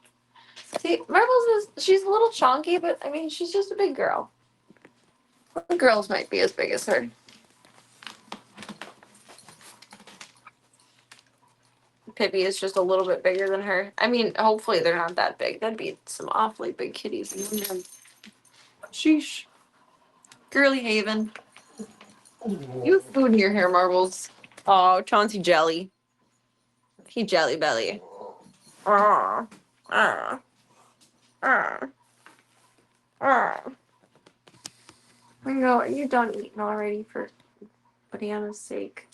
See, Marbles she's a little chonky, but I mean, she's just a big girl. The girls might be as big as her. Pippi is just a little bit bigger than her. I mean, hopefully they're not that big. That'd be some awfully big kitties. Sheesh. Girly Haven. You have food in your hair, Marbles. Oh, Chauncey jelly. He jelly belly. Ah. Ah. Ah. Ah. Ringo, are you done eating already for Banana's sake?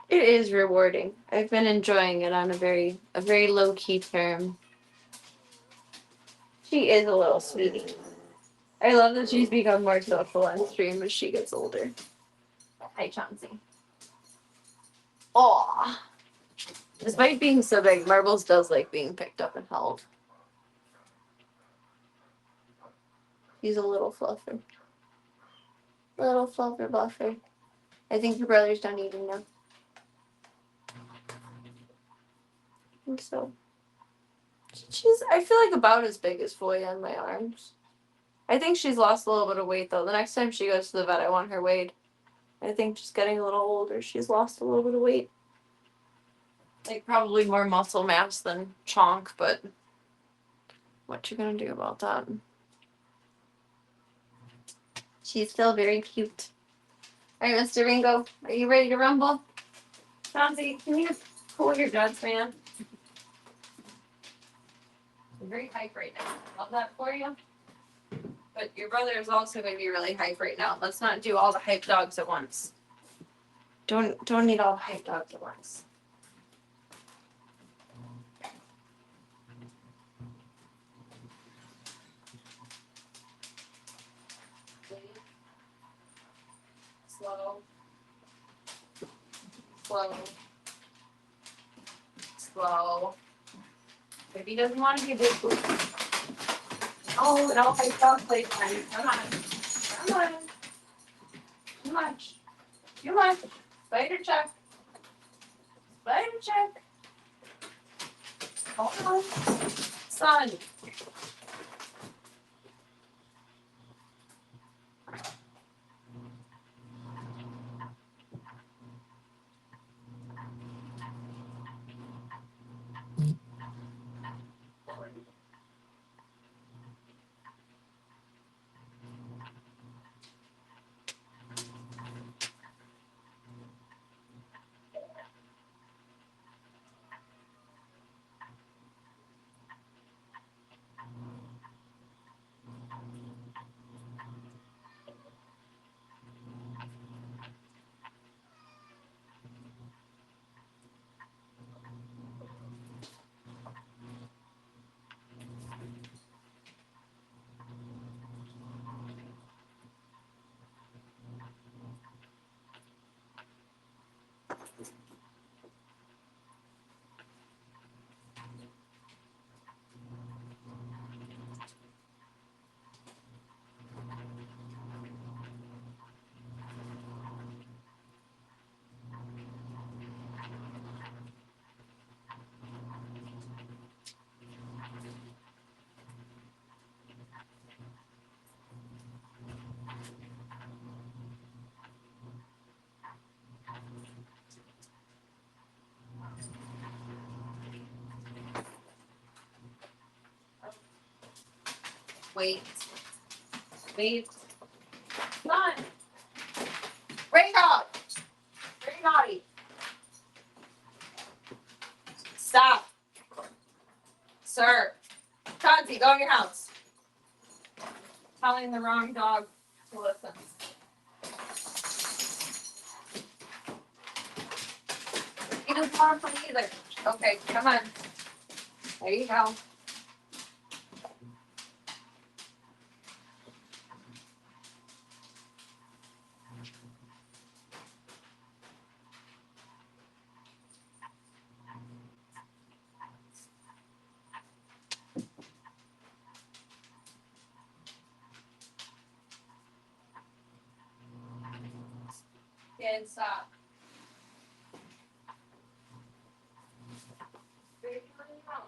It is rewarding. I've been enjoying it on a very low key term. She is a little sweetie. I love that she's become more social on stream as she gets older. Hi, Chauncey. Aw. Despite being so big, Marbles does like being picked up and held. He's a little fluffer. Little fluffer buffer. I think your brother's done eating now. I think so. I feel like about as big as Foya in my arms. I think she's lost a little bit of weight though. The next time she goes to the vet, I want her weighed. I think she's getting a little older. She's lost a little bit of weight. Like probably more muscle mass than chonk, but what you gonna do about that? She's still very cute. Alright, Mr. Ringo, are you ready to rumble? Chauncey, can you cool your jets, man? I'm very hype right now. Love that for you. But your brother is also going to be really hype right now. Let's not do all the hype dogs at once. Don't need all the hype dogs at once. Slow. Slow. Slow. Maybe he doesn't want to be a big boy. Oh, no hype dog playtime. Come on. Come on. Too much. Too much. Spider check. Spider check. Hold on. Son. Wait. Wait. Son. Bring up. Bring naughty. Stop. Sir. Chauncey, go in your house. Telling the wrong dog to listen. He doesn't want to play either. Okay, come on. There you go. Kid, stop. Where you coming from?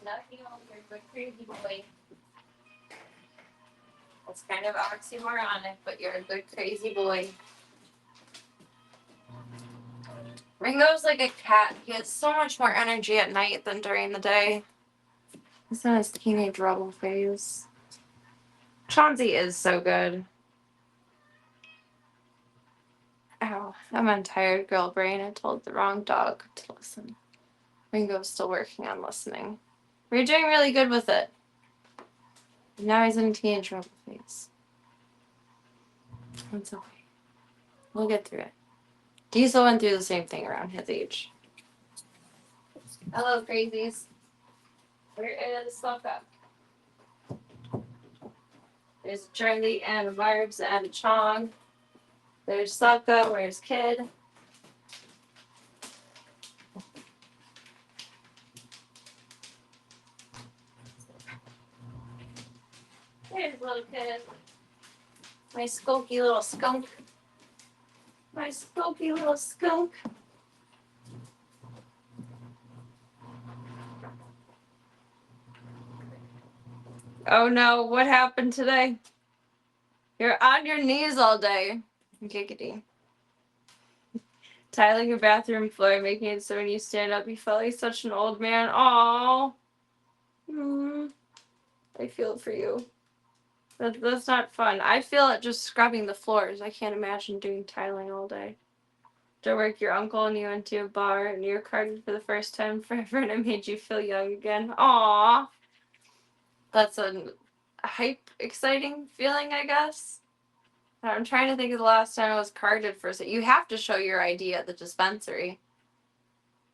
Nothing over here, but crazy boy. It's kind of oxymoronic, but you're a good crazy boy. Ringo's like a cat. He has so much more energy at night than during the day. He's in his teenage rebel phase. Chauncey is so good. Ow, I'm on tired girl brain. I told the wrong dog to listen. Ringo's still working on listening. We're doing really good with it. Now he's in teenage rebel phase. It's okay. We'll get through it. Diesel went through the same thing around his age. Hello, crazies. Where is Slowcup? There's Charlie and Barbs and Chong. There's Sokka. Where's Kid? There's little Kid. My skulky little skunk. My skulky little skunk. Oh no, what happened today? You're on your knees all day. Giggity. Tiling your bathroom floor, making it so when you stand up, you feel like such an old man. Aww. I feel for you. That's not fun. I feel it just scrubbing the floors. I can't imagine doing tiling all day. To work, your uncle and you went to a bar and you were carded for the first time forever and it made you feel young again. Aww. That's a hype, exciting feeling, I guess. I'm trying to think of the last time I was carded for. You have to show your ID at the dispensary.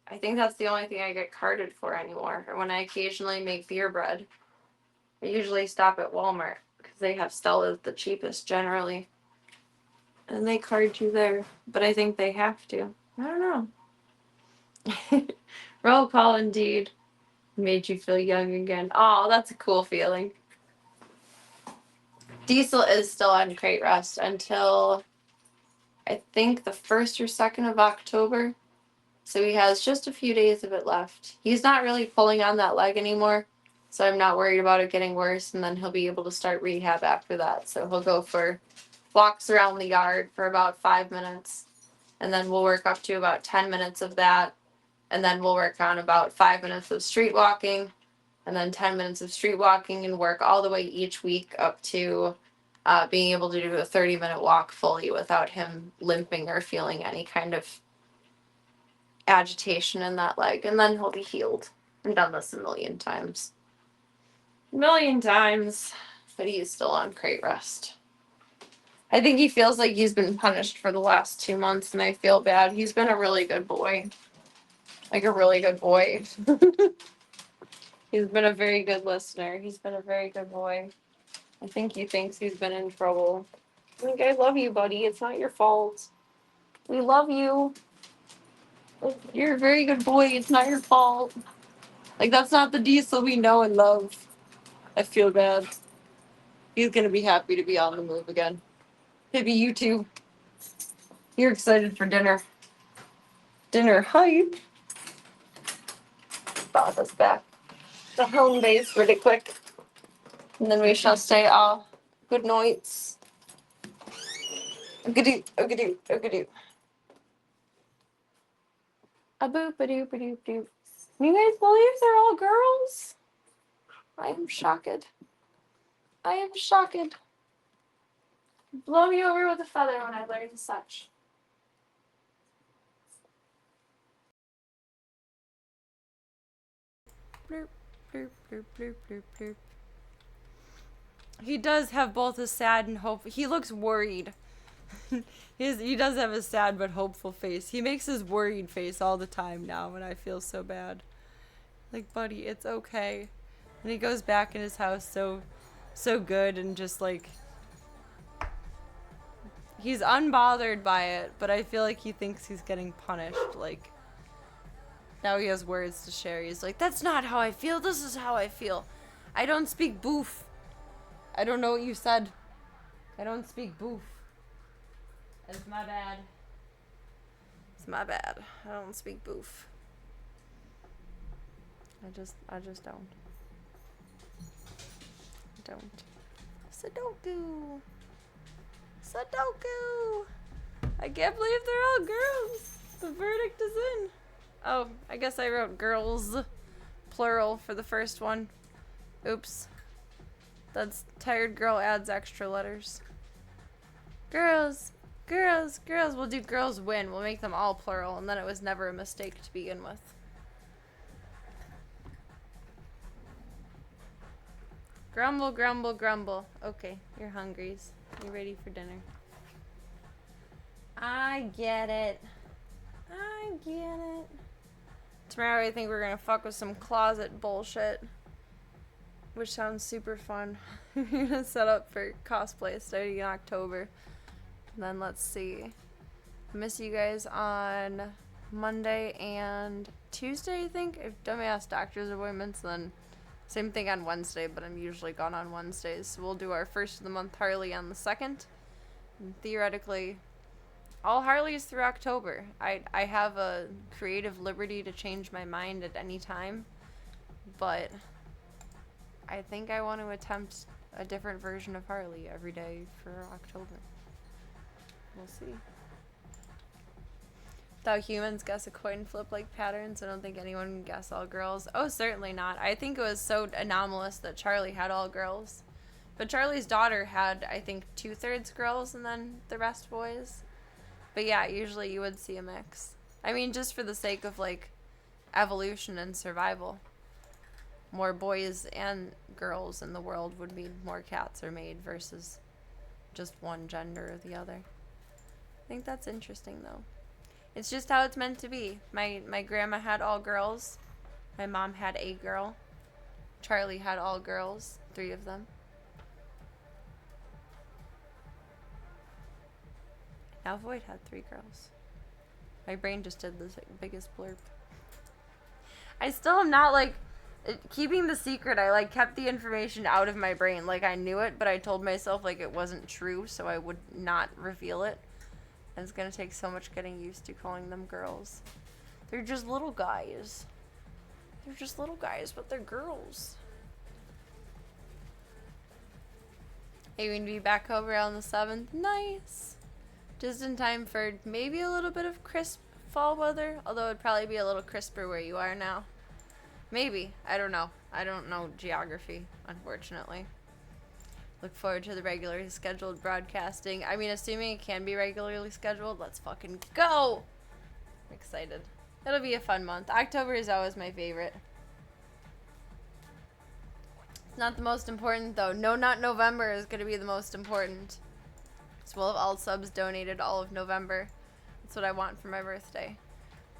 I think that's the only thing I get carded for anymore. Or when I occasionally make beer bread. I usually stop at Walmart because they have Stella's the cheapest generally. And they card you there. But I think they have to. I don't know. Roll call indeed. Made you feel young again. Oh, that's a cool feeling. Diesel is still on crate rest until I think the 1st or 2nd of October. So he has just a few days of it left. He's not really pulling on that leg anymore, so I'm not worried about it getting worse, and then he'll be able to start rehab after that. So he'll go for walks around the yard for about 5 minutes, and then we'll work up to about 10 minutes of that, and then we'll work on about 5 minutes of street walking, and then 10 minutes of street walking, and work all the way each week up to being able to do a 30-minute walk fully without him limping or feeling any kind of agitation in that leg, and then he'll be healed. I've done this a million times. But he is still on crate rest. I think he feels like he's been punished for the last 2 months, and I feel bad. He's been a really good boy. Like a really good boy. He's been a very good listener. He's been a very good boy. I think he thinks he's been in trouble. Like, I love you, buddy. It's not your fault. We love you. You're a very good boy. It's not your fault. Like, that's not the Diesel we know and love. I feel bad. He's gonna be happy to be on the move again. Maybe you too. You're excited for dinner. Dinner hype. Brought us back. The home base really quick. And then we shall say our good nights. Oogadoo, oogadoo, oogadoo. A boop a doop a doop doop. You guys believe they're all girls? I am shocked. I am shocked. Blow me over with a feather when I learn such. Bloop, bloop, bloop, bloop, bloop, bloop. He does have both a sad and hope. He looks worried. He does have a sad but hopeful face. He makes his worried face all the time now, and I feel so bad. Like, buddy, it's okay. And he goes back in his house so good and just like he's unbothered by it, but I feel like he thinks he's getting punished. Like, now he has words to share. He's like, that's not how I feel. This is how I feel. I don't speak boof. I don't know what you said. I don't speak boof. It's my bad. It's my bad. I don't speak boof. I just don't. Don't. Sudoku. Sudoku. I can't believe they're all girls. The verdict is in. Oh, I guess I wrote girls, plural, for the first one. Oops. That's tired girl adds extra letters. Girls, girls, girls. We'll do girls win. We'll make them all plural, and then it was never a mistake to begin with. Grumble, grumble, grumble. Okay, you're hungries. You're ready for dinner. I get it. I get it. Tomorrow I think we're gonna fuck with some closet bullshit. which sounds super fun. You're gonna set up for cosplay starting in October. And then let's see. Miss you guys on Monday and Tuesday, I think. I've done my ass doctor's appointments, then same thing on Wednesday, but I'm usually gone on Wednesdays. So we'll do our first of the month Harley on the 2nd. And theoretically, all Harleys through October. I have a creative liberty to change my mind at any time, but I think I want to attempt a different version of Harley every day for October. We'll see. Without humans guess a coin flip like patterns, I don't think anyone can guess all girls. Oh, certainly not. I think it was so anomalous that Charlie had all girls. But Charlie's daughter had, I think, 2/3 girls and then the rest boys. But yeah, usually you would see a mix. I mean, just for the sake of, like, evolution and survival. More boys and girls in the world would mean more cats are made versus just one gender or the other. I think that's interesting, though. It's just how it's meant to be. My grandma had all girls. My mom had a girl. Charlie had all girls, 3 of them. Now Void had 3 girls. My brain just did the biggest blurb. I still am not, like, keeping the secret. I, like, kept the information out of my brain. Like, I knew it, but I told myself, like, it wasn't true, so I would not reveal it. And it's gonna take so much getting used to calling them girls. They're just little guys. They're just little guys, but they're girls. Hey, we're gonna be back over on the 7th. Nice. Just in time for maybe a little bit of crisp fall weather, although it'd probably be a little crisper where you are now. Maybe. I don't know. I don't know geography, unfortunately. Look forward to the regularly scheduled broadcasting. I mean, assuming it can be regularly scheduled, let's fucking go! I'm excited. It'll be a fun month. October is always my favorite. It's not the most important, though. No, not November is going to be the most important. So we'll have all subs donated all of November. That's what I want for my birthday.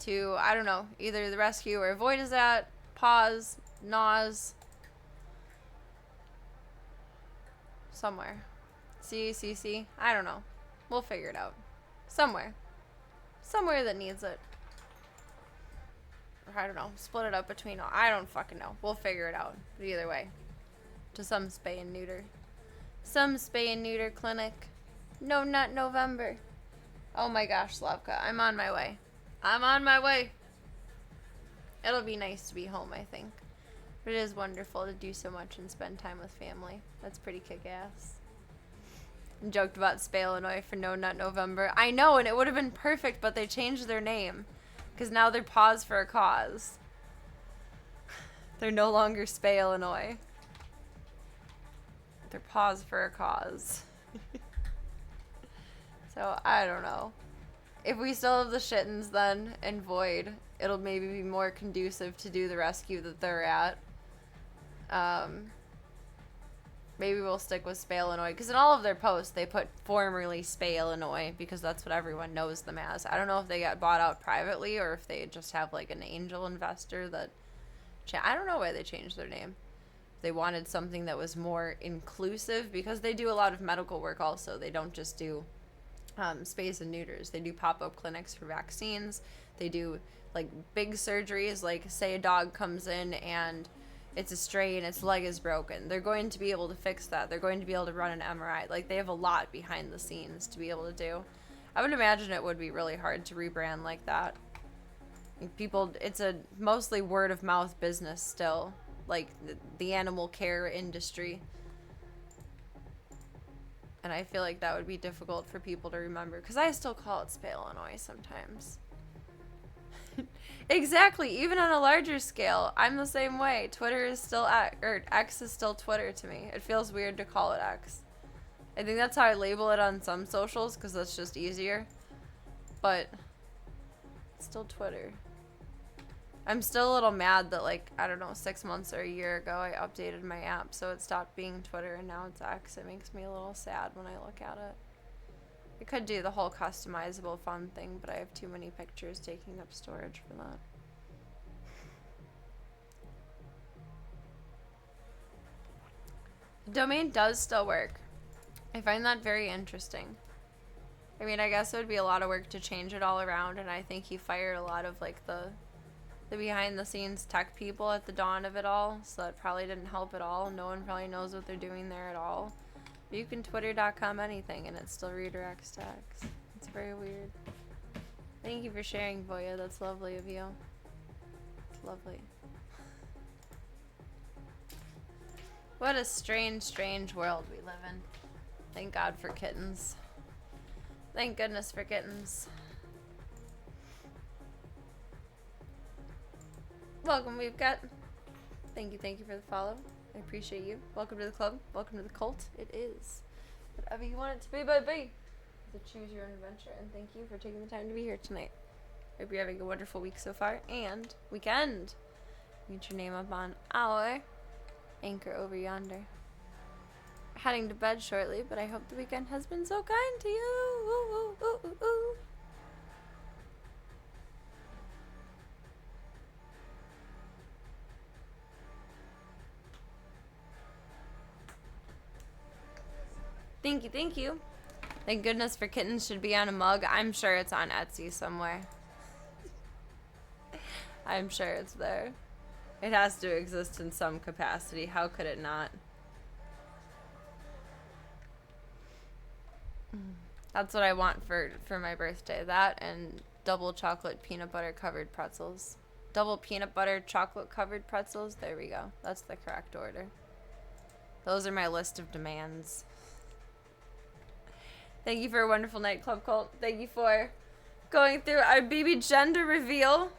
To, I don't know, either the rescue where Void is at, Pause, Nas, somewhere. CACC, I don't know. We'll figure it out. Somewhere. Somewhere that needs it. Or I don't know, split it up between all. I don't fucking know. We'll figure it out. But either way. To some spay and neuter. Some spay and neuter clinic. No, not November. Oh my gosh, Slavka. I'm on my way. I'm on my way. It'll be nice to be home, I think. But it is wonderful to do so much and spend time with family. That's pretty kick-ass. Joked about Spay, Illinois for No Nut November. I know, and it would have been perfect, but they changed their name. Because now they're Pause for a Cause. They're no longer Spay, Illinois. They're Pause for a Cause. So, I don't know. If we still have the Shittens then, and Void, it'll maybe be more conducive to do the rescue that they're at. Maybe we'll stick with Spay, Illinois, because in all of their posts, they put formerly Spay, Illinois, because that's what everyone knows them as. I don't know if they got bought out privately, or if they just have, like, an angel investor that... I don't know why they changed their name. They wanted something that was more inclusive, because they do a lot of medical work also. They don't just do spays and neuters. They do pop-up clinics for vaccines. They do, like, big surgeries, like, say a dog comes in and it's a stray and its leg is broken. They're going to be able to fix that. They're going to be able to run an MRI. Like, they have a lot behind the scenes to be able to do. I would imagine it would be really hard to rebrand like that. People, it's a mostly word-of-mouth business still. Like, the animal care industry. And I feel like that would be difficult for people to remember. Because I still call it Spay, Illinois sometimes. Exactly. Even on a larger scale, I'm the same way. Twitter is still X is still Twitter to me. It feels weird to call it X. I think that's how I label it on some socials, because that's just easier. But it's still Twitter. I'm still a little mad that, like, I don't know, 6 months or a year ago I updated my app so it stopped being Twitter and now it's X. It makes me a little sad when I look at it. I could do the whole customizable fun thing, but I have too many pictures taking up storage for that. The domain does still work. I find that very interesting. I mean, I guess it would be a lot of work to change it all around, and I think he fired a lot of like the behind the scenes tech people at the dawn of it all, so that probably didn't help at all. No one probably knows what they're doing there at all. But you can twitter.com anything and it still redirects to X. It's very weird. Thank you for sharing, Boia. That's lovely of you. It's lovely. What a strange, strange world we live in. Thank God for kittens. Thank goodness for kittens. Welcome, we've got. Thank you for the follow. I appreciate you. Welcome to the club. Welcome to the cult. It is whatever you want it to be, baby. To choose your own adventure, and thank you for taking the time to be here tonight. Hope you're having a wonderful week so far, and weekend. Get your name up on our anchor over yonder. Heading to bed shortly, but I hope the weekend has been so kind to you. Ooh, ooh, ooh, ooh, ooh. Thank you. Thank goodness for kittens should be on a mug. I'm sure it's on Etsy somewhere. I'm sure it's there. It has to exist in some capacity. How could it not? That's what I want for my birthday. That and double chocolate peanut butter covered pretzels. Double peanut butter chocolate covered pretzels. There we go. That's the correct order. Those are my list of demands. Thank you for a wonderful night, Club Cult. Thank you for going through our baby gender reveal.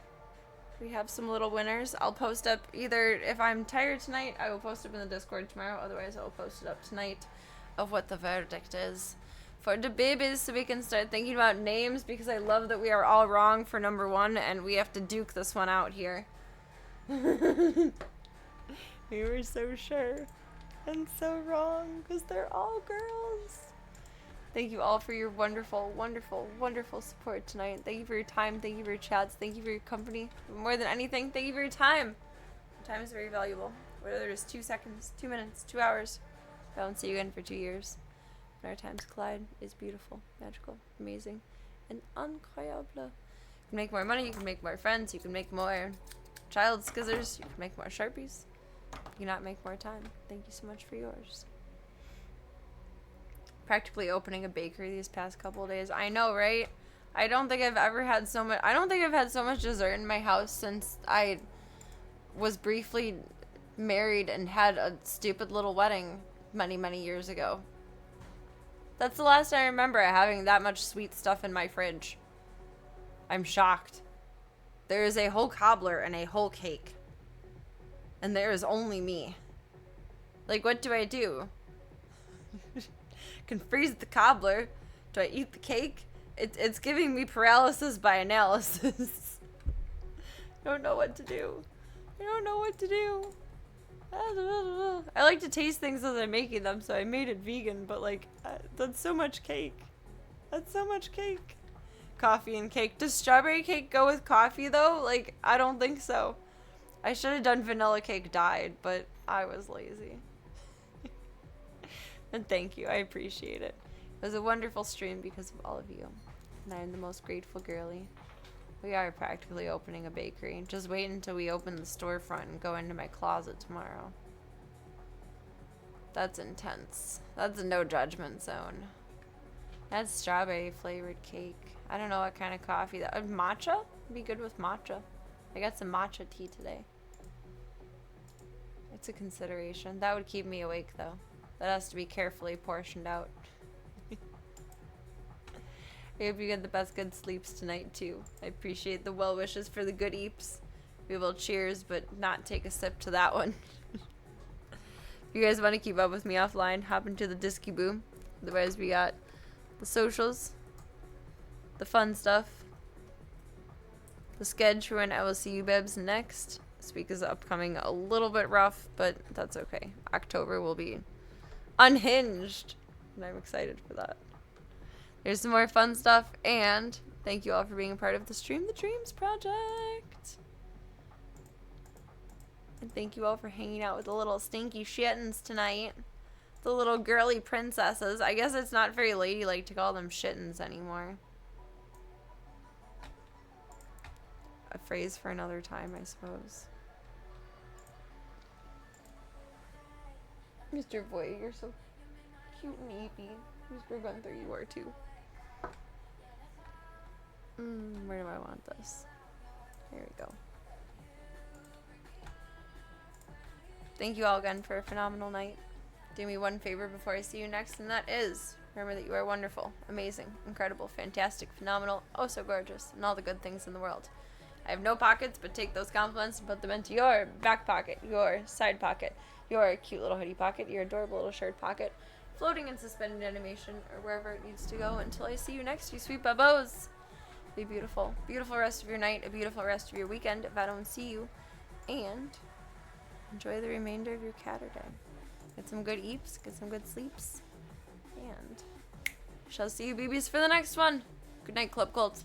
We have some little winners. I'll post up either, if I'm tired tonight, I will post up in the Discord tomorrow. Otherwise, I will post it up tonight of what the verdict is for the babies, so we can start thinking about names, because I love that we are all wrong for number one, and we have to duke this one out here. We were so sure and so wrong, because they're all girls. Thank you all for your wonderful, wonderful, wonderful support tonight. Thank you for your time. Thank you for your chats. Thank you for your company. More than anything, thank you for your time. Your time is very valuable. Whether it's 2 seconds, 2 minutes, 2 hours. I won't see you again for 2 years. When our times collide is beautiful, magical, amazing, and incroyable. You can make more money. You can make more friends. You can make more child skizzers. You can make more Sharpies. You cannot make more time. Thank you so much for yours. Practically opening a bakery these past couple of days. I know, right? I don't think I've ever had so much. I don't think I've had so much dessert in my house since I was briefly married and had a stupid little wedding many, many years ago. That's the last I remember having that much sweet stuff in my fridge. I'm shocked. There is a whole cobbler and a whole cake. And there is only me. Like, what do I do? Can freeze the cobbler. Do I eat the cake? It's giving me paralysis by analysis. I don't know what to do. I like to taste things as I'm making them, so I made it vegan, but like, that's so much cake. Coffee and cake. Does strawberry cake go with coffee though? Like, I don't think so. I should have done vanilla cake dyed, but I was lazy. And thank you, I appreciate it. It was a wonderful stream because of all of you. And I'm the most grateful girly. We are practically opening a bakery. Just wait until we open the storefront and go into my closet tomorrow. That's intense. That's a no judgment zone. That's strawberry flavored cake. I don't know what kind of coffee that matcha? Would be good with matcha. I got some matcha tea today. It's a consideration. That would keep me awake though. That has to be carefully portioned out. I hope you get the best good sleeps tonight too. I appreciate the well wishes for the good eeps. We will cheers, but not take a sip to that one. If you guys want to keep up with me offline, hop into the Disky Boom. Otherwise, we got the socials, the fun stuff, the sketch for when I will see you bebs next. This week is upcoming a little bit rough, but that's okay. October will be unhinged, and I'm excited for that. There's some more fun stuff, and thank you all for being a part of the Stream the Dreams project. And thank you all for hanging out with the little stinky shittins tonight. The little girly princesses. I guess it's not very ladylike to call them shittens anymore. A phrase for another time, I suppose. Mr. Boy, you're so cute and eepy. Mr. Gunther, you are too. Where do I want this? There we go. Thank you all again for a phenomenal night. Do me one favor before I see you next, and that is, remember that you are wonderful, amazing, incredible, fantastic, phenomenal, oh so gorgeous, and all the good things in the world. I have no pockets, but take those compliments and put them into your back pocket, your side pocket, your cute little hoodie pocket, your adorable little shirt pocket, floating in suspended animation, or wherever it needs to go until I see you next, you sweet babos. Be beautiful. Beautiful rest of your night, a beautiful rest of your weekend if I don't see you, and enjoy the remainder of your Caturday. Get some good eeps, get some good sleeps, and shall see you babies for the next one. Good night, Club Colts.